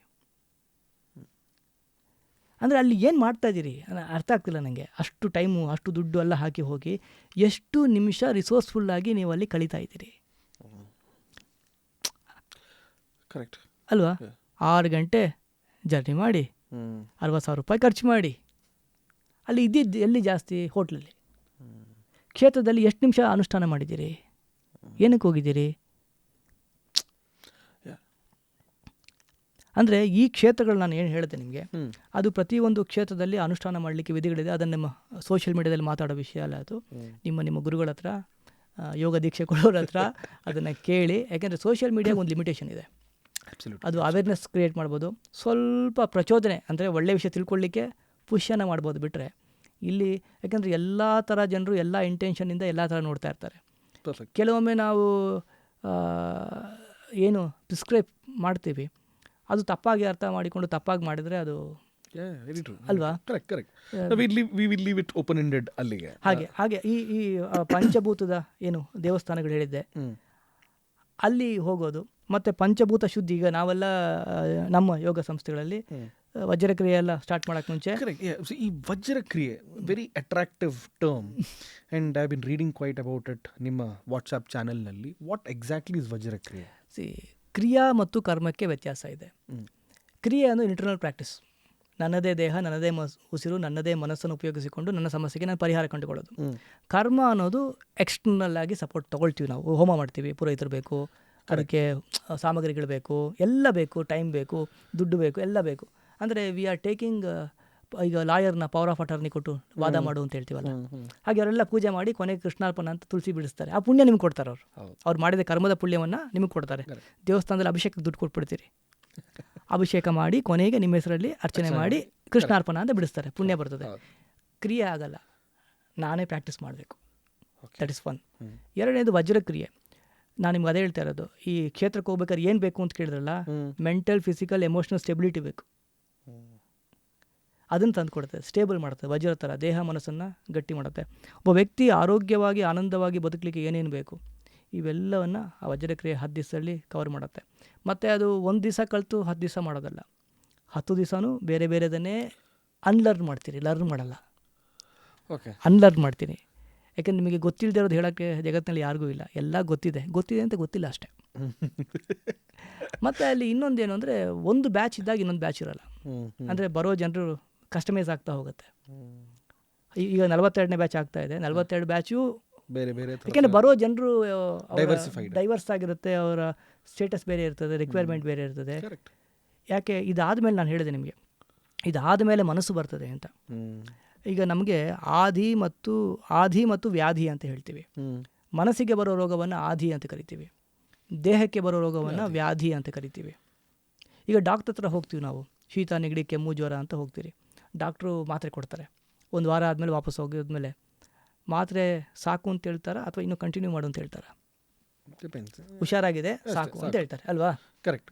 ಅಂದರೆ ಅಲ್ಲಿ ಏನು ಮಾಡ್ತಾಯಿದ್ದೀರಿ ಅರ್ಥ ಆಗ್ತಿಲ್ಲ ನನಗೆ. ಅಷ್ಟು ಟೈಮು, ಅಷ್ಟು ದುಡ್ಡು ಎಲ್ಲ ಹಾಕಿ ಹೋಗಿ ಎಷ್ಟು ನಿಮಿಷ ರಿಸೋರ್ಸ್ಫುಲ್ಲಾಗಿ ನೀವು ಅಲ್ಲಿ ಕಳೀತಾ ಇದ್ದೀರಿ ಕರೆಕ್ಟ್ ಅಲ್ವಾ? 6 ಗಂಟೆ ಜರ್ನಿ ಮಾಡಿ 60,000 ರೂಪಾಯಿ ಖರ್ಚು ಮಾಡಿ ಅಲ್ಲಿ ಇದ್ದಿದ್ದು ಎಲ್ಲಿ ಜಾಸ್ತಿ? ಹೋಟ್ಲಲ್ಲಿ. ಕ್ಷೇತ್ರದಲ್ಲಿ ಎಷ್ಟು ನಿಮಿಷ ಅನುಷ್ಠಾನ ಮಾಡಿದ್ದೀರಿ? ಏನಕ್ಕೆ ಹೋಗಿದ್ದೀರಿ? ಅಂದರೆ ಈ ಕ್ಷೇತ್ರಗಳು ನಾನು ಏನು ಹೇಳಿದೆ ನಿಮಗೆ, ಅದು ಪ್ರತಿಯೊಂದು ಕ್ಷೇತ್ರದಲ್ಲಿ ಅನುಷ್ಠಾನ ಮಾಡಲಿಕ್ಕೆ ವಿಧಿಗಳಿದೆ. ಅದನ್ನು ನಮ್ಮ ಸೋಷಿಯಲ್ ಮೀಡಿಯಾದಲ್ಲಿ ಮಾತಾಡೋ ವಿಷಯ ಅಲ್ಲ. ಅದು ನಿಮ್ಮ ಗುರುಗಳ ಹತ್ರ, ಯೋಗ ದೀಕ್ಷೆ ಕೊಡೋರ ಹತ್ರ ಅದನ್ನು ಕೇಳಿ. ಯಾಕೆಂದರೆ ಸೋಷಿಯಲ್ ಮೀಡಿಯಾಗೆ ಒಂದು ಲಿಮಿಟೇಷನ್ ಇದೆ. ಅದು ಅವೇರ್ನೆಸ್ ಕ್ರಿಯೇಟ್ ಮಾಡ್ಬೋದು, ಸ್ವಲ್ಪ ಪ್ರಚೋದನೆ ಅಂದರೆ ಒಳ್ಳೆಯ ವಿಷಯ ತಿಳ್ಕೊಳ್ಳಿಕ್ಕೆ ಪುಷ್ಯನ ಮಾಡ್ಬೋದು. ಬಿಟ್ಟರೆ ಇಲ್ಲಿ ಯಾಕೆಂದರೆ ಎಲ್ಲ ಥರ ಜನರು ಎಲ್ಲ ಇಂಟೆನ್ಷನಿಂದ ಎಲ್ಲ ಥರ ನೋಡ್ತಾ ಇರ್ತಾರೆ. ಕೆಲವೊಮ್ಮೆ ನಾವು ಏನು ಪ್ರಿಸ್ಕ್ರೈಬ್ ಮಾಡ್ತೀವಿ ಅದು ತಪ್ಪಾಗಿ ಅರ್ಥ ಮಾಡಿಕೊಂಡು ತಪ್ಪಾಗಿ ಮಾಡಿದರೆ ಅದು ಅಲ್ವಾ? ಹಾಗೆ ಈ ಪಂಚಭೂತದ ಏನು ದೇವಸ್ಥಾನಗಳು ಹೇಳಿದ್ದೆ, ಅಲ್ಲಿ ಹೋಗೋದು. ಮತ್ತು ಪಂಚಭೂತ ಶುದ್ಧಿ. ಈಗ ನಾವೆಲ್ಲ ನಮ್ಮ ಯೋಗ ಸಂಸ್ಥೆಗಳಲ್ಲಿ ವಜ್ರಕ್ರಿಯೆ ಎಲ್ಲ ಸ್ಟಾರ್ಟ್ ಮಾಡೋಕ್ಕೆ ಮುಂಚೆ ಈ Vajrakriye very attractive term and I bin reading quite about it ನಿಮ್ಮ ವಾಟ್ಸಪ್ ಚಾನಲ್ನಲ್ಲಿ. What exactly is Vajrakriye? ಕ್ರಿಯಾ ಮತ್ತು ಕರ್ಮಕ್ಕೆ ವ್ಯತ್ಯಾಸ ಇದೆ. ಕ್ರಿಯೆ ಅಂದರೆ ಇಂಟರ್ನಲ್ ಪ್ರಾಕ್ಟೀಸ್. ನನ್ನದೇ ದೇಹ, ನನ್ನದೇ ಉಸಿರು, ನನ್ನದೇ ಮನಸ್ಸನ್ನು ಉಪಯೋಗಿಸಿಕೊಂಡು ನನ್ನ ಸಮಸ್ಯೆಗೆ ನಾನು ಪರಿಹಾರ ಕಂಡುಕೊಳ್ಳೋದು. ಕರ್ಮ ಅನ್ನೋದು ಎಕ್ಸ್ಟರ್ನಲ್ ಆಗಿ ಸಪೋರ್ಟ್ ತೊಗೊಳ್ತೀವಿ. ನಾವು ಹೋಮ ಮಾಡ್ತೀವಿ, ಪುರೋಹಿತರು ಬೇಕು, ಅದಕ್ಕೆ ಸಾಮಗ್ರಿಗಳು ಬೇಕು, ಎಲ್ಲ ಬೇಕು, ಟೈಮ್ ಬೇಕು, ದುಡ್ಡು ಬೇಕು, ಎಲ್ಲ ಬೇಕು. ಅಂದರೆ ವಿ ಆರ್ ಟೇಕಿಂಗ್, ಈಗ ಲಾಯರ್ನ ಪವರ್ ಆಫ್ ಅಟರ್ನಿ ಕೊಟ್ಟು ವಾದ ಮಾಡು ಅಂತ ಹೇಳ್ತೀವಲ್ಲ, ಹಾಗೆ ಅವರೆಲ್ಲ ಪೂಜೆ ಮಾಡಿ ಕೊನೆಗೆ ಕೃಷ್ಣಾರ್ಪಣ ಅಂತ ತುಳಸಿ ಬಿಡಿಸ್ತಾರೆ. ಆ ಪುಣ್ಯ ನಿಮ್ಗೆ ಕೊಡ್ತಾರೆ. ಅವ್ರು ಮಾಡಿದ ಕರ್ಮದ ಪುಣ್ಯವನ್ನು ನಿಮಗೆ ಕೊಡ್ತಾರೆ. ದೇವಸ್ಥಾನದಲ್ಲಿ ಅಭಿಷೇಕಕ್ಕೆ ದುಡ್ಡು ಕೊಟ್ಬಿಡ್ತೀರಿ. ಅಭಿಷೇಕ ಮಾಡಿ ಕೊನೆಗೆ ನಿಮ್ಮ ಹೆಸರಲ್ಲಿ ಅರ್ಚನೆ ಮಾಡಿ ಕೃಷ್ಣಾರ್ಪಣ ಅಂತ ಬಿಡಿಸ್ತಾರೆ, ಪುಣ್ಯ ಬರ್ತದೆ. ಕ್ರಿಯೆ ಆಗಲ್ಲ, ನಾನೇ ಪ್ರಾಕ್ಟೀಸ್ ಮಾಡಬೇಕು. That is one. ಎರಡನೇದು ವಜ್ರಕ್ರಿಯೆ. ನಾನು ನಿಮ್ಗೆ ಅದೇ ಹೇಳ್ತಾ ಇರೋದು. ಈ ಕ್ಷೇತ್ರಕ್ಕೆ ಹೋಗ್ಬೇಕಾದ್ರೆ ಏನು ಬೇಕು ಅಂತ ಕೇಳಿದ್ರಲ್ಲ, ಮೆಂಟಲ್, ಫಿಸಿಕಲ್, ಎಮೋಷನಲ್ ಸ್ಟೆಬಿಲಿಟಿ ಬೇಕು. ಅದನ್ನು ತಂದು ಕೊಡುತ್ತೆ, ಸ್ಟೇಬಲ್ ಮಾಡುತ್ತೆ. ವಜ್ರ ಥರ ದೇಹ ಮನಸ್ಸನ್ನು ಗಟ್ಟಿ ಮಾಡುತ್ತೆ. ಒಬ್ಬ ವ್ಯಕ್ತಿ ಆರೋಗ್ಯವಾಗಿ ಆನಂದವಾಗಿ ಬದುಕಲಿಕ್ಕೆ ಏನೇನು ಬೇಕು ಇವೆಲ್ಲವನ್ನು ಆ ವಜ್ರಕ್ರಿಯೆ 10 ದಿವಸದಲ್ಲಿ ಕವರ್ ಮಾಡುತ್ತೆ. ಮತ್ತು ಅದು 1 ದಿವಸ ಕಲಿತು 10 ದಿವಸ ಮಾಡೋದಲ್ಲ, 10 ದಿವಸನೂ ಬೇರೆ ಬೇರೆದನ್ನೇ ಅನ್ಲರ್ನ್ ಮಾಡ್ತೀರಿ, ಲರ್ನ್ ಮಾಡಲ್ಲ. ಅನ್ಲರ್ನ್ ಮಾಡ್ತೀನಿ. ಯಾಕೆಂದ್ರೆ ನಿಮಗೆ ಗೊತ್ತಿಲ್ಲದೆ ಇರೋದು ಹೇಳೋಕ್ಕೆ ಜಗತ್ತಿನಲ್ಲಿ ಯಾರಿಗೂ ಇಲ್ಲ. ಎಲ್ಲ ಗೊತ್ತಿದೆ ಅಂತ ಗೊತ್ತಿಲ್ಲ ಅಷ್ಟೇ. ಮತ್ತು ಅಲ್ಲಿ ಇನ್ನೊಂದೇನು ಅಂದರೆ, ಒಂದು ಬ್ಯಾಚ್ ಇದ್ದಾಗ ಇನ್ನೊಂದು ಬ್ಯಾಚ್ ಇರೋಲ್ಲ. ಅಂದರೆ ಬರೋ ಜನರು ಕಸ್ಟಮೈಸ್ ಆಗ್ತಾ ಹೋಗುತ್ತೆ. ಈಗ 42ನೇ ಬ್ಯಾಚ್ ಆಗ್ತಾ ಇದೆ. 42 ಬ್ಯಾಚು ಬೇರೆ ಬೇರೆ, ಯಾಕೆಂದರೆ ಬರೋ ಜನರು ಡೈವರ್ಸ್ ಆಗಿರುತ್ತೆ. ಅವರ ಸ್ಟೇಟಸ್ ಬೇರೆ ಇರ್ತದೆ, ರಿಕ್ವೈರ್ಮೆಂಟ್ ಬೇರೆ ಇರ್ತದೆ. ಕರೆಕ್ಟ್. ಯಾಕೆ ಇದಾದಮೇಲೆ ನಾನು ಹೇಳಿದೆ ನಿಮಗೆ, ಇದಾದಮೇಲೆ ಮನಸ್ಸು ಬರ್ತದೆ ಅಂತ. ಈಗ ನಮಗೆ ಆದಿ ಮತ್ತು ವ್ಯಾಧಿ ಅಂತ ಹೇಳ್ತೀವಿ. ಮನಸ್ಸಿಗೆ ಬರೋ ರೋಗವನ್ನು ಆದಿ ಅಂತ ಕರಿತೀವಿ, ದೇಹಕ್ಕೆ ಬರೋ ರೋಗವನ್ನು ವ್ಯಾಧಿ ಅಂತ ಕರಿತೀವಿ. ಈಗ ಡಾಕ್ಟರ್ ಹತ್ರ ಹೋಗ್ತೀವಿ ನಾವು, ಶೀತ ನೆಗಡಿ ಕೆಮ್ಮು ಜ್ವರ ಅಂತ ಹೋಗ್ತೀರಿ. ಡಾಕ್ಟ್ರು ಮಾತ್ರೆ ಕೊಡ್ತಾರೆ. ಒಂದು ವಾರ ಆದಮೇಲೆ ವಾಪಸ್ ಹೋಗಿದ್ಮೇಲೆ ಮಾತ್ರೆ ಸಾಕು ಅಂತ ಹೇಳ್ತಾರೆ ಅಥವಾ ಇನ್ನೂ ಕಂಟಿನ್ಯೂ ಮಾಡು ಅಂತ ಹೇಳ್ತಾರೆ. ಹುಷಾರಾಗಿದೆ ಸಾಕು ಅಂತ ಹೇಳ್ತಾರೆ ಅಲ್ವಾ? ಕರೆಕ್ಟ್.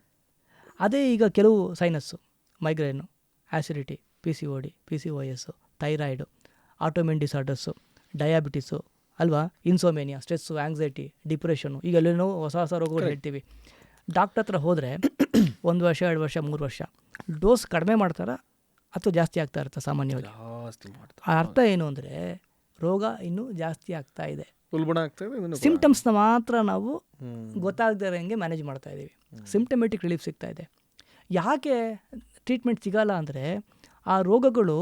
ಅದೇ ಈಗ ಕೆಲವು sinus, migraine, acidity, PCOD, PCOS, thyroid, autoimmune disorders, diabetes ಅಲ್ವಾ, ಇನ್ಸೋಮೇನಿಯಾ, ಸ್ಟ್ರೆಸ್ಸು, ಆ್ಯಂಗ್ಸೈಟಿ, ಡಿಪ್ರೆಷನ್ನು, ಈಗ ಎಲ್ಲೇನೋ ಹೊಸ ರೋಗಗಳು ಹೇಳ್ತೀವಿ. ಡಾಕ್ಟರ್ ಹತ್ರ ಹೋದರೆ 1 ವರ್ಷ 2 ವರ್ಷ 3 ವರ್ಷ ಡೋಸ್ ಕಡಿಮೆ ಮಾಡ್ತಾರ ಅಥವಾ ಜಾಸ್ತಿ ಆಗ್ತಾ ಇರುತ್ತೆ ಸಾಮಾನ್ಯವಾಗಿ. ಆ ಅರ್ಥ ಏನು ಅಂದರೆ ರೋಗ ಇನ್ನೂ ಜಾಸ್ತಿ ಆಗ್ತಾ ಇದೆ. ಸಿಂಪ್ಟಮ್ಸ್ನ ಮಾತ್ರ ನಾವು ಗೊತ್ತಾಗದೇ ಇರೋಂಗೆ ಮ್ಯಾನೇಜ್ ಮಾಡ್ತಾ ಇದ್ದೀವಿ. ಸಿಂಪ್ಟಮೆಟಿಕ್ ರಿಲೀಫ್ ಸಿಗ್ತಾ ಇದೆ. ಯಾಕೆ ಟ್ರೀಟ್ಮೆಂಟ್ ಸಿಗಲ್ಲ ಅಂದರೆ ಆ ರೋಗಗಳು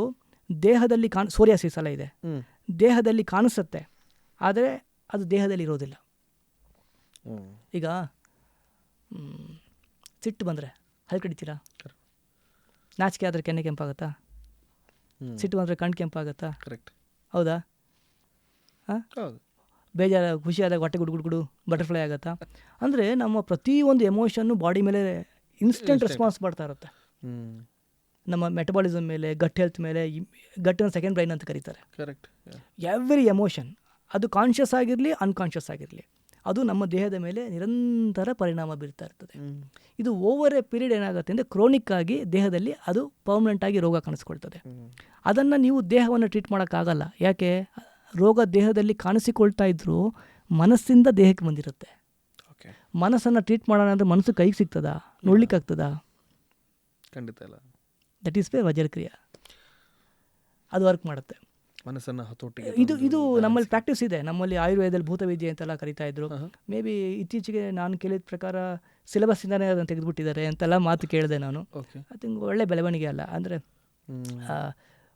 ದೇಹದಲ್ಲಿ ಸೋರಿಯಾಸಿಸ್ ಎಲ್ಲ ಇದೆ, ದೇಹದಲ್ಲಿ ಕಾಣಿಸುತ್ತೆ, ಆದರೆ ಅದು ದೇಹದಲ್ಲಿ ಇರೋದಿಲ್ಲ. ಈಗ ಸಿಟ್ಟು ಬಂದರೆ ಹಲ್ ಕಡಿತೀರಾ? ನಾಚಿಕೆ ಆದರೆ ಕೆನ್ನೆ ಕೆಂಪಾಗತ್ತಾ? ಸಿಟ್ಟು ಬಂದರೆ ಕಣ್ಣು ಕೆಂಪಾಗತ್ತಾ? ಕರೆಕ್ಟ್. ಹೌದಾ? ಬೇಜಾರ ಖುಷಿಯಾದಾಗ ಹೊಟ್ಟೆ ಗುಡುಗುಡು ಬಟರ್ಫ್ಲೈ ಆಗುತ್ತಾ? ಅಂದರೆ ನಮ್ಮ ಪ್ರತಿಯೊಂದು ಎಮೋಷನ್ನು ಬಾಡಿ ಮೇಲೆ ಇನ್ಸ್ಟೆಂಟ್ ರೆಸ್ಪಾನ್ಸ್ ಮಾಡ್ತಾ ಇರುತ್ತೆ. ನಮ್ಮ ಮೆಟಬಾಲಿಸಮ್ ಮೇಲೆ, ಗಟ್ ಹೆಲ್ತ್ ಮೇಲೆ. ಗಟ್ಟನ್ನು ಸೆಕೆಂಡ್ ಬ್ರೈನ್ ಅಂತ ಕರೀತಾರೆ. ಕರೆಕ್ಟ್. ಎವ್ರಿ ಎಮೋಷನ್, ಅದು ಕಾನ್ಷಿಯಸ್ ಆಗಿರಲಿ ಅನ್ಕಾನ್ಷಿಯಸ್ ಆಗಿರಲಿ, ಅದು ನಮ್ಮ ದೇಹದ ಮೇಲೆ ನಿರಂತರ ಪರಿಣಾಮ ಬೀರ್ತಾ ಇರ್ತದೆ. ಇದು ಓವರ್ ಎ ಪೀರಿಯಡ್ ಏನಾಗುತ್ತೆ ಅಂದರೆ ಕ್ರೋನಿಕ್ ಆಗಿ ದೇಹದಲ್ಲಿ ಅದು ಪರ್ಮನೆಂಟ್ ಆಗಿ ರೋಗ ಕಾಣಿಸ್ಕೊಳ್ತದೆ. ಅದನ್ನು ನೀವು ದೇಹವನ್ನು ಟ್ರೀಟ್ ಮಾಡೋಕ್ಕಾಗಲ್ಲ. ಯಾಕೆ? ರೋಗ ದೇಹದಲ್ಲಿ ಕಾಣಿಸಿಕೊಳ್ತಾ ಇದ್ರೂ ಮನಸ್ಸಿಂದ ದೇಹಕ್ಕೆ ಬಂದಿರುತ್ತೆ. ಮನಸ್ಸನ್ನು ಟ್ರೀಟ್ ಮಾಡೋಣ ಅಂದರೆ ಮನಸ್ಸು ಕೈಗೆ ಸಿಗ್ತದಾ? ನೋಡ್ಲಿಕ್ಕಾಗ್ತದಾ? ಖಂಡಿತ ಇಲ್ಲ. ದಟ್ ಈಸ್ ವೇ ವಜ್ರಕ್ರಿಯೆ ಅದು ವರ್ಕ್ ಮಾಡುತ್ತೆ. ಮನಸ್ಸನ್ನು ಹತೋಟಿಗೆ ಇದು ನಮ್ಮಲ್ಲಿ ಪ್ರಾಕ್ಟೀಸ್ ಇದೆ. ನಮ್ಮಲ್ಲಿ ಆಯುರ್ವೇದದಲ್ಲಿ ಭೂತವಿದ್ಯೆ ಅಂತೆಲ್ಲ ಕರಿತಾ ಇದ್ರು. ಮೇ ಬಿ ಇತ್ತೀಚೆಗೆ ನಾನು ಕೇಳಿದ ಪ್ರಕಾರ ಸಿಲೆಬಸ್ಸಿಂದಾನೇ ಅದನ್ನು ತೆಗೆದುಬಿಟ್ಟಿದ್ದಾರೆ ಅಂತೆಲ್ಲ ಮಾತು ಕೇಳಿದೆ ನಾನು. ಐ ಥಿಂಕ್ ಒಳ್ಳೆ ಬೆಳವಣಿಗೆ ಅಲ್ಲ. ಅಂದರೆ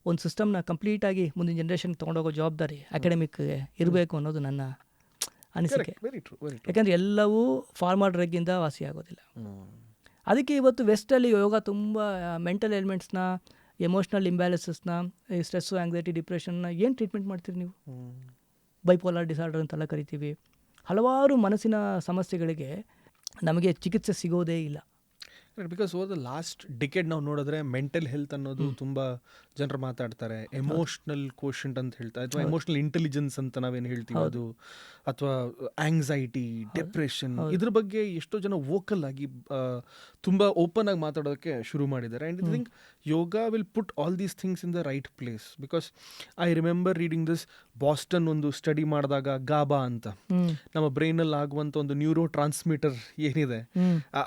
ಒಂದು ಸಿಸ್ಟಮ್ನ ಕಂಪ್ಲೀಟಾಗಿ ಮುಂದಿನ ಜನ್ರೇಷನ್ಗೆ ತೊಗೊಂಡೋಗೋ ಜವಾಬ್ದಾರಿ ಅಕಾಡೆಮಿಕ್ಗೆ ಇರಬೇಕು ಅನ್ನೋದು ನನ್ನ ಅನಿಸಿಕೆ. ಯಾಕೆಂದರೆ ಎಲ್ಲವೂ ಫಾರ್ಮಾ ಡ್ರಗ್ಗಿಂದ ವಾಸಿಯಾಗೋದಿಲ್ಲ. ಅದಕ್ಕೆ ಇವತ್ತು ವೆಸ್ಟಲ್ಲಿ ಯೋಗ ತುಂಬ ಮೆಂಟಲ್ ಎಲಿಮೆಂಟ್ಸ್ನ, ಎಮೋಷ್ನಲ್ ಇಂಬ್ಯಾಲೆನ್ಸಸ್ನ, ಸ್ಟ್ರೆಸ್ಸು, ಆ್ಯಂಗ್ಸೈಟಿ, ಡಿಪ್ರೆಷನ್ನ ಏನು ಟ್ರೀಟ್ಮೆಂಟ್ ಮಾಡ್ತೀರಿ ನೀವು? ಬೈಪೋಲಾರ್ ಡಿಸಾರ್ಡರ್ ಅಂತೆಲ್ಲ ಕರಿತೀವಿ. ಹಲವಾರು ಮನಸ್ಸಿನ ಸಮಸ್ಯೆಗಳಿಗೆ ನಮಗೆ ಚಿಕಿತ್ಸೆ ಸಿಗೋದೇ ಇಲ್ಲ. Because over the last decade ನಾವು ನೋಡಿದ್ರೆ ಮೆಂಟಲ್ ಹೆಲ್ತ್ ಅನ್ನೋದು ತುಂಬ ಜನರು ಮಾತಾಡ್ತಾರೆ. ಎಮೋಷ್ನಲ್ ಕೋಶಂಟ್ ಅಂತ ಹೇಳ್ತಾರೆ, ಅಥವಾ ಎಮೋಷ್ನಲ್ ಇಂಟೆಲಿಜೆನ್ಸ್ ಅಂತ ನಾವೇನು ಹೇಳ್ತೀವಿ ಅದು, ಅಥವಾ ಆಂಗ್ಸೈಟಿ, ಡಿಪ್ರೆಷನ್, ಇದ್ರ ಬಗ್ಗೆ ಎಷ್ಟೋ ಜನ ವೋಕಲ್ ಆಗಿ ತುಂಬ ಓಪನ್ ಆಗಿ ಮಾತಾಡೋದಕ್ಕೆ ಶುರು ಮಾಡಿದ್ದಾರೆ. And I think yoga will put all these things in the right place. Because I remember reading this, Boston ಒಂದು ಸ್ಟಡಿ ಮಾಡಿದಾಗ ಗಾಬಾ ಅಂತ ನಮ್ಮ ಬ್ರೈನಲ್ಲಿ ಆಗುವಂಥ ಒಂದು ನ್ಯೂರೋ ಟ್ರಾನ್ಸ್ಮಿಟರ್ ಏನಿದೆ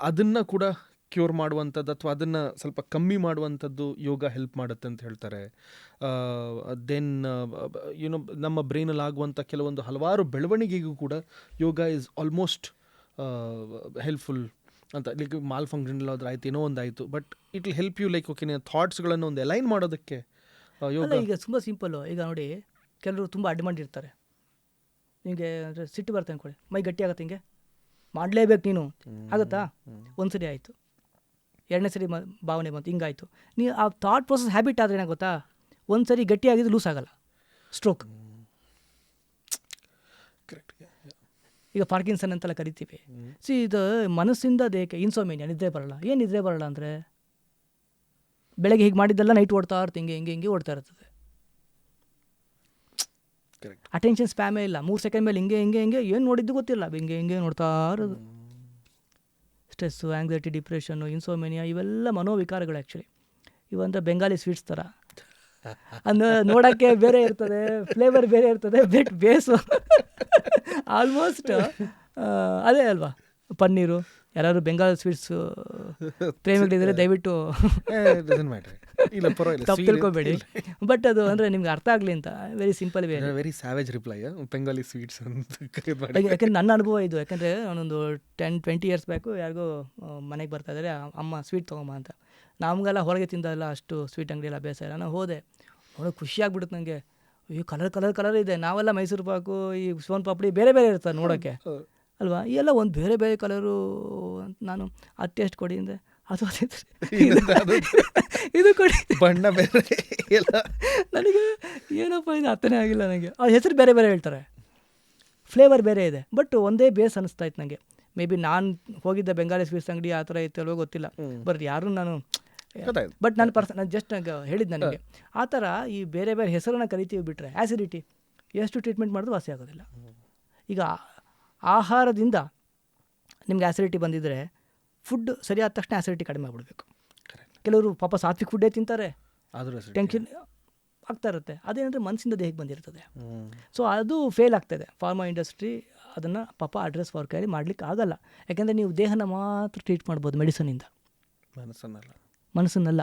ಅದನ್ನು ಕೂಡ ಕ್ಯೂರ್ ಮಾಡುವಂಥದ್ದು ಅಥವಾ ಅದನ್ನು ಸ್ವಲ್ಪ ಕಮ್ಮಿ ಮಾಡುವಂಥದ್ದು ಯೋಗ ಹೆಲ್ಪ್ ಮಾಡುತ್ತೆ ಅಂತ ಹೇಳ್ತಾರೆ. ದೆನ್ ಯುನೋ ನಮ್ಮ ಬ್ರೈನಲ್ಲಿ ಆಗುವಂಥ ಕೆಲವೊಂದು ಹಲವಾರು ಬೆಳವಣಿಗೆಗೂ ಕೂಡ ಯೋಗ ಈಸ್ ಆಲ್ಮೋಸ್ಟ್ ಹೆಲ್ಪ್ಫುಲ್ ಅಂತ. ಲೈಕ್ ಮಾಲ್ ಫಂಕ್ಷನ್ ಆದ್ರೆ ಆಯ್ತು, ಏನೋ ಒಂದು ಆಯಿತು, but it will help you like okay ಥಾಟ್ಸ್ಗಳನ್ನು ಒಂದು ಅಲೈನ್ ಮಾಡೋದಕ್ಕೆ ಯೋಗ. ಈಗ ತುಂಬ ಸಿಂಪಲ್ಲು. ಈಗ ನೋಡಿ, ಕೆಲವರು ತುಂಬ ಅಡ್ಮಾಂಡ್ ಇರ್ತಾರೆ. ನಿಮಗೆ ಅಂದರೆ ಸಿಟ್ಟು ಬರುತ್ತೆ ಅಂದ್ಕೊಳ್ಳಿ, ಮೈ ಗಟ್ಟಿ ಆಗುತ್ತೆ, ಹಿಂಗೆ ಮಾಡಲೇಬೇಕು ನೀನು, ಆಗುತ್ತಾ? ಒಂದು ಸರಿ ಆಯಿತು, ಎರಡನೇ ಸರಿ ಭಾವನೆ ಬಂತು, ಹಿಂಗಾಯಿತು. ನೀವು ಆ ಥಾಟ್ ಪ್ರೊಸೆಸ್ ಹ್ಯಾಬಿಟ್ ಆದರೆ ಏನಾಗುತ್ತಾ, ಒಂದು ಸರಿ ಗಟ್ಟಿಯಾಗಿದ್ದು ಲೂಸ್ ಆಗಲ್ಲ, ಸ್ಟ್ರೋಕ್. ಈಗ ಪಾರ್ಕಿನ್ಸನ್ ಅಂತೆಲ್ಲ ಕರಿತೀವಿ. ಇದು ಮನಸ್ಸಿಂದ ದೇಹಕ್ಕೆ ಇನ್ಸೋಮೇನಿಯಾ, ನಿದ್ರೆ ಬರಲ್ಲ. ಏನು ನಿದ್ರೆ ಬರಲ್ಲ ಅಂದರೆ ಬೆಳಗ್ಗೆ ಹೀಗೆ ಮಾಡಿದ್ದೆಲ್ಲ ನೈಟ್ ಓಡ್ತಾ ಇರುತ್ತೆ, ಹಿಂಗೆ ಓಡ್ತಾ ಇರ್ತದೆ. ಅಟೆನ್ಷನ್ ಸ್ಪ್ಯಾಮೇ ಇಲ್ಲ. 3 ಸೆಕೆಂಡ್ ಮೇಲೆ ಹಿಂಗೆ ಏನು ನೋಡಿದ್ದು ಗೊತ್ತಿಲ್ಲ, ಹಿಂಗೆ ನೋಡ್ತಾ ಇರೋದು. ಸ್ಟ್ರೆಸ್ಸು, ಆ್ಯಂಗ್ಸೈಟಿ, ಡಿಪ್ರೆಷನ್ನು, ಇನ್ಸೋಮೇನಿಯಾ ಇವೆಲ್ಲ ಮನೋವಿಕಾರಗಳು. ಆ್ಯಕ್ಚುಲಿ ಇವಂದರೆ ಬೆಂಗಾಲಿ ಸ್ವೀಟ್ಸ್ ಥರ. ಅಂದರೆ ನೋಡೋಕ್ಕೆ ಬೇರೆ ಇರ್ತದೆ, ಫ್ಲೇವರ್ ಬೇರೆ ಇರ್ತದೆ, ಬೆಟ್ ಬೇಸು ಆಲ್ಮೋಸ್ಟ್ ಅದೇ ಅಲ್ವಾ ಪನ್ನೀರು. ಯಾರಾದ್ರು ಬೆಂಗಾಲ್ ಸ್ವೀಟ್ಸು ಪ್ರೇಮಿಗಳಿದ್ರೆ ದಯವಿಟ್ಟು ತಪ್ಪು ತಿಳ್ಕೊಬೇಡಿ. ಬಟ್ ಅದು ಅಂದರೆ ನಿಮ್ಗೆ ಅರ್ಥ ಆಗಲಿ ಅಂತ very simple way, very savage reply Bengali sweets ಅಂತ. ಯಾಕೆಂದ್ರೆ ನನ್ನ ಅನುಭವ ಇದು. ಯಾಕೆಂದರೆ ನಾನೊಂದು 10-20 ಇಯರ್ಸ್ ಬ್ಯಾಕು ಯಾರಿಗೂ ಮನೆಗೆ ಬರ್ತಾ ಇದ್ದಾರೆ, ಅಮ್ಮ ಸ್ವೀಟ್ ತೊಗೊಂಬ ಅಂತ. ನಮಗೆಲ್ಲ ಹೊರಗೆ ತಿಂದಲ್ಲ ಅಷ್ಟು ಸ್ವೀಟ್ ಅಂಗಡಿ ಎಲ್ಲ ಅಭ್ಯಾಸ ಇಲ್ಲ. ನಾನು ಹೋದೆ, ನೋಡೋಕೆ ಖುಷಿ ಆಗ್ಬಿಡುತ್ತೆ ನನಗೆ. ಈ ಕಲರ್ ಇದೆ. ನಾವೆಲ್ಲ ಮೈಸೂರು ಪಾಕು, ಈ ಸೋನ್ ಪಾಪಡಿ ಬೇರೆ ಬೇರೆ ಇರ್ತದೆ ನೋಡೋಕ್ಕೆ ಅಲ್ವಾ, ಈ ಎಲ್ಲ ಒಂದು ಬೇರೆ ಬೇರೆ ಕಲರು ಅಂತ ನಾನು ಅದು ಟೇಸ್ಟ್ ಕೊಡಿ ಅಂದರೆ ಅದು ಇದು ಕೊಡಿ, ಬಣ್ಣ ಬೇರೆ ಎಲ್ಲ. ನನಗೆ ಏನಪ್ಪ ಇದು ಅರ್ಥನೇ ಆಗಿಲ್ಲ ನನಗೆ. ಆ ಹೆಸರು ಬೇರೆ ಬೇರೆ ಹೇಳ್ತಾರೆ, ಫ್ಲೇವರ್ ಬೇರೆ ಇದೆ, ಬಟ್ ಒಂದೇ ಬೇಸ್ ಅನಿಸ್ತಾ ಇತ್ತು ನನಗೆ. ಮೇ ಬಿ ನಾನು ಹೋಗಿದ್ದ ಬೆಂಗಾಲಿ ಸ್ವೀಟ್ಸ್ ಅಂಗಡಿ ಆ ಥರ ಇತ್ತಲ್ವೋ ಗೊತ್ತಿಲ್ಲ, ಬಟ್ ಯಾರು ನಾನು ಬಟ್ ನಾನು ನಾನು ಜಸ್ಟ್ ಹೇಳಿದ್ದು ನನಗೆ ಆ ಥರ ಈ ಬೇರೆ ಬೇರೆ ಹೆಸರನ್ನ ಕರಿತೀವಿ ಬಿಟ್ಟರೆ ಆ್ಯಸಿಡಿಟಿ ಎಷ್ಟು ಟ್ರೀಟ್ಮೆಂಟ್ ಮಾಡಿದ್ರು ವಾಸಿ ಆಗೋದಿಲ್ಲ. ಈಗ ಆಹಾರದಿಂದ ನಿಮ್ಗೆ ಆ್ಯಸಿಡಿಟಿ ಬಂದಿದ್ದರೆ ಫುಡ್ ಸರಿಯಾದ ತಕ್ಷಣ ಆ್ಯಸಿಡಿಟಿ ಕಡಿಮೆ ಆಗಿಬಿಡ್ಬೇಕು. ಕೆಲವರು ಪಾಪ ಸಾತ್ವಿಕ್ ಫುಡ್ಡೇ ತಿಂತಾರೆ, ಟೆನ್ಷನ್ ಆಗ್ತಾ ಇರುತ್ತೆ. ಅದೇನಂದರೆ ಮನಸ್ಸಿಂದ ದೇಹಕ್ಕೆ ಬಂದಿರ್ತದೆ. ಸೊ ಅದು ಫೇಲ್ ಆಗ್ತಾಯಿದೆ. ಫಾರ್ಮಾ ಇಂಡಸ್ಟ್ರಿ ಅದನ್ನು ಪಾಪ ಅಡ್ರೆಸ್ ವರ್ಕಲ್ಲಿ ಮಾಡಲಿಕ್ಕೆ ಆಗಲ್ಲ. ಯಾಕೆಂದರೆ ನೀವು ದೇಹನ ಮಾತ್ರ ಟ್ರೀಟ್ ಮಾಡ್ಬೋದು ಮೆಡಿಸನಿಂದ, ಮನಸ್ಸನ್ನೆಲ್ಲ.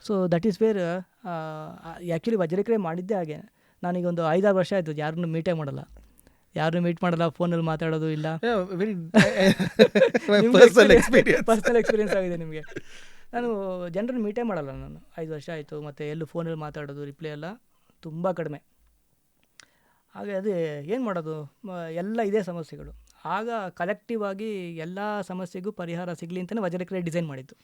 So that is where actually Vajrakriye ಮಾಡಿದ್ದೇ ಹಾಗೆ. ನಾನೀಗ ಒಂದು 5-6 ವರ್ಷ ಆಯಿತು ಯಾರನ್ನೂ ಮೀಟೇ ಮಾಡಲ್ಲ, ಮೀಟ್ ಮಾಡಲ್ಲ, ಫೋನಲ್ಲಿ ಮಾತಾಡೋದು ಇಲ್ಲ. ಪರ್ಸನಲ್ ಎಕ್ಸ್ಪೀರಿಯನ್ಸ್ ಆಗಿದೆ ನಿಮಗೆ. ನಾನು ಜನರನ್ನು ಮೀಟೇ ಮಾಡಲ್ಲ, ನಾನು 5 ವರ್ಷ ಆಯಿತು. ಮತ್ತು ಎಲ್ಲೂ ಫೋನಲ್ಲಿ ಮಾತಾಡೋದು ರಿಪ್ಲೈ ಎಲ್ಲ ತುಂಬ ಕಡಿಮೆ. ಹಾಗೆ ಅದೇ ಏನು ಮಾಡೋದು, ಎಲ್ಲ ಇದೇ ಸಮಸ್ಯೆಗಳು. ಆಗ ಕಲೆಕ್ಟಿವ್ ಆಗಿ ಎಲ್ಲ ಸಮಸ್ಯೆಗೂ ಪರಿಹಾರ ಸಿಗಲಿ ಅಂತಲೇ ವಜ್ರಕ್ರಿಯೆ ಡಿಸೈನ್ ಮಾಡಿದ್ದು.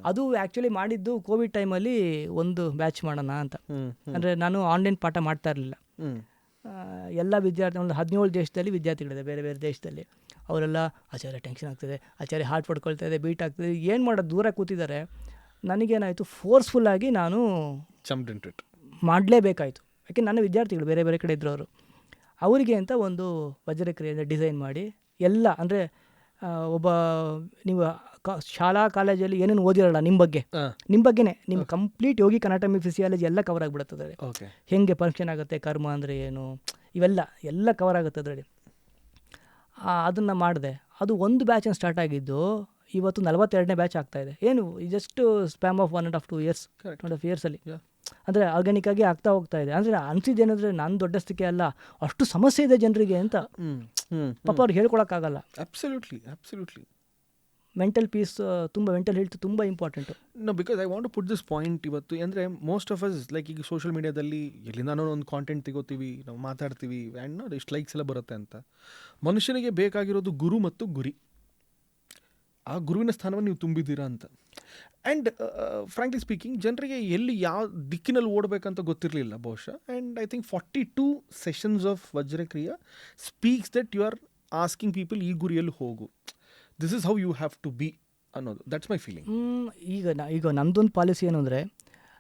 ಅದು ಆ್ಯಕ್ಚುಲಿ ಮಾಡಿದ್ದು ಕೋವಿಡ್ ಟೈಮಲ್ಲಿ ಒಂದು ಬ್ಯಾಚ್ ಮಾಡೋಣ ಅಂತ. ಅಂದರೆ ನಾನು ಆನ್ಲೈನ್ ಪಾಠ ಮಾಡ್ತಾ ಇರಲಿಲ್ಲ. ಎಲ್ಲ ವಿದ್ಯಾರ್ಥಿ, ಒಂದು 17 ದೇಶದಲ್ಲಿ ವಿದ್ಯಾರ್ಥಿಗಳಿದೆ, ಬೇರೆ ಬೇರೆ ದೇಶದಲ್ಲಿ. ಅವರೆಲ್ಲ ಆಚಾರ್ಯ ಟೆನ್ಷನ್ ಆಗ್ತದೆ, ಆಚಾರ್ಯ ಹಾರ್ಟ್ ಪಡ್ಕೊಳ್ತಾ ಇದೆ, ಬೀಟ್ ಆಗ್ತದೆ, ಏನು ಮಾಡೋದು, ದೂರ ಕೂತಿದ್ದಾರೆ. ನನಗೇನಾಯಿತು, ಫೋರ್ಸ್ಫುಲ್ಲಾಗಿ ನಾನು ಮಾಡಲೇಬೇಕಾಯಿತು. ಯಾಕೆ ನನ್ನ ವಿದ್ಯಾರ್ಥಿಗಳು ಬೇರೆ ಬೇರೆ ಕಡೆ ಇದ್ದರು. ಅವರು ಅವರಿಗೆ ಅಂತ ಒಂದು ವಜ್ರಕ್ರಿಯೆಯಿಂದ ಡಿಸೈನ್ ಮಾಡಿ ಎಲ್ಲ, ಅಂದರೆ ಒಬ್ಬ ನೀವು ಶಾಲಾ ಕಾಲೇಜಲ್ಲಿ ಏನೇನು ಓದಿರಲ್ಲ ನಿಮ್ಮ ಬಗ್ಗೆನೇ ನಿಮ್ಮ ಕಂಪ್ಲೀಟ್ ಯೋಗಿಕ್ ಅನಾಟಮಿ ಫಿಸಿಯಾಲಜಿ ಎಲ್ಲ ಕವರ್ ಆಗಿಬಿಡುತ್ತದೆ. ಹೆಂಗೆ ಫಂಕ್ಷನ್ ಆಗುತ್ತೆ, ಕರ್ಮ ಅಂದರೆ ಏನು, ಇವೆಲ್ಲ ಕವರ್ ಆಗುತ್ತೆ ಅದರಲ್ಲಿ. ಅದನ್ನು ಮಾಡಿದೆ. ಅದು ಒಂದು ಬ್ಯಾಚನ್ನು ಸ್ಟಾರ್ಟ್ ಆಗಿದ್ದು, ಇವತ್ತು 42ನೇ ಬ್ಯಾಚ್ ಆಗ್ತಾಯಿದೆ. ಏನು ಜಸ್ಟ್ ಸ್ಪ್ಯಾಮ್ ಆಫ್ 1.5-2 ಇಯರ್ಸ್, 2.5 ಇಯರ್ಸಲ್ಲಿ. ಅಂದರೆ ಆರ್ಗ್ಯಾನಿಕ್ಕಾಗಿ ಆಗ್ತಾ ಹೋಗ್ತಾ ಇದೆ. ಅಂದರೆ ಅನಿಸಿದ್ದೇನೆಂದರೆ ನಾನು ದೊಡ್ಡಷ್ಟಕ್ಕೆ ಅಲ್ಲ, ಅಷ್ಟು ಸಮಸ್ಯೆ ಇದೆ ಜನರಿಗೆ ಅಂತ. ಪಾಪ ಅವ್ರಿಗೆ ಹೇಳ್ಕೊಳಕ್ಕಾಗಲ್ಲ. ಅಬ್ಸಲ್ಯೂಟ್ಲಿ ಮೆಂಟಲ್ ಪೀಸ್ ತುಂಬ, ಮೆಂಟಲ್ ಹೆಲ್ತ್ ತುಂಬ important. Because I want to put this point ಇವತ್ತು. ಅಂದರೆ ಮೋಸ್ಟ್ ಆಫ್ ಅಸ್ ಲೈಕ್ ಈಗ ಸೋಷಿಯಲ್ ಮೀಡಿಯಾದಲ್ಲಿ ಎಲ್ಲಿಂದಾನೋ ಒಂದು ಕಾಂಟೆಂಟ್ ತೆಗೋತೀವಿ, ನಾವು ಮಾತಾಡ್ತೀವಿ, ಆ್ಯಂಡ್ ನೋಡಿ ಇಷ್ಟು ಲೈಕ್ಸ್ ಎಲ್ಲ ಬರುತ್ತೆ ಅಂತ. ಮನುಷ್ಯನಿಗೆ ಬೇಕಾಗಿರೋದು ಗುರು ಮತ್ತು ಗುರಿ. ಆ ಗುರುವಿನ ಸ್ಥಾನವನ್ನು ನೀವು ತುಂಬಿದ್ದೀರಾ ಅಂತ. ಆ್ಯಂಡ್ ಫ್ರಾಂಕ್ಲಿ ಸ್ಪೀಕಿಂಗ್, ಜನರಿಗೆ ಎಲ್ಲಿ ಯಾವ ದಿಕ್ಕಿನಲ್ಲಿ ಓಡಬೇಕಂತ ಗೊತ್ತಿರಲಿಲ್ಲ ಬಹುಶಃ. And I think 42 sessions of Vajrakriya speaks that you are asking people ಈ ಗುರಿಯಲ್ಲಿ ಹೋಗು, this is how you have to be ಅನ್ನೋದು. That's my feeling. ಈಗ ನಮ್ಮದೊಂದು ಪಾಲಿಸಿ ಏನು ಅಂದರೆ,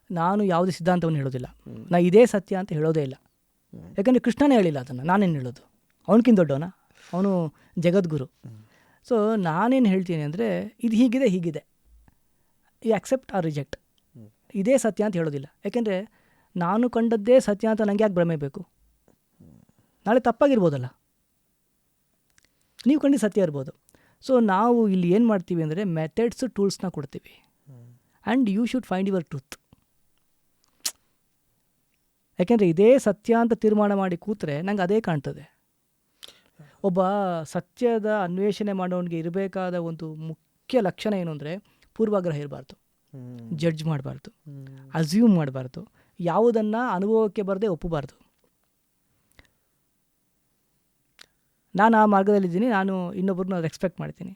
ನಾನು ಯಾವುದೇ ಸಿದ್ಧಾಂತವನ್ನು ಹೇಳೋದಿಲ್ಲ, ನಾ ಇದೇ ಸತ್ಯ ಅಂತ ಹೇಳೋದೇ ಇಲ್ಲ. ಯಾಕಂದರೆ ಕೃಷ್ಣನೇ ಹೇಳಿಲ್ಲ ಅದನ್ನು, ನಾನೇನು ಹೇಳೋದು, ಅವನಕ್ಕಿಂತ ದೊಡ್ಡವನ, ಅವನು ಜಗದ್ಗುರು. ಸೊ ನಾನೇನು ಹೇಳ್ತೀನಿ ಅಂದರೆ, ಇದು ಹೀಗಿದೆ, ಈ ಅಕ್ಸೆಪ್ಟ್ ಆರ್ ರಿಜೆಕ್ಟ್, ಇದೇ ಸತ್ಯ ಅಂತ ಹೇಳೋದಿಲ್ಲ. ಯಾಕೆಂದರೆ ನಾನು ಕಂಡದ್ದೇ ಸತ್ಯ ಅಂತ ನನಗೆ ಯಾಕೆ ಭ್ರಮೆ ಬೇಕು? ನಾಳೆ ತಪ್ಪಾಗಿರ್ಬೋದಲ್ಲ, ನೀವು ಕಂಡು ಸತ್ಯ ಇರ್ಬೋದು. ಸೊ ನಾವು ಇಲ್ಲಿ ಏನು ಮಾಡ್ತೀವಿ ಅಂದರೆ, ಮೆಥಡ್ಸ್, ಟೂಲ್ಸ್ನ ಕೊಡ್ತೀವಿ. And you should find your truth. ಯಾಕೆಂದರೆ ಇದೇ ಸತ್ಯ ಅಂತ ತೀರ್ಮಾನ ಮಾಡಿ ಕೂತ್ರೆ ನಂಗೆ ಅದೇ ಕಾಣ್ತದೆ. ಒಬ್ಬ ಸತ್ಯದ ಅನ್ವೇಷಣೆ ಮಾಡೋನಿಗೆ ಇರಬೇಕಾದ ಒಂದು ಮುಖ್ಯ ಲಕ್ಷಣ ಏನು ಅಂದರೆ, ಪೂರ್ವಾಗ್ರಹ ಇರಬಾರ್ದು, ಜಡ್ಜ್ ಮಾಡಬಾರ್ದು, ಅಸ್ಯೂಮ್ ಮಾಡಬಾರ್ದು, ಯಾವುದನ್ನು ಅನುಭವಕ್ಕೆ ಬರದೆ ಒಪ್ಪಬಾರ್ದು. ನಾನು ಆ ಮಾರ್ಗದಲ್ಲಿದ್ದೀನಿ, ನಾನು ಇನ್ನೊಬ್ಬರನ್ನ ರೆಸ್ಪೆಕ್ಟ್ ಮಾಡ್ತೀನಿ.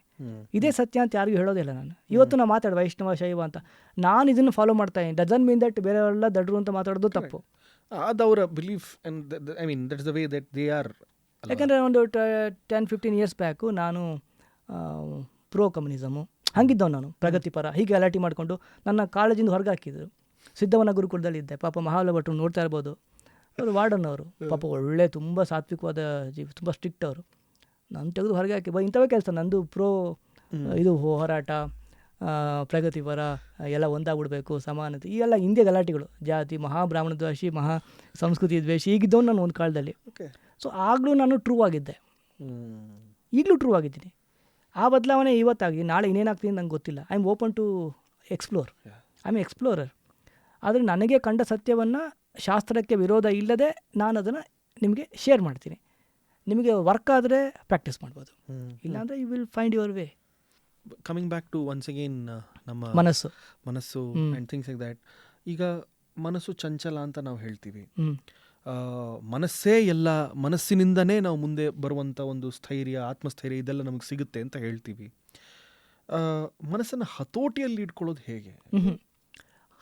ಇದೇ ಸತ್ಯ ಅಂತ ಯಾರಿಗೂ ಹೇಳೋದಿಲ್ಲ ನಾನು. ಇವತ್ತು ನಾನು ಮಾತಾಡ ವೈಷ್ಣವ ಶೈವ ಅಂತ, ನಾನು ಇದನ್ನು ಫಾಲೋ ಮಾಡ್ತಾ ಇದ್ದೀನಿ. ಡಜನ್ ಮೀನ್ ದಟ್ ಬೇರೆಯವರೆಲ್ಲ ದಡ್ರು ಅಂತ ಮಾತಾಡೋದು ತಪ್ಪು. ಅದು ಅವರ belief, I mean that's the way that they are. ಯಾಕೆಂದರೆ ಒಂದು 10-15 ಇಯರ್ಸ್ ಬ್ಯಾಕು ನಾನು ಪ್ರೋ ಕಮ್ಯುನಿಸಮು ಹಂಗಿದ್ದವು, ನಾನು ಪ್ರಗತಿಪರ, ಹೀಗೆ ಗಲಾಟೆ ಮಾಡಿಕೊಂಡು ನನ್ನ ಕಾಲೇಜಿಂದ ಹೊರಗೆ ಹಾಕಿದ್ರು. ಸಿದ್ಧವನ ಗುರುಕುಲದಲ್ಲಿದ್ದೆ. ಪಾಪ ಮಹಾಬಲ ಭಟ್ರು ನೋಡ್ತಾ ಇರ್ಬೋದು, ಅವರು ವಾರ್ಡನ್ ಅವರು, ಪಾಪ ಒಳ್ಳೆ ತುಂಬ ಸಾತ್ವಿಕವಾದ ಜೀವಿ, ತುಂಬ ಸ್ಟ್ರಿಕ್ಟ್ ಅವರು. ನಾನು ತೆಗೆದು ಹೊರಗೆ ಹಾಕಿ ಇಂಥವೇ ಕೆಲಸ ನಂದು. ಇದು ಹೋರಾಟ, ಪ್ರಗತಿಪರ, ಎಲ್ಲ ಒಂದಾಗ್ಬಿಡ್ಬೇಕು, ಸಮಾನತೆ, ಈ ಎಲ್ಲ ಹಿಂದೆ ಗಲಾಟೆಗಳು, ಜಾತಿ, ಮಹಾಬ್ರಾಹ್ಮಣ ದ್ವೇಷಿ, ಮಹಾ ಸಂಸ್ಕೃತಿ ದ್ವೇಷಿ, ಈಗಿದ್ದವನು ನಾನು ಒಂದು ಕಾಲದಲ್ಲಿ. ಸೊ ಆಗಲೂ ನಾನು ಟ್ರೂ ಆಗಿದ್ದೆ, ಈಗಲೂ ಟ್ರೂ ಆಗಿದ್ದೀನಿ. ಆ ಬದಲಾವಣೆ ಇವತ್ತಾಗಿ, ನಾಳೆ ಇನ್ನೇನಾಗ್ತೀನಿ ನಂಗೆ ಗೊತ್ತಿಲ್ಲ. I am open to explore, I am explorer. ಆದರೆ ನನಗೆ ಕಂಡ ಸತ್ಯವನ್ನು ಶಾಸ್ತ್ರಕ್ಕೆ ವಿರೋಧ ಇಲ್ಲದೆ ನಾನು ಅದನ್ನು ನಿಮಗೆ ಶೇರ್ ಮಾಡ್ತೀನಿ. ನಿಮಗೆ ವರ್ಕ್ ಆದರೆ ಪ್ರಾಕ್ಟೀಸ್ ಮಾಡ್ಬೋದು, ಇಲ್ಲಾಂದರೆ you will find your way. Coming back to once again ನಮ್ಮ ಮನಸ್ಸು ಆ್ಯಂಡ್ ಥಿಂಗ್ಸ್ ಲೈಕ್ ದ್ಯಾಟ್. ಈಗ ಮನಸ್ಸು ಚಂಚಲ ಅಂತ ನಾವು ಹೇಳ್ತೀವಿ. ಮನಸ್ಸೇ ಎಲ್ಲ, ಮನಸ್ಸಿನಿಂದನೇ ನಾವು ಮುಂದೆ ಬರುವಂಥ ಒಂದು ಸ್ಥೈರ್ಯ, ಆತ್ಮಸ್ಥೈರ್ಯ ಇದೆಲ್ಲ ನಮಗೆ ಸಿಗುತ್ತೆ ಅಂತ ಹೇಳ್ತೀವಿ. ಮನಸ್ಸನ್ನು ಹತೋಟಿಯಲ್ಲಿ ಇಟ್ಕೊಳ್ಳೋದು ಹೇಗೆ?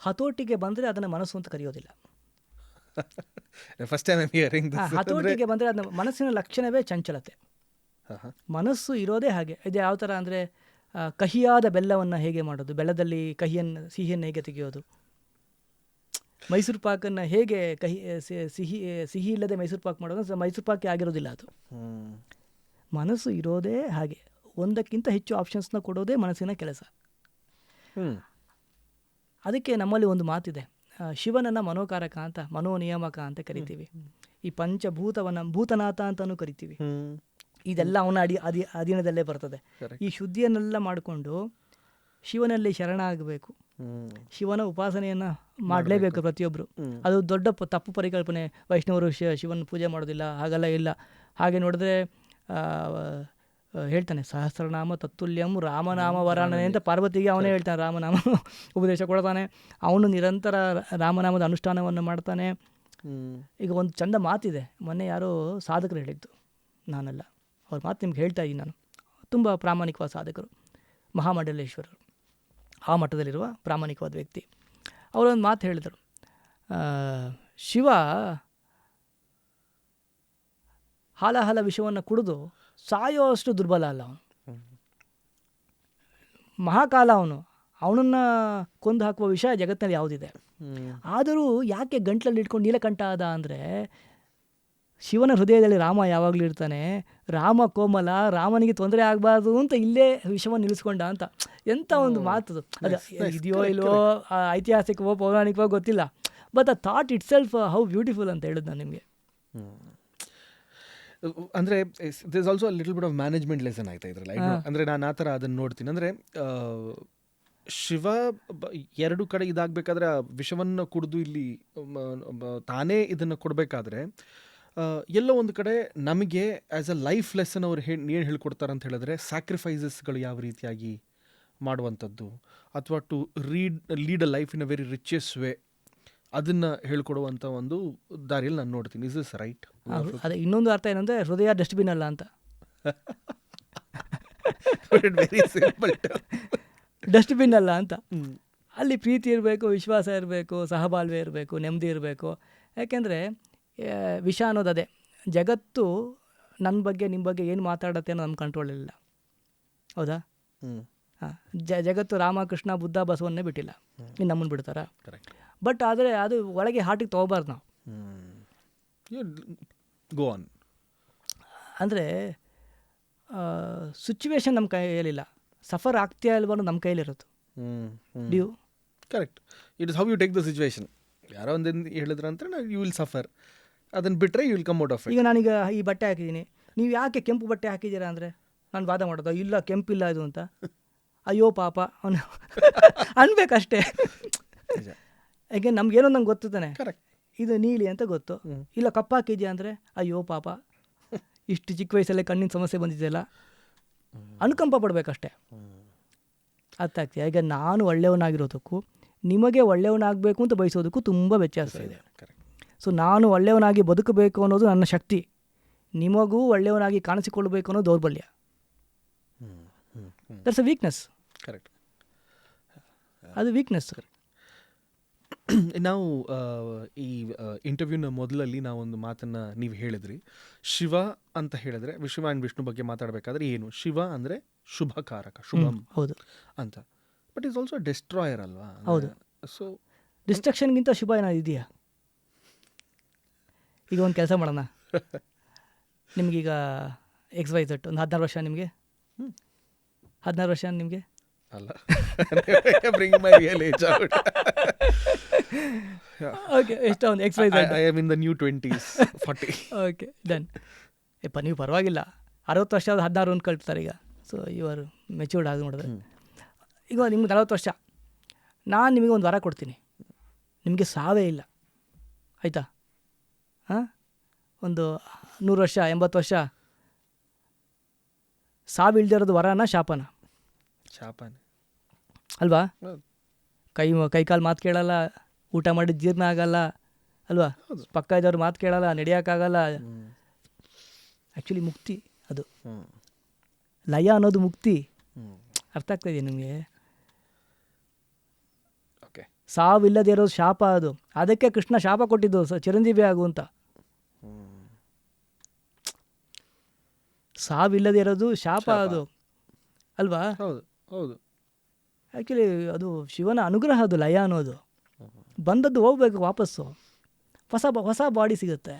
ಹತೋಟಿಗೆ ಬಂದರೆ ಅದನ್ನು ಮನಸ್ಸು ಅಂತ ಕರೆಯೋದಿಲ್ಲ. First time I am hearing this. ಹತೋಟಿಗೆ ಬಂದರೆ ಅದನ್ನ ಮನಸ್ಸಿನ ಲಕ್ಷಣವೇ ಚಂಚಲತೆ. ಮನಸ್ಸು ಇರೋದೇ ಹಾಗೆ. ಇದು ಯಾವ ಥರ ಅಂದರೆ ಕಹಿಯಾದ ಬೆಲ್ಲವನ್ನು ಹೇಗೆ ಮಾಡೋದು, ಬೆಲ್ಲದಲ್ಲಿ ಸಿಹಿಯನ್ನು ಹೇಗೆ ತೆಗೆಯೋದು, ಮೈಸೂರು ಪಾಕನ್ನು ಹೇಗೆ ಸಿಹಿ ಇಲ್ಲದೆ ಮೈಸೂರು ಪಾಕ್ ಮಾಡೋದು, ಮೈಸೂರು ಪಾಕೇ ಆಗಿರೋದಿಲ್ಲ ಅದು. ಮನಸ್ಸು ಇರೋದೇ ಹಾಗೆ. ಒಂದಕ್ಕಿಂತ ಹೆಚ್ಚು ಆಪ್ಷನ್ಸ್ನ ಕೊಡೋದೇ ಮನಸ್ಸಿನ ಕೆಲಸ. ಅದಕ್ಕೆ ನಮ್ಮಲ್ಲಿ ಒಂದು ಮಾತಿದೆ, ಶಿವನನ್ನು ಮನೋಕಾರಕ ಅಂತ, ಮನೋನಿಯಾಮಕ ಅಂತ ಕರಿತೀವಿ. ಈ ಪಂಚಭೂತವನ್ನು ಭೂತನಾಥ ಅಂತಲೂ ಕರಿತೀವಿ. ಇದೆಲ್ಲ ಅವನ ಅಧೀನದಲ್ಲೇ ಬರ್ತದೆ. ಈ ಶುದ್ಧಿಯನ್ನೆಲ್ಲ ಮಾಡಿಕೊಂಡು ಶಿವನಲ್ಲಿ ಶರಣ ಆಗಬೇಕು, ಶಿವನ ಉಪಾಸನೆಯನ್ನು ಮಾಡಲೇಬೇಕು ಪ್ರತಿಯೊಬ್ಬರು. ಅದು ದೊಡ್ಡ ತಪ್ಪು ಪರಿಕಲ್ಪನೆ. ವೈಷ್ಣವರು ಶಿವನ ಪೂಜೆ ಮಾಡೋದಿಲ್ಲ, ಹಾಗೆಲ್ಲ ಇಲ್ಲ. ಹಾಗೆ ನೋಡಿದ್ರೆ ಹೇಳ್ತಾನೆ, ಸಹಸ್ರನಾಮ ತತ್ತುಲ್ಯಂ ರಾಮನಾಮ ವರಾಣನೆ ಅಂತ ಪಾರ್ವತಿಗೆ ಅವನೇ ಹೇಳ್ತಾನೆ, ರಾಮನಾಮ ಉಪದೇಶ ಕೊಡ್ತಾನೆ. ಅವನು ನಿರಂತರ ರಾಮನಾಮದ ಅನುಷ್ಠಾನವನ್ನು ಮಾಡ್ತಾನೆ. ಈಗ ಒಂದು ಚಂದ ಮಾತಿದೆ, ಮೊನ್ನೆ ಯಾರೋ ಸಾಧಕರು ಹೇಳಿದ್ದು, ನಾನಲ್ಲ, ಅವ್ರ ಮಾತು ನಿಮ್ಗೆ ಹೇಳ್ತಾ ಇದ್ದೀನಿ ನಾನು. ತುಂಬ ಪ್ರಾಮಾಣಿಕವಾದ ಸಾಧಕರು, ಮಹಾಮಂಡಲೇಶ್ವರರು, ಆ ಮಟ್ಟದಲ್ಲಿರುವ ಪ್ರಾಮಾಣಿಕವಾದ ವ್ಯಕ್ತಿ. ಅವರೊಂದು ಮಾತು ಹೇಳಿದರು, ಶಿವ ಹಾಲ ವಿಷವನ್ನು ಕುಡಿದು ಸಾಯೋ ಅಷ್ಟು ದುರ್ಬಲ ಅಲ್ಲ ಅವನು, ಮಹಾಕಾಲ ಅವನು. ಅವನನ್ನು ಕೊಂದು ಹಾಕುವ ವಿಷಯ ಜಗತ್ತಿನಲ್ಲಿ ಯಾವುದಿದೆ. ಆದರೂ ಯಾಕೆ ಗಂಟ್ಲಲ್ಲಿ ಇಟ್ಕೊಂಡು ನೀಲಕಂಠ ಆದ ಅಂದರೆ, ಶಿವನ ಹೃದಯದಲ್ಲಿ ರಾಮ ಯಾವಾಗಲೂ ಇರ್ತಾನೆ, ರಾಮ ಕೋಮಲ, ರಾಮನಿಗೆ ತೊಂದರೆ ಆಗಬಾರ್ದು ಅಂತ ಇಲ್ಲೇ ವಿಷವನ್ನು ನಿಲ್ಲಿಸ್ಕೊಂಡ ಅಂತ. ಎಂಥ ಒಂದು ಮಾತದು. ಅದು ಇದೆಯೋ ಇಲ್ಲೋ, ಐತಿಹಾಸಿಕವೋ ಪೌರಾಣಿಕವೋ ಗೊತ್ತಿಲ್ಲ, ಬಟ್ ಆ thought it self how beautiful ಅಂತ ಹೇಳಿದ್ ನಾನು ನಿಮಗೆ. ಅಂದರೆ this is also little bit of management lesson ಆಯ್ತಾ ಇದ್ರಲ್ಲ. ಅಂದರೆ ನಾನು ಆ ಥರ ಅದನ್ನು ನೋಡ್ತೀನಿ. ಅಂದರೆ ಶಿವ ಎರಡು ಕಡೆ ಇದಾಗಬೇಕಾದ್ರೆ ವಿಷವನ್ನು ಕುಡಿದು ಇಲ್ಲಿ ತಾನೇ ಇದನ್ನು ಕೊಡಬೇಕಾದ್ರೆ ಎಲ್ಲೋ ಒಂದು ಕಡೆ ನಮಗೆ ಆ್ಯಸ್ ಅ ಲೈಫ್ ಲೆಸನ್ ಅವ್ರು ಏನು ಹೇಳ್ಕೊಡ್ತಾರೆ ಅಂತ ಹೇಳಿದ್ರೆ, ಸ್ಯಾಕ್ರಿಫೈಸಸ್ಗಳು ಯಾವ ರೀತಿಯಾಗಿ ಮಾಡುವಂಥದ್ದು, ಅಥವಾ to lead a life in a very richest way, ಅದನ್ನು ಹೇಳ್ಕೊಡುವಂಥ ಒಂದು ದಾರಿಯಲ್ಲಿ ನಾನು ನೋಡ್ತೀನಿ. Is this right? ಅದೇ ಇನ್ನೊಂದು ಅರ್ಥ ಏನಂದರೆ, ಹೃದಯ ಡಸ್ಟ್ಬಿನ್ ಅಲ್ಲ ಅಂತ. Very simple. ಡಸ್ಟ್ಬಿನ್ ಅಲ್ಲ ಅಂತ. ಅಲ್ಲಿ ಪ್ರೀತಿ ಇರಬೇಕು, ವಿಶ್ವಾಸ ಇರಬೇಕು, ಸಹಬಾಳ್ವೆ ಇರಬೇಕು, ನೆಮ್ಮದಿ ಇರಬೇಕು. ಯಾಕೆಂದರೆ ವಿಷ ಅನ್ನೋದು ಅದೇ. ಜಗತ್ತು ನನ್ನ ಬಗ್ಗೆ ನಿಮ್ಮ ಬಗ್ಗೆ ಏನು ಮಾತಾಡತ್ತೆ ಅನ್ನೋ ನಮ್ಮ ಕಂಟ್ರೋಲಿಲ್ಲ, ಹೌದಾ? ಜಗತ್ತು ರಾಮಕೃಷ್ಣ ಬುದ್ಧ ಬಸವನ್ನೇ ಬಿಟ್ಟಿಲ್ಲ, ಇನ್ನು ನಮ್ಮನ್ನು ಬಿಡ್ತಾರ? ಬಟ್ ಆದರೆ ಅದು ಒಳಗೆ ಹಾರ್ಟಿಗೆ ತೊಗೋಬಾರ್ದು ನಾವು. Go on. ಅಂದರೆ ಸಿಚುವೇಶನ್ ನಮ್ಮ ಕೈಯಲ್ಲಿಲ್ಲ, ಸಫರ್ ಆಗ್ತೀಯಾ ಇಲ್ವೋ ಅನ್ನೋದು ನಮ್ಮ ಕೈಲಿರುತ್ತೆ. Due correct. It is how you take the situation. ಯಾರೋ ಒಂದೇನು ಹೇಳಿದ್ರ ಅಂತ ಯು ವಿಲ್ ಸಫರ್, ಅದನ್ನು ಬಿಟ್ಟರೆ you will come out of it. ಈಗ ನಾನೀಗ ಈ ಬಟ್ಟೆ ಹಾಕಿದ್ದೀನಿ, ನೀವು ಯಾಕೆ ಕೆಂಪು ಬಟ್ಟೆ ಹಾಕಿದ್ದೀರಾ ಅಂದರೆ ನಾನು ವಾದ ಮಾಡೋದು, ಇಲ್ಲ ಕೆಂಪಿಲ್ಲ ಇದು ಅಂತ. ಅಯ್ಯೋ ಪಾಪ ಅವನು ಅನ್ಬೇಕಷ್ಟೇ. ಯಾಕೆ ನಮ್ಗೇನೋ ನಂಗೆ ಗೊತ್ತಾನೆ, ಇದು ನೀಲಿ ಅಂತ ಗೊತ್ತು. ಇಲ್ಲ ಕಪ್ಪು ಹಾಕಿದ್ಯಾ ಅಂದರೆ ಅಯ್ಯೋ ಪಾಪ ಇಷ್ಟು ಚಿಕ್ಕ ವಯಸ್ಸಲ್ಲೇ ಕಣ್ಣಿನ ಸಮಸ್ಯೆ ಬಂದಿದೆಯಲ್ಲ, ಅನುಕಂಪ ಪಡಬೇಕಷ್ಟೆ. ಅರ್ಥ ಆಗ್ತೀಯ? ಈಗ ನಾನು ಒಳ್ಳೆಯವನಾಗಿರೋದಕ್ಕೂ ನಿಮಗೆ ಒಳ್ಳೆಯವನಾಗಬೇಕು ಅಂತ ಬಯಸೋದಕ್ಕೂ ತುಂಬ ವ್ಯತ್ಯಾಸ ಇದೆ. ಸೊ ನಾನು ಒಳ್ಳೆಯವನಾಗಿ ಬದುಕಬೇಕು ಅನ್ನೋದು ನನ್ನ ಶಕ್ತಿ, ನಿಮಗೂ ಒಳ್ಳೆಯವನಾಗಿ ಕಾಣಿಸಿಕೊಳ್ಳಬೇಕು ಅನ್ನೋದು ದೌರ್ಬಲ್ಯ. That's a weakness. ಕರೆಕ್ಟ್, ಅದು ವೀಕ್ನೆಸ್. ನಾವು ಈ ಇಂಟರ್ವ್ಯೂನ ಮೊದಲಲ್ಲಿ ನಾವೊಂದು ಮಾತನ್ನು ನೀವು ಹೇಳಿದ್ರಿ, ಶಿವ ಅಂತ ಹೇಳಿದ್ರೆ ಶಿವ ಆ್ಯಂಡ್ ವಿಷ್ಣು ಬಗ್ಗೆ ಮಾತಾಡಬೇಕಾದ್ರೆ ಏನು, ಶಿವ ಅಂದರೆ ಶುಭಕಾರಕ, ಶುಭಂ ಹೌದು ಅಂತ. ಬಟ್ ಈಸ್ ಆಲ್ಸೋ ಡಿಸ್ಟ್ರಾಯರ್ ಅಲ್ವಾ? ಹೌದು. ಸೊ ಡಿಸ್ಟ್ರಕ್ಷನ್ಗಿಂತ ಶುಭ ಏನಾದ್ರು ಇದೆಯಾ? ಈಗ ಒಂದು ಕೆಲಸ ಮಾಡೋಣ, ನಿಮಗೀಗ XYZ ಒಂದು 16 ವರ್ಷ, ನಿಮಗೆ 16 ವರ್ಷ ನಿಮಗೆ ಅಲ್ಲ. ಓಕೆ, ಎಷ್ಟೋ ಒಂದು XYZ. I am in the new 20s, 40. Okay, done. ನೀವು ಪರವಾಗಿಲ್ಲ, 60 ವರ್ಷ 16 ಅಂತ ಕಳ್ತಾರೆ ಈಗ. ಸೊ ಆರ್ ಮೆಚ್ಯೂರ್ಡ್ ಆಗಿ ನೋಡಿದ್ರೆ. ಈಗ ನಿಮ್ಗೆ 40 ವರ್ಷ, ನಾನು ನಿಮಗೆ ಒಂದು ವರ ಕೊಡ್ತೀನಿ, ನಿಮಗೆ ಸಾವೇ ಇಲ್ಲ, ಆಯಿತಾ? ಒಂದು 100 ವರ್ಷ 80 ವರ್ಷ ಸಾವಿಲ್ದಿರೋದು ವರನ ಶಾಪನ? ಶಾಪನೆ ಅಲ್ವಾ? ಕೈ ಕಾಲು ಮಾತು ಕೇಳಲ್ಲ, ಊಟ ಮಾಡಿದ ಜೀರ್ಣ ಆಗಲ್ಲ, ಅಲ್ವಾ? ಪಕ್ಕ ಇದ್ದವ್ರು ಮಾತು ಕೇಳಲ್ಲ, ನಡೆಯೋಕ್ಕಾಗಲ್ಲ. ಆ್ಯಕ್ಚುಲಿ ಮುಕ್ತಿ ಅದು. ಲಯ ಅನ್ನೋದು ಮುಕ್ತಿ. ಅರ್ಥ ಆಗ್ತಾ ಇದೆಯಾ ನಿಮಗೆ? ಓಕೆ. ಸಾವಿಲ್ಲದೆ ಇರೋದು ಶಾಪ ಅದು. ಅದಕ್ಕೆ ಕೃಷ್ಣ ಶಾಪ ಕೊಟ್ಟಿದ್ದು ಚಿರಂಜೀವಿ ಆಗು ಅಂತ. ಸಾವಿಲ್ಲದೆ ಇರೋದು ಶಾಪ ಅದು ಅಲ್ವಾ? ಹೌದು ಹೌದು. ಆ್ಯಕ್ಚುಲಿ ಅದು ಶಿವನ ಅನುಗ್ರಹ. ಅದು ಲಯ ಅನ್ನೋದು. ಬಂದದ್ದು ಹೋಗ್ಬೇಕು ವಾಪಸ್ಸು, ಹೊಸ ಬಾಡಿ ಸಿಗುತ್ತೆ.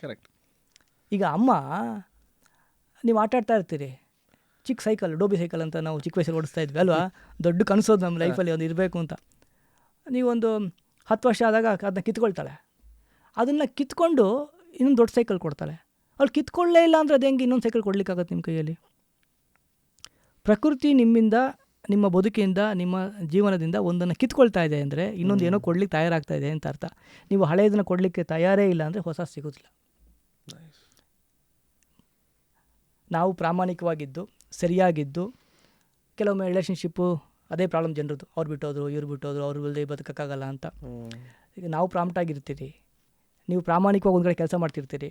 ಕರೆಕ್ಟ್. ಈಗ ಅಮ್ಮ, ನೀವು ಆಟಾಡ್ತಾ ಇರ್ತೀರಿ, ಚಿಕ್ಕ ಸೈಕಲ್, ಡೋಬಿ ಸೈಕಲ್ ಅಂತ ನಾವು ಚಿಕ್ಕ ವಯಸ್ಸಲ್ಲಿ ಓಡಿಸ್ತಾ ಇದ್ವಿ ಅಲ್ವಾ? ದೊಡ್ಡ ಕನಸೋದು ನಮ್ಮ ಲೈಫಲ್ಲಿ ಒಂದು ಇರಬೇಕು ಅಂತ. ನೀವೊಂದು 10 ವರ್ಷ ಆದಾಗ ಅದನ್ನ ಕಿತ್ಕೊಳ್ತಾಳೆ. ಅದನ್ನು ಕಿತ್ಕೊಂಡು ಇನ್ನೊಂದು ದೊಡ್ಡ ಸೈಕಲ್ ಕೊಡ್ತಾಳೆ. ಅವ್ಳು ಕಿತ್ಕೊಳ್ಳೇ ಇಲ್ಲ ಅಂದರೆ ಅದು ಹೆಂಗೆ ಇನ್ನೊಂದು ಸೈಕಲ್ ಕೊಡ್ಲಿಕ್ಕಾಗತ್ತೆ ನಿಮ್ಮ ಕೈಯಲ್ಲಿ? ಪ್ರಕೃತಿ ನಿಮ್ಮಿಂದ, ನಿಮ್ಮ ಬದುಕಿಂದ, ನಿಮ್ಮ ಜೀವನದಿಂದ ಒಂದನ್ನು ಕಿತ್ಕೊಳ್ತಾ ಇದೆ ಅಂದರೆ ಇನ್ನೊಂದು ಏನೋ ಕೊಡ್ಲಿಕ್ಕೆ ತಯಾರಾಗ್ತಾ ಇದೆ ಅಂತ ಅರ್ಥ. ನೀವು ಹಳೆಯದನ್ನು ಕೊಡಲಿಕ್ಕೆ ತಯಾರೇ ಇಲ್ಲ ಅಂದರೆ ಹೊಸ ಸಿಗೋದಿಲ್ಲ. ನಾವು ಪ್ರಾಮಾಣಿಕವಾಗಿದ್ದು, ಸರಿಯಾಗಿದ್ದು, ಕೆಲವೊಮ್ಮೆ ರಿಲೇಷನ್ಶಿಪ್ಪು ಅದೇ ಪ್ರಾಬ್ಲಮ್ ಜನರದ್ದು. ಅವ್ರು ಬಿಟ್ಟೋದ್ರು, ಇವ್ರು ಬಿಟ್ಟೋದ್ರು, ಅವ್ರು ಇಲ್ಲದೆ ಬದುಕೋಕ್ಕಾಗಲ್ಲ ಅಂತ. ಈಗ ನಾವು ಪ್ರಾಂಪ್ಟಾಗಿರ್ತೀರಿ, ನೀವು ಪ್ರಾಮಾಣಿಕವಾಗಿ ಒಂದು ಕಡೆ ಕೆಲಸ ಮಾಡ್ತಿರ್ತೀರಿ,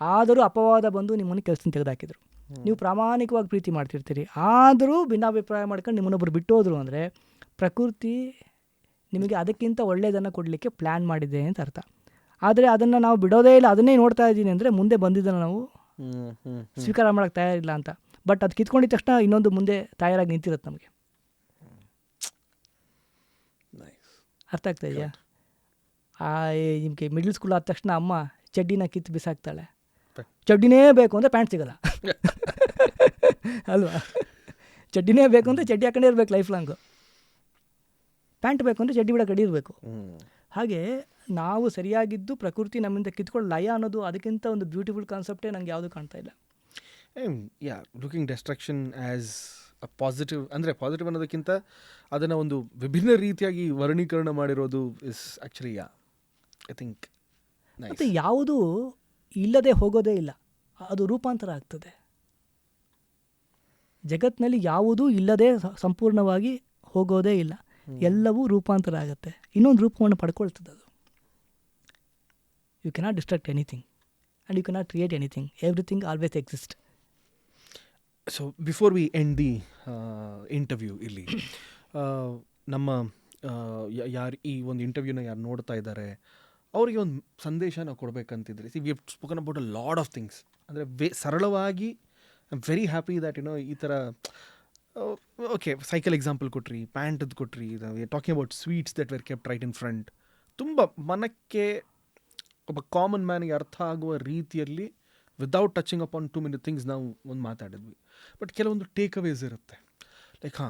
ಆದರೂ ಅಪವಾದ ಬಂದು ನಿಮ್ಮನ್ನು ಕೆಲಸದಿಂದ ತೆಗೆದುಹಾಕಿದ್ರು. ನೀವು ಪ್ರಾಮಾಣಿಕವಾಗಿ ಪ್ರೀತಿ ಮಾಡ್ತಿರ್ತೀರಿ, ಆದರೂ ಭಿನ್ನಾಭಿಪ್ರಾಯ ಮಾಡ್ಕೊಂಡು ನಿಮ್ಮನ್ನೊಬ್ಬರು ಬಿಟ್ಟೋದ್ರು ಅಂದರೆ ಪ್ರಕೃತಿ ನಿಮಗೆ ಅದಕ್ಕಿಂತ ಒಳ್ಳೆಯದನ್ನು ಕೊಡಲಿಕ್ಕೆ ಪ್ಲ್ಯಾನ್ ಮಾಡಿದೆ ಅಂತ ಅರ್ಥ. ಆದರೆ ಅದನ್ನು ನಾವು ಬಿಡೋದೇ ಇಲ್ಲ, ಅದನ್ನೇ ನೋಡ್ತಾ ಇದ್ದೀನಿ ಅಂದರೆ ಮುಂದೆ ಬಂದಿದ್ದನ್ನು ನಾವು ಸ್ವೀಕಾರ ಮಾಡೋಕ್ಕೆ ತಯಾರಿಲ್ಲ ಅಂತ. ಬಟ್ ಅದು ಕಿತ್ಕೊಂಡಿದ್ದ ತಕ್ಷಣ ಇನ್ನೊಂದು ಮುಂದೆ ತಯಾರಾಗಿ ನಿಂತಿರುತ್ತೆ ನಮಗೆ. ಅರ್ಥ ಆಗ್ತಾ ಇದೆಯಾ? ನಿಮಗೆ ಮಿಡ್ಲ್ ಸ್ಕೂಲ್ ಆದ ತಕ್ಷಣ ಅಮ್ಮ ಚಡ್ಡಿನ ಕಿತ್ತು ಬಿಸಾಕ್ತಾಳೆ. ಚಡ್ಡಿನೇ ಬೇಕು ಅಂದರೆ ಪ್ಯಾಂಟ್ ಸಿಗೋಲ್ಲ ಅಲ್ವಾ? ಚಡ್ಡಿನೇ ಬೇಕು ಅಂದರೆ ಚಡ್ಡಿ ಹಾಕೊಂಡೇ ಇರಬೇಕು ಲೈಫ್ ಲಾಂಗು. ಪ್ಯಾಂಟ್ ಬೇಕು ಅಂದರೆ ಚಡ್ಡಿ ಬಿಡೋ ಕಡಿ ಇರಬೇಕು. ಹಾಗೆ ನಾವು ಸರಿಯಾಗಿದ್ದು ಪ್ರಕೃತಿ ನಮ್ಮಿಂದ ಕಿತ್ಕೊಂಡು ಲಯ ಅನ್ನೋದು ಅದಕ್ಕಿಂತ ಒಂದು ಬ್ಯೂಟಿಫುಲ್ ಕಾನ್ಸೆಪ್ಟೇ ನಂಗೆ ಯಾವುದು ಕಾಣ್ತಾ ಇಲ್ಲ. Looking destruction as a positive, ಅಂದರೆ ಪಾಸಿಟಿವ್ ಅನ್ನೋದಕ್ಕಿಂತ ಅದನ್ನು ಒಂದು ವಿಭಿನ್ನ ರೀತಿಯಾಗಿ ವರ್ಣೀಕರಣ ಮಾಡಿರೋದು ಇಸ್ ಆ್ಯಕ್ಚುಲಿ ಐ ಥಿಂಕ್. ಮತ್ತು ಯಾವುದೂ ಇಲ್ಲದೆ ಹೋಗೋದೇ ಇಲ್ಲ, ಅದು ರೂಪಾಂತರ ಆಗ್ತದೆ. ಜಗತ್ತಿನಲ್ಲಿ ಯಾವುದೂ ಇಲ್ಲದೆ ಸಂಪೂರ್ಣವಾಗಿ ಹೋಗೋದೇ ಇಲ್ಲ, ಎಲ್ಲವೂ ರೂಪಾಂತರ ಆಗುತ್ತೆ, ಇನ್ನೊಂದು ರೂಪವನ್ನು ಪಡ್ಕೊಳ್ತದೆ ಅದು. You cannot destruct anything and you cannot create anything. Everything always exist. So before we end the interview, ಇಲ್ಲಿ ನಮ್ಮ ಯಾರು ಈ ಒಂದು ಇಂಟರ್ವ್ಯೂನ ಯಾರು ನೋಡ್ತಾ ಇದ್ದಾರೆ ಅವರಿಗೆ ಒಂದು ಸಂದೇಶನ ಕೊಡಬೇಕಂತಿದ್ರೆ, we have spoken about a lot of things. ಅಂದರೆ ಸರಳವಾಗಿ I am very happy that ಈ ಥರ ಓಕೆ ಸೈಕಲ್ ಎಕ್ಸಾಂಪಲ್ ಕೊಟ್ರಿ, ಪ್ಯಾಂಟದ್ದು ಕೊಟ್ರಿ, talking about sweets that were kept right in front. ತುಂಬ ಮನಕ್ಕೆ ಒಬ್ಬ ಕಾಮನ್ ಮ್ಯಾನಿಗೆ ಅರ್ಥ ಆಗುವ ರೀತಿಯಲ್ಲಿ without touching upon too many things ನಾವು ಒಂದು ಮಾತಾಡಿದ್ವಿ. ಬಟ್ ಕೆಲವೊಂದು ಟೇಕ್ ಅವೇಸ್ ಇರುತ್ತೆ. ಲೈಕ್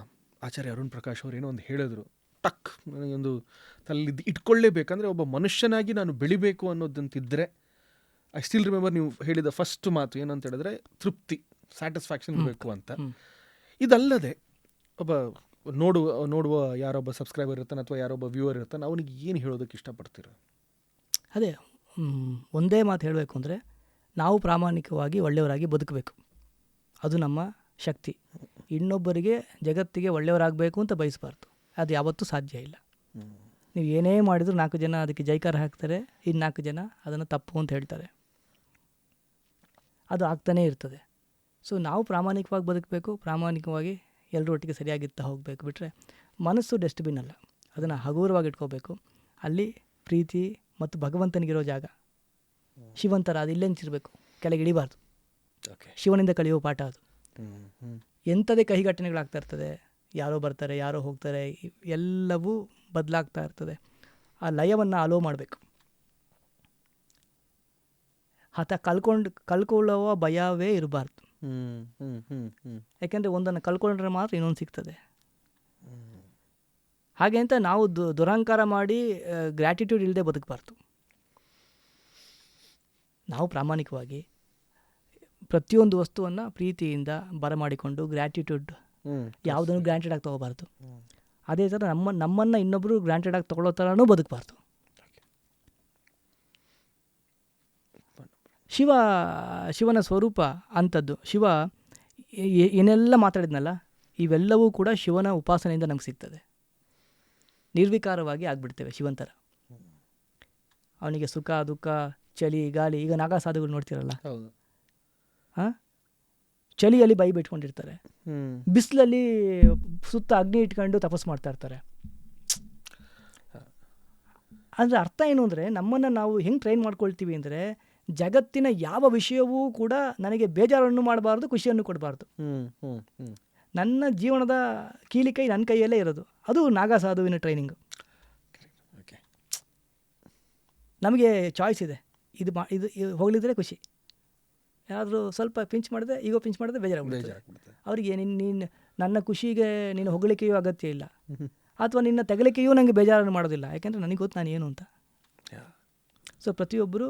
ಆಚಾರ್ಯ ಅರುಣ್ ಪ್ರಕಾಶ್ ಅವ್ರು ಏನೋ ಒಂದು ಹೇಳಿದ್ರು, ಟಕ್ ನನಗೊಂದು ತಲ್ಲಿ ಇಟ್ಕೊಳ್ಳೇಬೇಕಂದ್ರೆ ಒಬ್ಬ ಮನುಷ್ಯನಾಗಿ ನಾನು ಬೆಳಿಬೇಕು ಅನ್ನೋದಂತಿದ್ದರೆ, ಐ ಸ್ಟಿಲ್ ರಿಮೆಂಬರ್ ನೀವು ಹೇಳಿದ ಫಸ್ಟ್ ಮಾತು ಏನಂತ ಹೇಳಿದ್ರೆ ತೃಪ್ತಿ, ಸ್ಯಾಟಿಸ್ಫ್ಯಾಕ್ಷನ್ ಬೇಕು ಅಂತ. ಇದಲ್ಲದೆ ಒಬ್ಬ ನೋಡುವ ಯಾರೊಬ್ಬ ಸಬ್ಸ್ಕ್ರೈಬರ್ ಇರ್ತಾನೆ ಅಥವಾ ಯಾರೊಬ್ಬ ವ್ಯೂವರ್ ಇರ್ತಾನೆ, ಅವನಿಗೆ ಏನು ಹೇಳೋದಕ್ಕೆ ಇಷ್ಟಪಡ್ತೀರ? ಅದೇ ಒಂದೇ ಮಾತು ಹೇಳಬೇಕು ಅಂದರೆ, ನಾವು ಪ್ರಾಮಾಣಿಕವಾಗಿ ಒಳ್ಳೆಯವರಾಗಿ ಬದುಕಬೇಕು, ಅದು ನಮ್ಮ ಶಕ್ತಿ. ಇನ್ನೊಬ್ಬರಿಗೆ ಜಗತ್ತಿಗೆ ಒಳ್ಳೆಯವರಾಗಬೇಕು ಅಂತ ಬಯಸಬಾರ್ದು, ಅದು ಯಾವತ್ತೂ ಸಾಧ್ಯ ಇಲ್ಲ. ನೀವು ಏನೇ ಮಾಡಿದರೂ 4 ಜನ ಅದಕ್ಕೆ ಜೈಕಾರ ಹಾಕ್ತಾರೆ, ಇನ್ನು 4 ಜನ ಅದನ್ನು ತಪ್ಪು ಅಂತ ಹೇಳ್ತಾರೆ, ಅದು ಆಗ್ತಾನೇ ಇರ್ತದೆ. ಸೊ ನಾವು ಪ್ರಾಮಾಣಿಕವಾಗಿ ಬದುಕಬೇಕು, ಪ್ರಾಮಾಣಿಕವಾಗಿ ಎಲ್ಲರೂ ಒಟ್ಟಿಗೆ ಸರಿಯಾಗಿರ್ತಾ ಹೋಗಬೇಕು. ಬಿಟ್ಟರೆ ಮನಸ್ಸು ಡಸ್ಟ್ಬಿನ್ ಅಲ್ಲ, ಅದನ್ನು ಹಗುರವಾಗಿ ಇಟ್ಕೋಬೇಕು. ಅಲ್ಲಿ ಪ್ರೀತಿ ಮತ್ತು ಭಗವಂತನಿಗಿರೋ ಜಾಗ, ಶಿವಂತರ ಅದು ಇಲ್ಲೆಂಚಿರಬೇಕು, ಕೆಳಗೆ ಇಳಿಬಾರ್ದು. ಶಿವನಿಂದ ಕಲಿಯುವ ಪಾಠ ಅದು. ಎಂಥದೇ ಕಹಿ ಘಟನೆಗಳಾಗ್ತಾ ಇರ್ತದೆ, ಯಾರೋ ಬರ್ತಾರೆ ಯಾರೋ ಹೋಗ್ತಾರೆ, ಎಲ್ಲವೂ ಬದಲಾಗ್ತಾ ಇರ್ತದೆ. ಆ ಲಯವನ್ನು ಅಲೋ ಮಾಡಬೇಕು. ಕಳ್ಕೊಳ್ಳುವ ಭಯವೇ ಇರಬಾರ್ದು. ಯಾಕೆಂದರೆ ಒಂದನ್ನು ಕಳ್ಕೊಂಡ್ರೆ ಮಾತ್ರ ಇನ್ನೊಂದು ಸಿಗ್ತದೆ. ಹಾಗೆ ಅಂತ ನಾವು ದುರಹಂಕಾರ ಮಾಡಿ ಗ್ರ್ಯಾಟಿಟ್ಯೂಡ್ ಇಲ್ಲದೆ ಬದುಕಬಾರ್ದು. ನಾವು ಪ್ರಾಮಾಣಿಕವಾಗಿ ಪ್ರತಿಯೊಂದು ವಸ್ತುವನ್ನು ಪ್ರೀತಿಯಿಂದ ಬರಮಾಡಿಕೊಂಡು ಗ್ರ್ಯಾಟಿಟ್ಯೂಡ್, ಯಾವುದನ್ನು ಗ್ರ್ಯಾಂಟೆಡ್ ಆಗಿ ತೊಗೋಬಾರ್ದು. ಅದೇ ಥರ ನಮ್ಮನ್ನು ಇನ್ನೊಬ್ಬರು ಗ್ರ್ಯಾಂಟೆಡ್ ಆಗಿ ತೊಗೊಳ್ಳೋ ಥರನೂ ಬದುಕಬಾರ್ದು. ಶಿವನ ಸ್ವರೂಪ ಅಂಥದ್ದು. ಶಿವ ಏನೆಲ್ಲ ಮಾತಾಡಿದ್ನಲ್ಲ, ಇವೆಲ್ಲವೂ ಕೂಡ ಶಿವನ ಉಪಾಸನೆಯಿಂದ ನಮ್ಗೆ ಸಿಗ್ತದೆ. ನಿರ್ವಿಕಾರವಾಗಿ ಆಗಿಬಿಡ್ತೇವೆ ಶಿವಂತರ. ಅವನಿಗೆ ಸುಖ ದುಃಖ ಚಳಿ ಗಾಳಿ. ಈಗ ನಾಗಾ ಸಾಧುಗಳು ನೋಡ್ತಿರಲ್ಲ, ಹೌದು. ಹಾಂ, ಚಳಿಯಲ್ಲಿ ಬೈ ಬಿಟ್ಕೊಂಡಿರ್ತಾರೆ, ಬಿಸಿಲಲ್ಲಿ ಸುತ್ತ ಅಗ್ನಿ ಇಟ್ಕೊಂಡು ತಪಸ್ಸು ಮಾಡ್ತಾ ಇರ್ತಾರೆ. ಅಂದರೆ ಅರ್ಥ ಏನು ಅಂದರೆ, ನಮ್ಮನ್ನು ನಾವು ಹೆಂಗೆ ಟ್ರೈನ್ ಮಾಡ್ಕೊಳ್ತೀವಿ ಅಂದರೆ, ಜಗತ್ತಿನ ಯಾವ ವಿಷಯವೂ ಕೂಡ ನನಗೆ ಬೇಜಾರನ್ನು ಮಾಡಬಾರ್ದು, ಖುಷಿಯನ್ನು ಕೊಡಬಾರ್ದು. ನನ್ನ ಜೀವನದ ಕೀಲಿಕೈ ನನ್ನ ಕೈಯಲ್ಲೇ ಇರೋದು. ಅದು ನಾಗಾ ಸಾಧುವಿನ ಟ್ರೈನಿಂಗು. ನಮಗೆ ಚಾಯ್ಸ್ ಇದೆ, ಇದು ಹೋಗಲಿದ್ರೆ ಖುಷಿ, ಯಾರಾದರೂ ಸ್ವಲ್ಪ ಪಿಂಚ್ ಮಾಡಿದೆ, ಈಗ ಪಿಂಚ್ ಮಾಡಿದ್ರೆ ಬೇಜಾರಾಗ್ಬಿಡುತ್ತೆ ಅವರಿಗೆ. ನೀನು ನನ್ನ ಖುಷಿಗೆ ನೀನು ಹೊಗಳಿಕೆಯೂ ಅಗತ್ಯ ಇಲ್ಲ, ಅಥವಾ ನಿನ್ನ ತೆಗಲಿಕೆಯೂ ನನಗೆ ಬೇಜಾರನ್ನು ಮಾಡೋದಿಲ್ಲ, ಯಾಕೆಂದರೆ ನನಗೆ ಗೊತ್ತು ನಾನು ಏನು ಅಂತ. ಸೊ ಪ್ರತಿಯೊಬ್ಬರು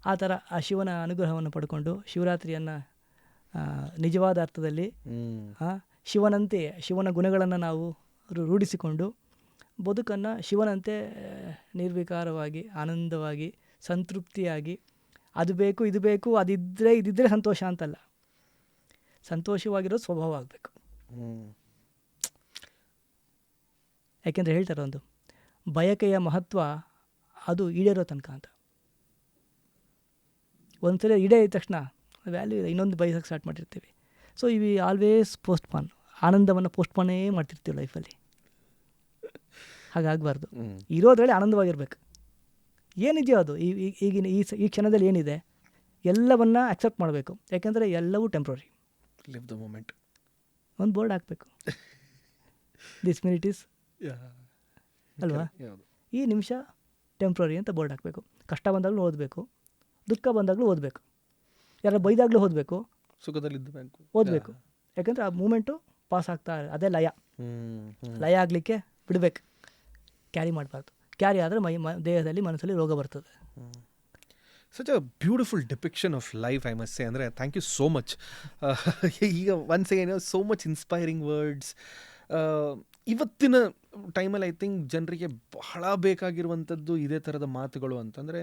ಆ ಥರ ಆ ಶಿವನ ಅನುಗ್ರಹವನ್ನು ಪಡ್ಕೊಂಡು ಶಿವರಾತ್ರಿಯನ್ನು ನಿಜವಾದ ಅರ್ಥದಲ್ಲಿ ಶಿವನಂತೆ ಶಿವನ ಗುಣಗಳನ್ನು ನಾವು ರೂಢಿಸಿಕೊಂಡು ಬದುಕನ್ನು ಶಿವನಂತೆ ನಿರ್ವಿಕಾರವಾಗಿ ಆನಂದವಾಗಿ ಸಂತೃಪ್ತಿಯಾಗಿ, ಅದು ಬೇಕು ಇದು ಬೇಕು ಇದಿದ್ದರೆ ಸಂತೋಷ ಅಂತಲ್ಲ, ಸಂತೋಷವಾಗಿರೋದು ಸ್ವಭಾವ ಆಗಬೇಕು. ಯಾಕೆಂದರೆ ಹೇಳ್ತಾರೆ, ಒಂದು ಬಯಕೆಯ ಮಹತ್ವ ಅದು ಈಡೇರೋ ತನಕ ಅಂತ. ಒಂದ್ಸಲ ಈಡೇರಿದ ತಕ್ಷಣ ವ್ಯಾಲ್ಯೂ ಇದೆ, ಇನ್ನೊಂದು ಬಯಸಕ್ಕೆ ಸ್ಟಾರ್ಟ್ ಮಾಡಿರ್ತೀವಿ. ಸೊ ಇವು ಆಲ್ವೇಸ್ ಪೋಸ್ಟ್ಪಾನ್, ಆನಂದವನ್ನು ಪೋಸ್ಟ್ಪಾನೇ ಮಾಡ್ತಿರ್ತೀವಿ ಲೈಫಲ್ಲಿ. ಹಾಗಾಗಬಾರ್ದು. ಇರೋದ್ರಲ್ಲಿ ಆನಂದವಾಗಿರ್ಬೇಕು. ಏನಿದೆಯೋ ಅದು ಈಗಿನ ಈ ಕ್ಷಣದಲ್ಲಿ ಏನಿದೆ ಎಲ್ಲವನ್ನ ಅಕ್ಸೆಪ್ಟ್ ಮಾಡಬೇಕು. ಯಾಕೆಂದರೆ ಎಲ್ಲವೂ ಟೆಂಪ್ರರಿ. Live the moment. ಒಂದು ಬೋರ್ಡ್ ಹಾಕಬೇಕು, ದಿಸ್ ಮಿನಿಟ್ ಈಸ್ ಅಲ್ವಾ, ಈ ನಿಮಿಷ ಟೆಂಪ್ರರಿ ಅಂತ ಬೋರ್ಡ್ ಹಾಕಬೇಕು. ಕಷ್ಟ ಬಂದಾಗಲೂ ಓದಬೇಕು, ದುಃಖ ಬಂದಾಗಲೂ ಓದಬೇಕು, ಯಾರು ಬೈದಾಗಲೂ ಓದಬೇಕು, ಸುಖದಲ್ಲಿ ಓದಬೇಕು. ಯಾಕಂದರೆ ಆ ಮೂಮೆಂಟು ಪಾಸ್ ಆಗ್ತಾ, ಅದೇ ಲಯ. ಲಯ ಆಗಲಿಕ್ಕೆ ಬಿಡಬೇಕು, ಕ್ಯಾರಿ ಮಾಡಬಾರ್ದು. ಕ್ಯಾರಿ ಆದರೆ ದೇಹದಲ್ಲಿ ಮನಸ್ಸಲ್ಲಿ ರೋಗ ಬರ್ತದೆ. Such a beautiful depiction of life, I must say. ಅಂದರೆ ಥ್ಯಾಂಕ್ ಯು ಸೋ ಮಚ್. ಈಗ once again so much inspiring words. ಇವತ್ತಿನ ಟೈಮಲ್ಲಿ ಐ ಥಿಂಕ್ ಜನರಿಗೆ ಬಹಳ ಬೇಕಾಗಿರುವಂಥದ್ದು ಇದೇ ಥರದ ಮಾತುಗಳು. ಅಂತಂದರೆ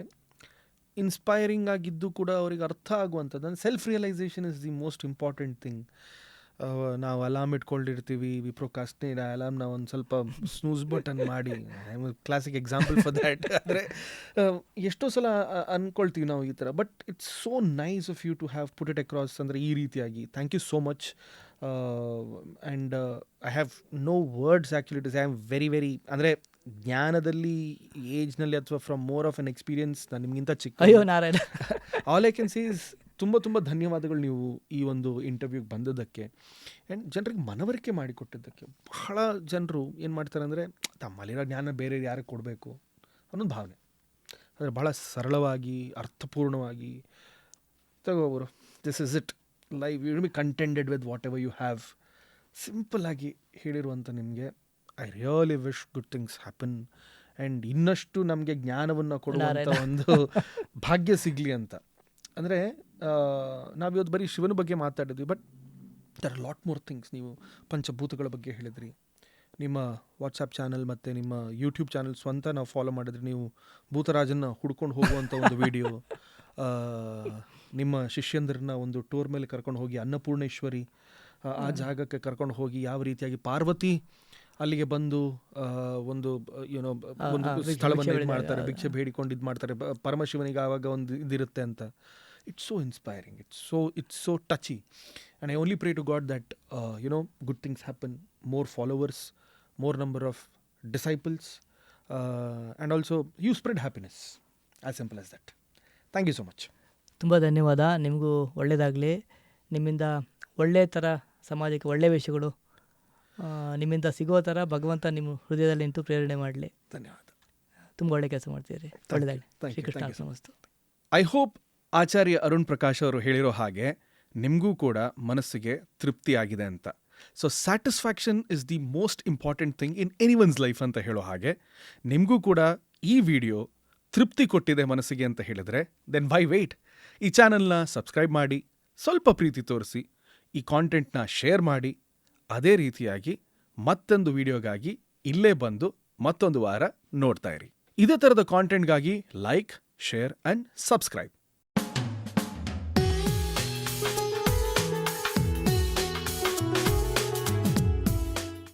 ಇನ್ಸ್ಪೈರಿಂಗ್ ಆಗಿದ್ದು ಕೂಡ ಅವ್ರಿಗೆ ಅರ್ಥ ಆಗುವಂಥದ್ದು. ಅಂದರೆ self realisation is the most important thing. ನಾವು ಅಲಾರ್ಮ್ ಇಟ್ಕೊಂಡಿರ್ತೀವಿ, ವಿ ಪ್ರೊಕಾಸ್ಟಿನೇಟ್ ಅಲಾರ್ಮ್ನ ಒಂದು ಸ್ವಲ್ಪ ಸ್ನೂಸ್ ಬಟನ್ ಮಾಡಿ, I am classic example for that. ಅಂದರೆ ಎಷ್ಟೋ ಸಲ ಅಂದ್ಕೊಳ್ತೀವಿ ನಾವು ಈ ಥರ, but it's so nice of you to have put it across. ಅಂದರೆ ಈ ರೀತಿಯಾಗಿ thank you so much. And I have no words actually to say. I am very ಅಂದರೆ ಜ್ಞಾನದಲ್ಲಿ, ಏಜ್ನಲ್ಲಿ ಅಥವಾ from more of an experience ನಾನು ನಿಮಗಿಂತ ಚಿಕ್ಕ. ಅಯ್ಯೋ Narayana, all I can say is ತುಂಬ ಧನ್ಯವಾದಗಳು ನೀವು ಈ ಒಂದು ಇಂಟರ್ವ್ಯೂಗೆ ಬಂದದ್ದಕ್ಕೆ ಆ್ಯಂಡ್ ಜನರಿಗೆ ಮನವರಿಕೆ ಮಾಡಿಕೊಟ್ಟಿದ್ದಕ್ಕೆ. ಬಹಳ ಜನರು ಏನು ಮಾಡ್ತಾರೆ ಅಂದರೆ, ತಮ್ಮಲ್ಲಿರೋ ಜ್ಞಾನ ಬೇರೆ ಯಾರಿಗೆ ಕೊಡಬೇಕು ಅನ್ನೋದು ಭಾವನೆ. ಅಂದರೆ ಬಹಳ ಸರಳವಾಗಿ ಅರ್ಥಪೂರ್ಣವಾಗಿ ತಗೋಬರು, this is it life, you will be contented with whatever you have. ಸಿಂಪಲ್ಲಾಗಿ ಹೇಳಿರುವಂಥ ನಿಮಗೆ I really wish good things happen and ಇನ್ನಷ್ಟು ನಮಗೆ ಜ್ಞಾನವನ್ನು ಕೊಡುವಂಥ ಒಂದು ಭಾಗ್ಯ ಸಿಗಲಿ ಅಂತ. ಅಂದರೆ ನಾವಿವತ್ತು ಬರೀ ಶಿವನ ಬಗ್ಗೆ ಮಾತಾಡಿದ್ವಿ, but there are lot more things. ನೀವು ಪಂಚಭೂತಗಳ ಬಗ್ಗೆ ಹೇಳಿದ್ರಿ, ನಿಮ್ಮ ವಾಟ್ಸಪ್ ಚಾನಲ್ ಮತ್ತು ನಿಮ್ಮ ಯೂಟ್ಯೂಬ್ ಚಾನಲ್ ಸ್ವಂತ ನಾವು ಫಾಲೋ ಮಾಡಿದ್ರಿ. ನೀವು ಭೂತರಾಜನ್ನ ಹುಡ್ಕೊಂಡು ಹೋಗುವಂಥ ಒಂದು ವಿಡಿಯೋ, ನಿಮ್ಮ ಶಿಷ್ಯಂದ್ರನ್ನ ಒಂದು ಟೂರ್ ಮೇಲೆ ಕರ್ಕೊಂಡು ಹೋಗಿ ಅನ್ನಪೂರ್ಣೇಶ್ವರಿ ಆ ಜಾಗಕ್ಕೆ ಕರ್ಕೊಂಡು ಹೋಗಿ ಯಾವ ರೀತಿಯಾಗಿ ಪಾರ್ವತಿ ಅಲ್ಲಿಗೆ ಬಂದು ಒಂದು ಏನೋ ಒಂದು ಸ್ಥಳವನ್ನು ಇದು ಮಾಡ್ತಾರೆ, ಭಿಕ್ಷೆ ಬೇಡಿಕೊಂಡು ಇದು ಮಾಡ್ತಾರೆ, ಪರಮಶಿವನಿಗೆ ಆವಾಗ ಒಂದು ಇದಿರುತ್ತೆ ಅಂತ. It's so inspiring, it's so touchy. And I only pray to God that good things happen, more followers, more number of disciples, and also you spread happiness, as simple as that. Thank you so much. ತುಂಬ ಧನ್ಯವಾದ. ನಿಮಗೂ ಒಳ್ಳೆಯದಾಗಲಿ. ನಿಮ್ಮಿಂದ ಒಳ್ಳೆಯ ಥರ ಸಮಾಜಕ್ಕೆ ಒಳ್ಳೆಯ ವಿಷಯಗಳು ನಿಮ್ಮಿಂದ ಸಿಗೋ ಥರ ಭಗವಂತ ನಿಮ್ಮ ಹೃದಯದಲ್ಲಿ ನಿಂತು ಪ್ರೇರಣೆ ಮಾಡಲಿ. ಧನ್ಯವಾದ. ತುಂಬ ಒಳ್ಳೆ ಕೆಲಸ ಮಾಡ್ತೀರಿ. ಒಳ್ಳೆಯದಾಗಲಿ. ಶ್ರೀಕೃಷ್ಣ ನಮಸ್ತೆ. ಐ ಹೋಪ್ ಆಚಾರ್ಯ ಅರುಣ್ ಪ್ರಕಾಶ್ ಅವರು ಹೇಳಿರೋ ಹಾಗೆ ನಿಮಗೂ ಕೂಡ ಮನಸ್ಸಿಗೆ ತೃಪ್ತಿಯಾಗಿದೆ ಅಂತ. So satisfaction is the most important thing in anyone's life ಅಂತ ಹೇಳೋ ಹಾಗೆ ನಿಮಗೂ ಕೂಡ ಈ ವಿಡಿಯೋ ತೃಪ್ತಿ ಕೊಟ್ಟಿದೆ ಮನಸ್ಸಿಗೆ ಅಂತ ಹೇಳಿದ್ರೆ, ದೆನ್ ವೈ ವೇಟ್? ಈ ಚಾನಲ್ನ ಸಬ್ಸ್ಕ್ರೈಬ್ ಮಾಡಿ, ಸ್ವಲ್ಪ ಪ್ರೀತಿ ತೋರಿಸಿ, ಈ ಕಾಂಟೆಂಟ್ನ ಶೇರ್ ಮಾಡಿ. ಅದೇ ರೀತಿಯಾಗಿ ಮತ್ತೊಂದು ವಿಡಿಯೋಗಾಗಿ ಇಲ್ಲೇ ಬಂದು ಮತ್ತೊಂದು ವಾರ ನೋಡ್ತಾ ಇರಿ. ಇದೇ ಥರದ ಕಾಂಟೆಂಟ್ಗಾಗಿ ಲೈಕ್, ಶೇರ್ ಆ್ಯಂಡ್ ಸಬ್ಸ್ಕ್ರೈಬ್.